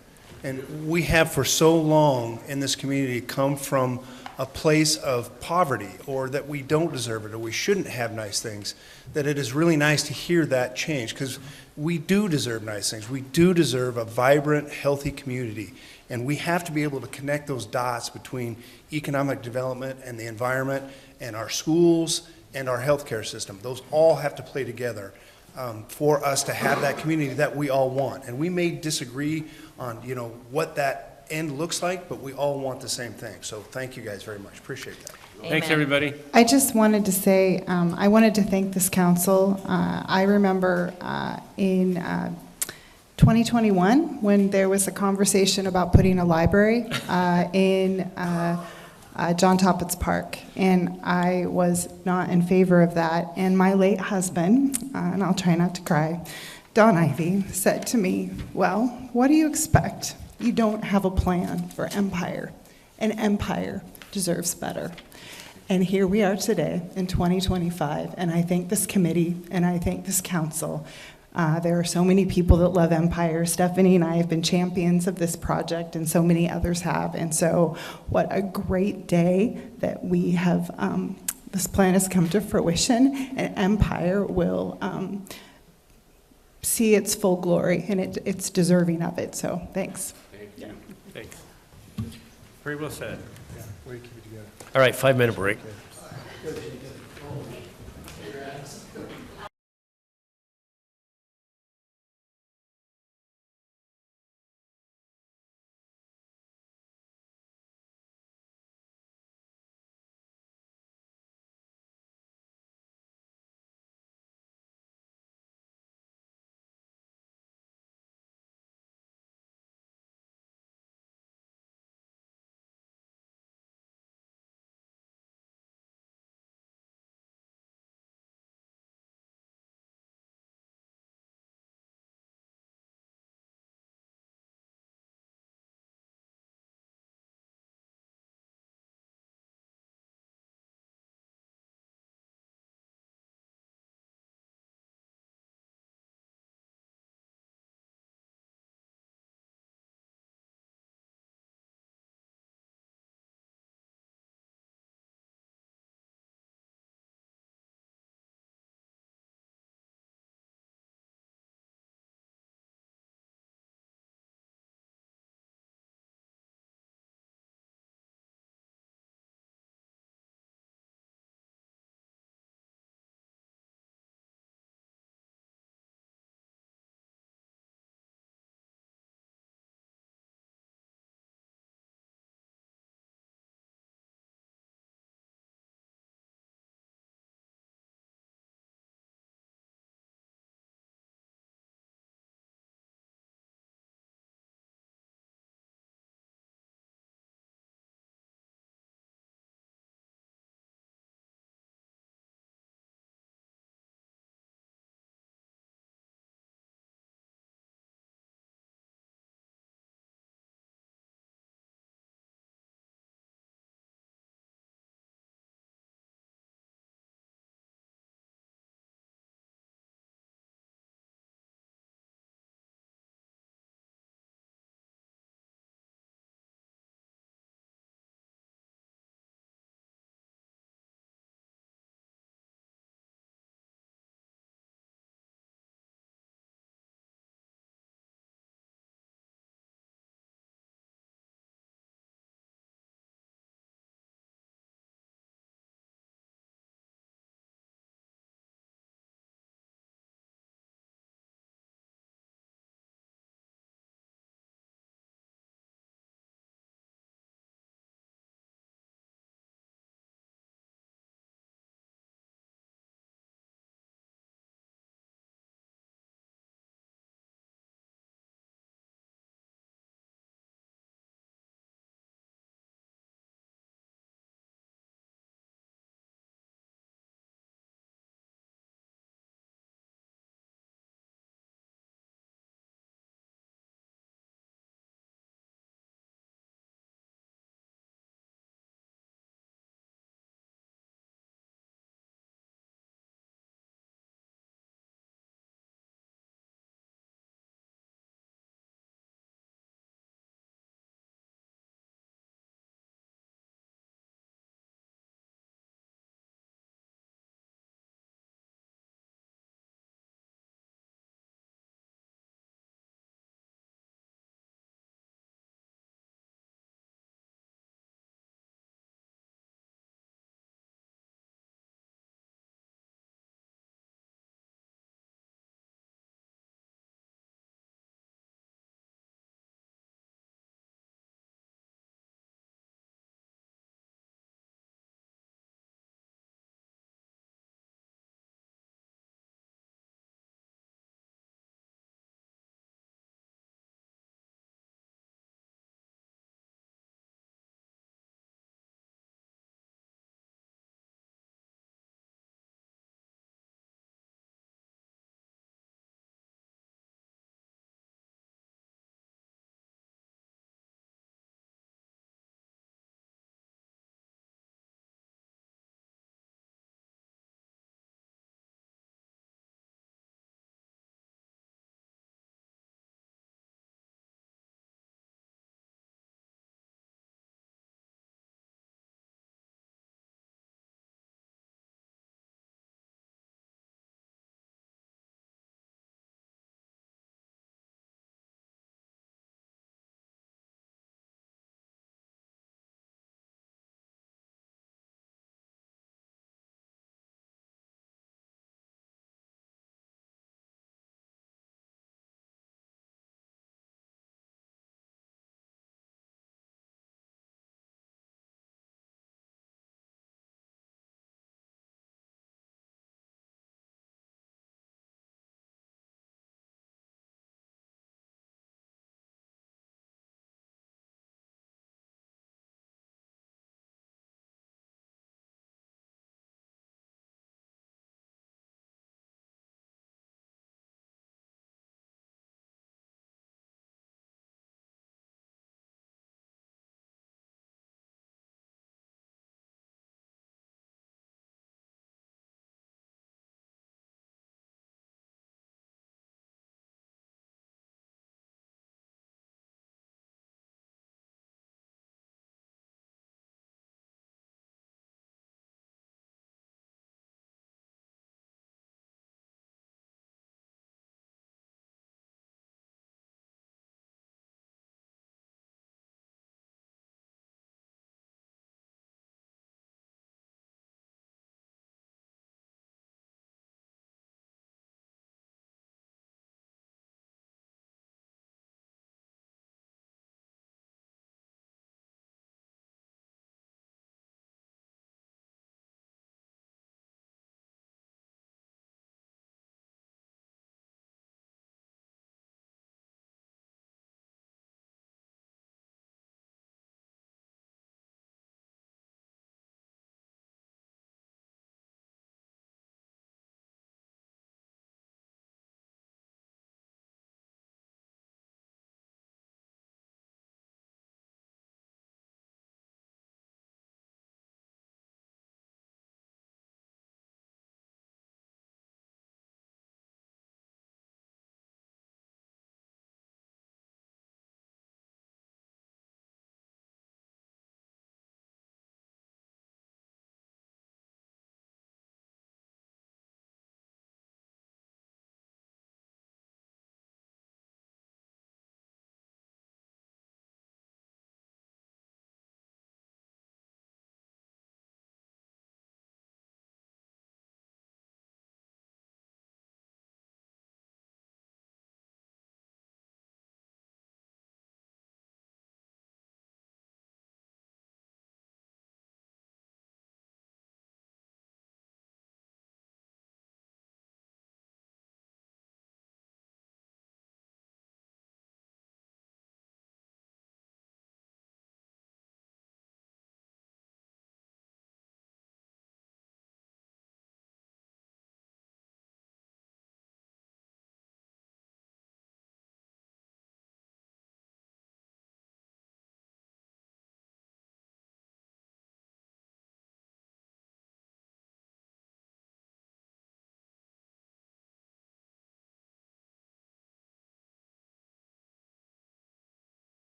And we have for so long in this community come from a place of poverty, or that we don't deserve it, or we shouldn't have nice things, that it is really nice to hear that change, because we do deserve nice things. We do deserve a vibrant, healthy community. And we have to be able to connect those dots between economic development and the environment and our schools and our healthcare system. Those all have to play together for us to have that community that we all want. And we may disagree on, what that end looks like, but we all want the same thing. So thank you guys very much. Appreciate that. Thanks, everybody. I just wanted to say, I wanted to thank this council. I remember in 2021, when there was a conversation about putting a library in John Toppet's Park, and I was not in favor of that. And my late husband, and I'll try not to cry, Don Ivy, said to me, well, what do you expect? You don't have a plan for Empire, and Empire deserves better. And here we are today in 2025, and I thank this committee and I thank this council. There are so many people that love Empire. Stephanie and I have been champions of this project, and so many others have. And so what a great day that we have, this plan has come to fruition, and Empire will see its full glory, and it's deserving of it. So thanks. Thank you. Thanks. Very well said. Yeah, way to keep it together. All right, 5-minute break.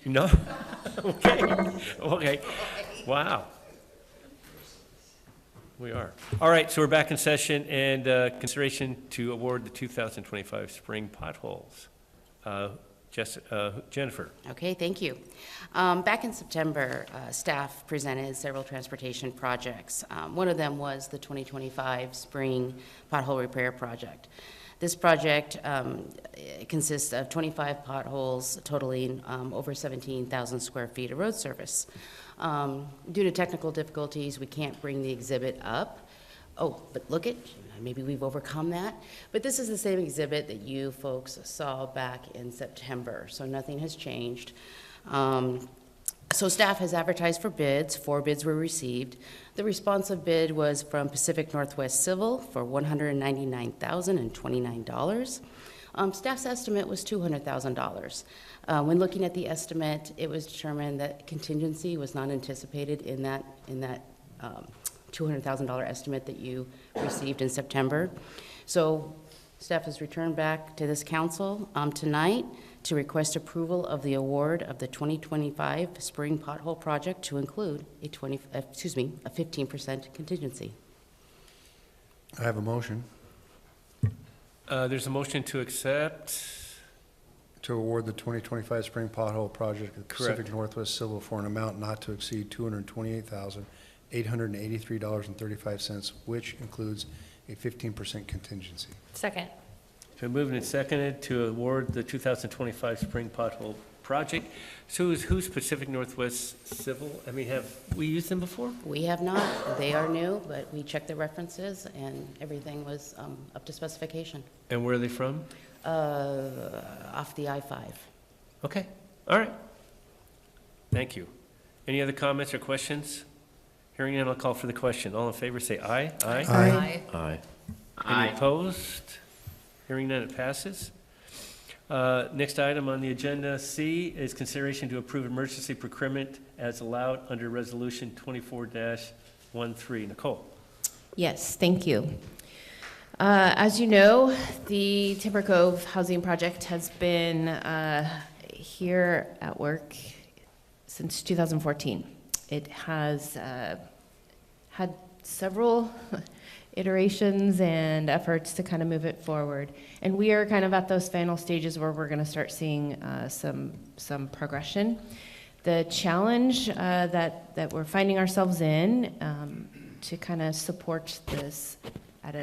No? Okay, okay. Wow. We are. All right, so we're back in session, and consideration to award the 2025 spring potholes. Jennifer. Okay, thank you. Back in September, staff presented several transportation projects. One of them was the 2025 spring pothole repair project. This project consists of 25 potholes totaling over 17,000 square feet of road surface. Due to technical difficulties, we can't bring the exhibit up. Oh, but look at, maybe we've overcome that. But this is the same exhibit that you folks saw back in September, so nothing has changed. So staff has advertised for bids. 4 bids were received. The responsive bid was from Pacific Northwest Civil for $199,029. Staff's estimate was $200,000. When looking at the estimate, it was determined that contingency was not anticipated in that $200,000 estimate that you received in September. So staff has returned back to this council tonight to request approval of the award of the 2025 spring pothole project to include a 15% contingency. I have a motion. There's a motion to accept. To award the 2025 spring pothole project at Pacific Correct. Northwest Civil for an amount not to exceed $228,883.35, which includes a 15% contingency. Second. It's been moved and seconded to award the 2025 spring pothole project. So who's Pacific Northwest Civil? I mean, have we used them before? We have not. They are new, but we checked the references and everything was up to specification. And where are they from? Off the I-5. Okay, all right. Thank you. Any other comments or questions? Hearing none, I'll call for the question. All in favor, say aye. Aye. Aye. Aye. Aye. Any opposed? Hearing none, it passes. Next item on the agenda, C, is consideration to approve emergency procurement as allowed under Resolution 24-13. Nicole. Yes, thank you. As you know, the Timber Cove Housing Project has been here at work since 2014. It has had several iterations and efforts to kind of move it forward. And we are kind of at those final stages where we're going to start seeing some progression. The challenge that we're finding ourselves in to kind of support this at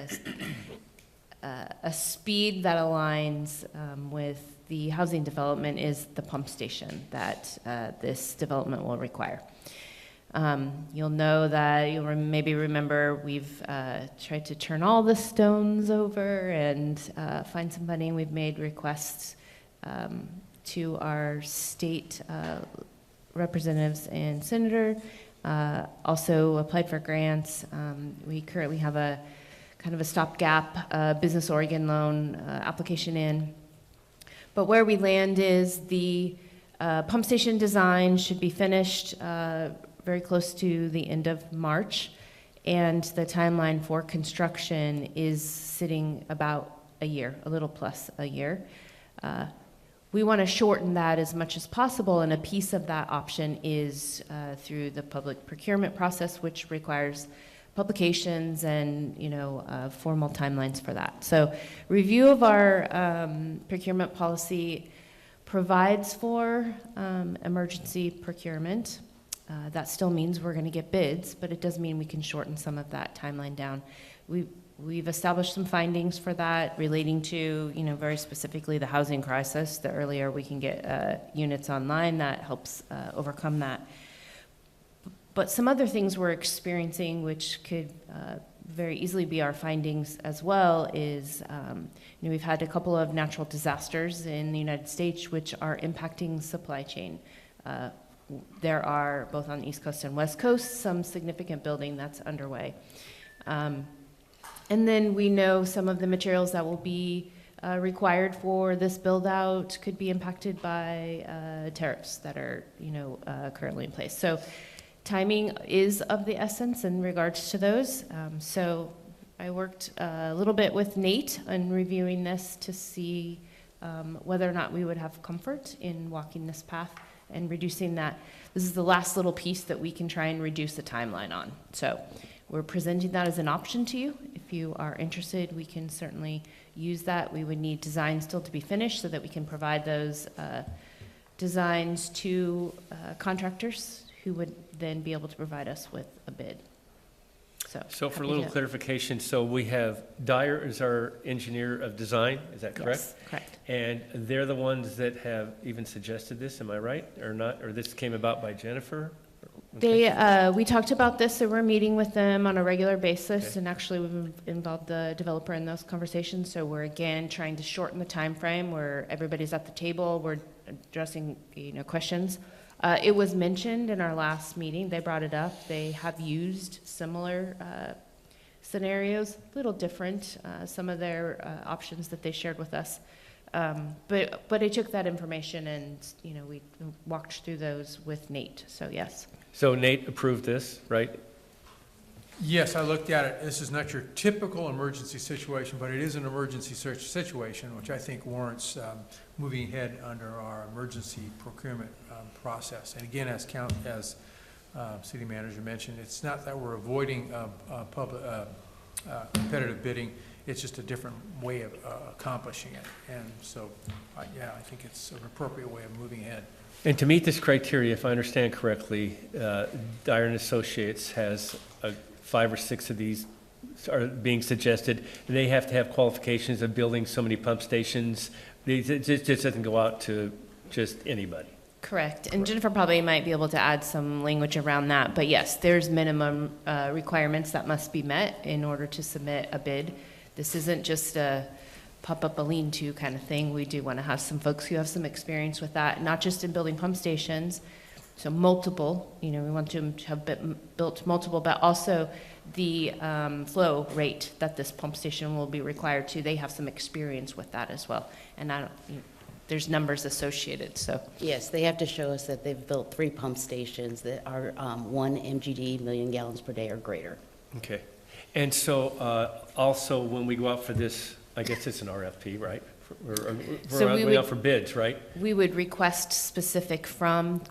a speed that aligns with the housing development is the pump station that this development will require. You'll know that you'll maybe remember we've tried to turn all the stones over and find some funding. We've made requests to our state representatives and senator, also applied for grants. We currently have a kind of a stopgap Business Oregon loan application in. But where we land is the pump station design should be finished very close to the end of March, and the timeline for construction is sitting about a year, a little plus a year. We want to shorten that as much as possible, and a piece of that option is through the public procurement process, which requires publications and formal timelines for that. So review of our procurement policy provides for emergency procurement. That still means we're going to get bids, but it does mean we can shorten some of that timeline down. We've established some findings for that relating to, very specifically the housing crisis. The earlier we can get units online, that helps overcome that. But some other things we're experiencing, which could very easily be our findings as well, is we've had a couple of natural disasters in the United States which are impacting supply chain. there are, both on the East Coast and West Coast, some significant building that's underway. And then we know some of the materials that will be required for this build-out could be impacted by tariffs that are, currently in place. So timing is of the essence in regards to those. So I worked a little bit with Nate on reviewing this to see whether or not we would have comfort in walking this path and reducing that. This is the last little piece that we can try and reduce the timeline on. So we're presenting that as an option to you. If you are interested, we can certainly use that. We would need designs still to be finished so that we can provide those designs to contractors who would then be able to provide us with a bid. So for a little clarification, so we have Dyer is our engineer of design, is that correct? Yes, correct. And they're the ones that have even suggested this, am I right, or not? Or this came about by Jennifer? We talked about this, so we're meeting with them on a regular basis, and actually we've involved the developer in those conversations, so we're again trying to shorten the time frame where everybody's at the table, we're addressing, questions. It was mentioned in our last meeting, they brought it up, they have used similar scenarios, a little different, some of their options that they shared with us. But I took that information and, we walked through those with Nate, so yes. So Nate approved this, right? Yes, I looked at it. This is not your typical emergency situation, but it is an emergency situation, which I think warrants moving ahead under our emergency procurement process. And again, as City Manager mentioned, it's not that we're avoiding public competitive bidding. It's just a different way of accomplishing it. And so, yeah, I think it's an appropriate way of moving ahead. And to meet this criteria, if I understand correctly, Dyer and Associates has 5 or 6 of these are being suggested. They have to have qualifications of building so many pump stations. It just doesn't go out to just anybody. Correct. And Jennifer probably might be able to add some language around that. But yes, there's minimum requirements that must be met in order to submit a bid. This isn't just a pop up a lean-to kind of thing. We do want to have some folks who have some experience with that, not just in building pump stations, so multiple, we want to have built multiple, but also the flow rate that this pump station will be required to. They have some experience with that as well. And there's numbers associated, so. Yes, they have to show us that they've built 3 pump stations that are 1 MGD, million gallons per day or greater. Okay. And so also when we go out for this, I guess it's an RFP, right? We're going out for bids, right? We would request specific from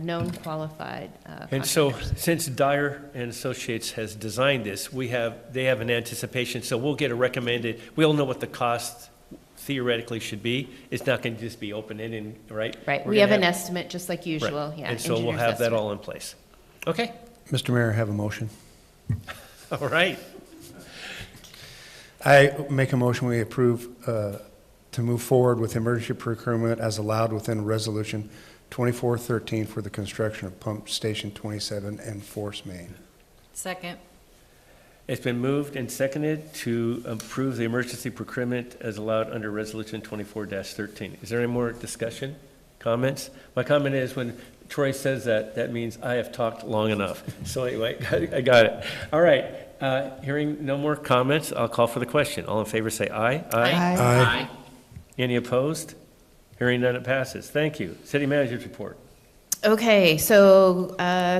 known qualified And so contractors. since Dyer and Associates has designed this, they have an anticipation, so we'll get a recommended, we'll know what the cost theoretically should be. It's not going to just be open-ended, right? Right, We're we have gonna an estimate, just like usual, Right. yeah. And so we'll engineer's have that estimate. all in place. Okay, Mr. Mayor, I have a motion. all right. I make a motion we approve to move forward with emergency procurement as allowed within Resolution 2413 for the construction of Pump Station 27 and Force Main. Second. It's been moved and seconded to approve the emergency procurement as allowed under Resolution 24-13. Is there any more discussion, comments? My comment is when Troy says that, that means I have talked long enough. So anyway, I got it. All right, hearing no more comments, I'll call for the question. All in favor say aye. Aye. Any opposed? Hearing none, it passes. Thank you. City Manager's report. Okay, so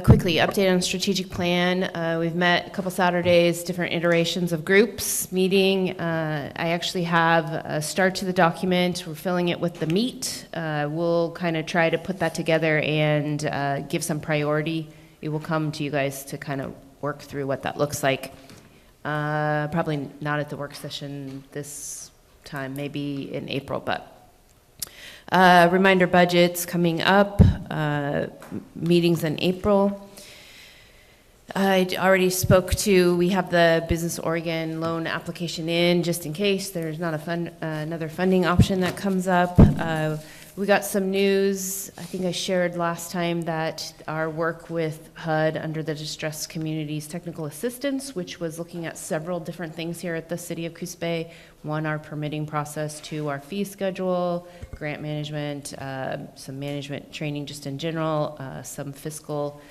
quickly, update on strategic plan. We've met a couple Saturdays, different iterations of groups meeting. I actually have a start to the document. We're filling it with the meat. We'll kind of try to put that together and give some priority. It will come to you guys to kind of work through what that looks like. Probably not at the work session this time, maybe in April, but reminder budgets coming up, meetings in April. I already spoke to, we have the Business Oregon loan application in just in case there's not another funding option that comes up. We got some news, I think I shared last time, that our work with HUD under the Distressed Communities Technical Assistance, which was looking at several different things here at the City of Coos Bay. One, our permitting process, two, our fee schedule, grant management, some management training just in general, some fiscal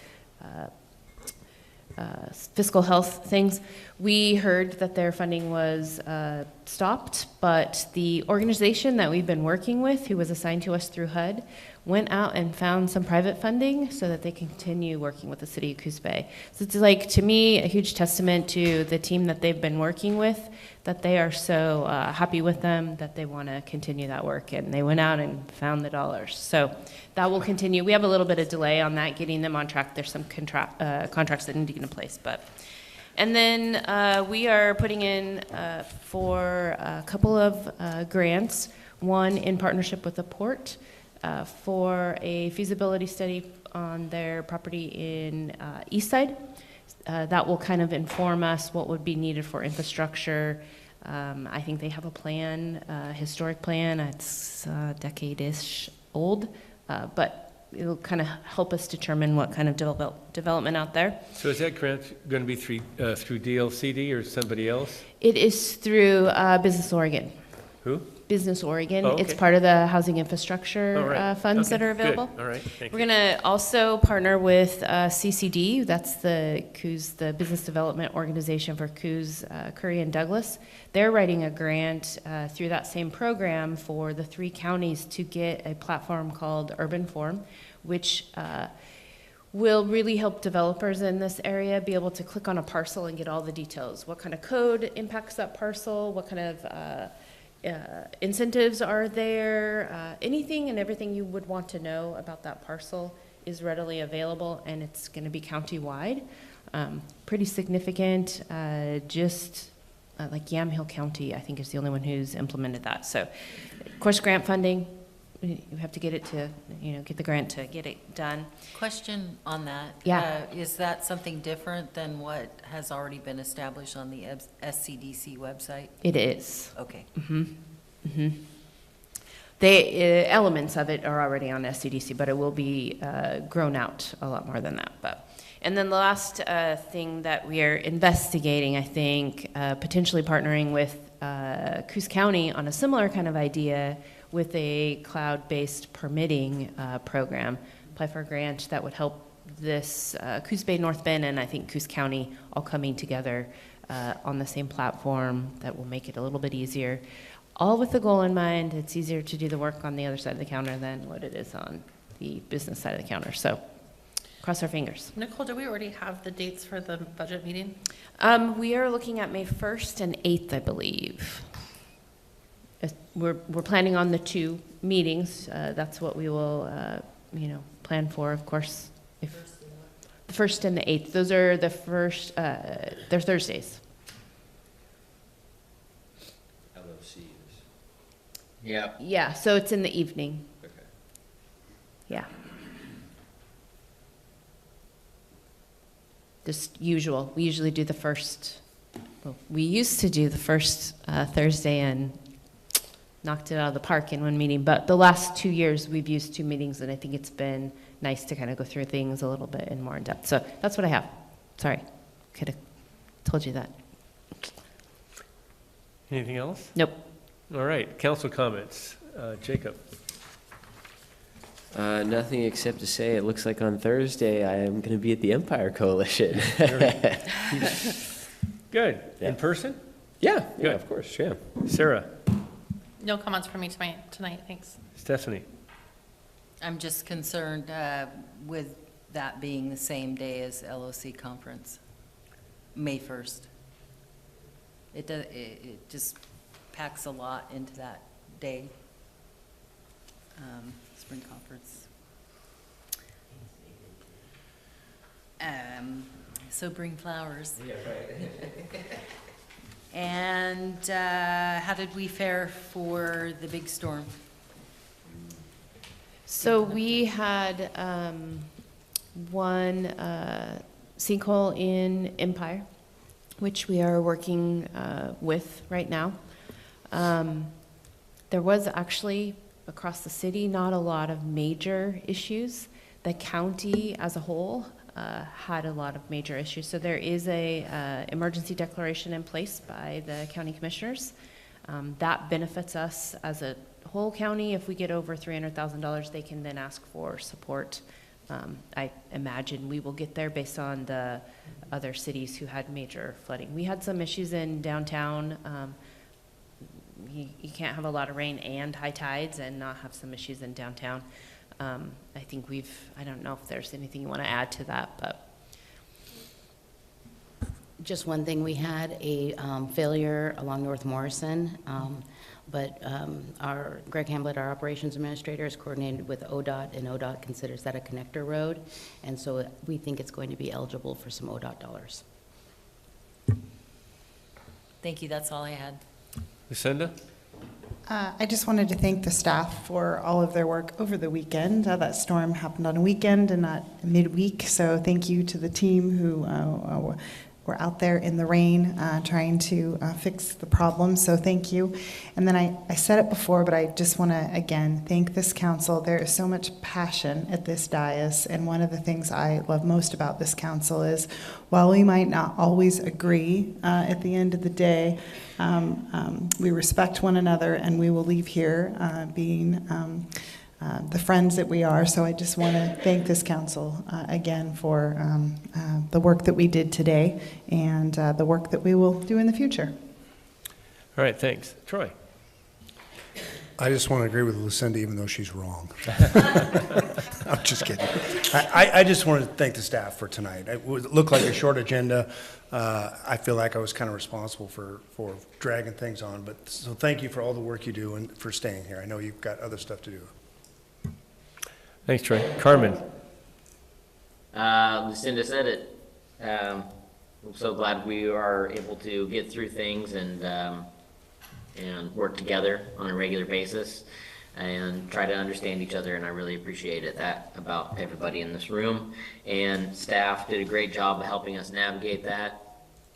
health things. We heard that their funding was stopped, but the organization that we've been working with, who was assigned to us through HUD, went out and found some private funding so that they can continue working with the City of Coos Bay. So it's like, to me, a huge testament to the team that they've been working with, that they are so happy with them that they want to continue that work, and they went out and found the dollars. So that will continue. We have a little bit of delay on that, getting them on track. There's some contracts that need to get in place, but. And then we are putting in for a couple of grants, one in partnership with the port for a feasibility study on their property in Eastside. That will kind of inform us what would be needed for infrastructure. I think they have a plan, historic plan. It's a decade-ish old, but it'll kind of help us determine what kind of development out there. So is that grant going to be through DLCD or somebody else? It is through Business Oregon. Who? Business Oregon. Oh, okay. It's part of the housing infrastructure funds that are available. Good. All right, thank We're you. going to also partner with CCD. That's the Coos, the Business Development Organization for Coos, Curry, and Douglas. They're writing a grant through that same program for the 3 counties to get a platform called Urban Forum, which will really help developers in this area be able to click on a parcel and get all the details. What kind of code impacts that parcel? What kind of incentives are there? Anything and everything you would want to know about that parcel is readily available, and it's going to be county-wide. Pretty significant. Like Yamhill County, I think, is the only one who's implemented that. So, of course, grant funding, you have to get it to, get the grant to get it done. Question on that. Yeah. Is that something different than what has already been established on the SCDC website? It is. Okay. The elements of it are already on SCDC, but it will be grown out a lot more than that. And then the last thing that we are investigating, I think, potentially partnering with Coos County on a similar kind of idea with a cloud-based permitting program. Apply for a grant that would help this Coos Bay, North Bend, and I think Coos County all coming together on the same platform that will make it a little bit easier. All with the goal in mind, it's easier to do the work on the other side of the counter than what it is on the business side of the counter. So cross our fingers. Nicole, do we already have the dates for the budget meeting? We are looking at May 1st and 8th, I believe. We're planning on the 2 meetings. That's what we will, plan for, of course. The 1st and the 8th. Those are the first, they're Thursdays. Yeah. Yeah, so it's in the evening. Okay. Yeah. Just usual. We usually do the first, we used to do the first Thursday and knocked it out of the park in one meeting. But the last 2 years, we've used 2 meetings, and I think it's been nice to kind of go through things a little bit and more in depth. So that's what I have. Sorry. Could have told you that. Anything else? Nope. All right, council comments. Jacob. Nothing except to say it looks like on Thursday I am going to be at the Empire Coalition. Good. Yeah. In person? Yeah, Good. of course, yeah. Sarah. No comments from me tonight, thanks. Stephanie. I'm just concerned with that being the same day as LOC conference, May 1st. It just packs a lot into that day, spring conference. So bring flowers. Yeah, right. And how did we fare for the big storm? So we had one sinkhole in Empire, which we are working with right now. There was actually across the city, not a lot of major issues. The county as a whole had a lot of major issues. So there is a emergency declaration in place by the county commissioners. That benefits us as a whole county. If we get over $300,000, they can then ask for support. I imagine we will get there based on the other cities who had major flooding. We had some issues in downtown. You can't have a lot of rain and high tides and not have some issues in downtown. I think I don't know if there's anything you want to add to that, but. Just one thing, we had a failure along North Morrison, but our Greg Hamblett, our operations administrator, is coordinated with ODOT, and ODOT considers that a connector road, and so we think it's going to be eligible for some ODOT dollars. Thank you, that's all I had. Lucinda? I just wanted to thank the staff for all of their work over the weekend. That storm happened on a weekend and not midweek, so thank you to the team who were out there in the rain trying to fix the problem, so thank you. And then I said it before, but I just want to again thank this council. There is so much passion at this dais, and one of the things I love most about this council is while we might not always agree at the end of the day, we respect one another, and we will leave here being the friends that we are. So I just want to thank this council again for the work that we did today and the work that we will do in the future. All right, thanks. Troy? I just want to agree with Lucinda, even though she's wrong. I'm just kidding. I just want to thank the staff for tonight. It looked like a short agenda. I feel like I was kind of responsible for dragging things on, but so thank you for all the work you do and for staying here. I know you've got other stuff to do. Thanks, Troy. Carmen? Lucinda said it. I'm so glad we are able to get through things and work together on a regular basis and try to understand each other, and I really appreciated that about everybody in this room. And staff did a great job of helping us navigate that.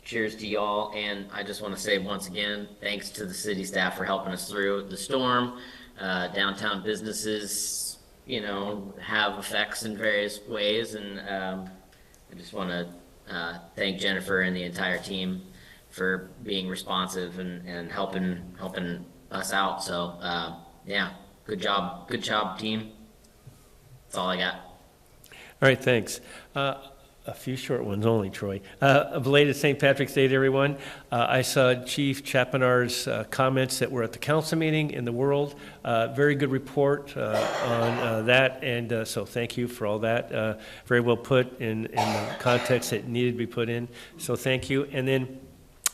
Cheers to y'all, and I just want to say once again, thanks to the city staff for helping us through the storm. Downtown businesses, have effects in various ways, and I just want to thank Jennifer and the entire team for being responsive and helping us out. So yeah, good job, team. That's all I got. All right, thanks. A few short ones only, Troy. A belated St. Patrick's Day to everyone. I saw Chief Chapinar's comments that were at the council meeting in the World. Very good report on that, and so thank you for all that. Very well put in the context it needed to be put in, so thank you. And then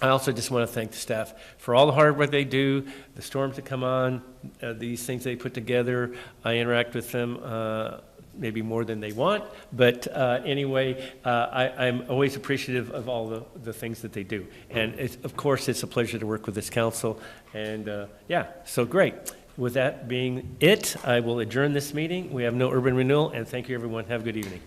I also just want to thank the staff for all the hard work they do, the storms that come on, these things they put together. I interact with them maybe more than they want, but anyway, I'm always appreciative of all the things that they do. And of course, it's a pleasure to work with this council, and yeah, so great. With that being it, I will adjourn this meeting. We have no urban renewal, and thank you, everyone. Have a good evening.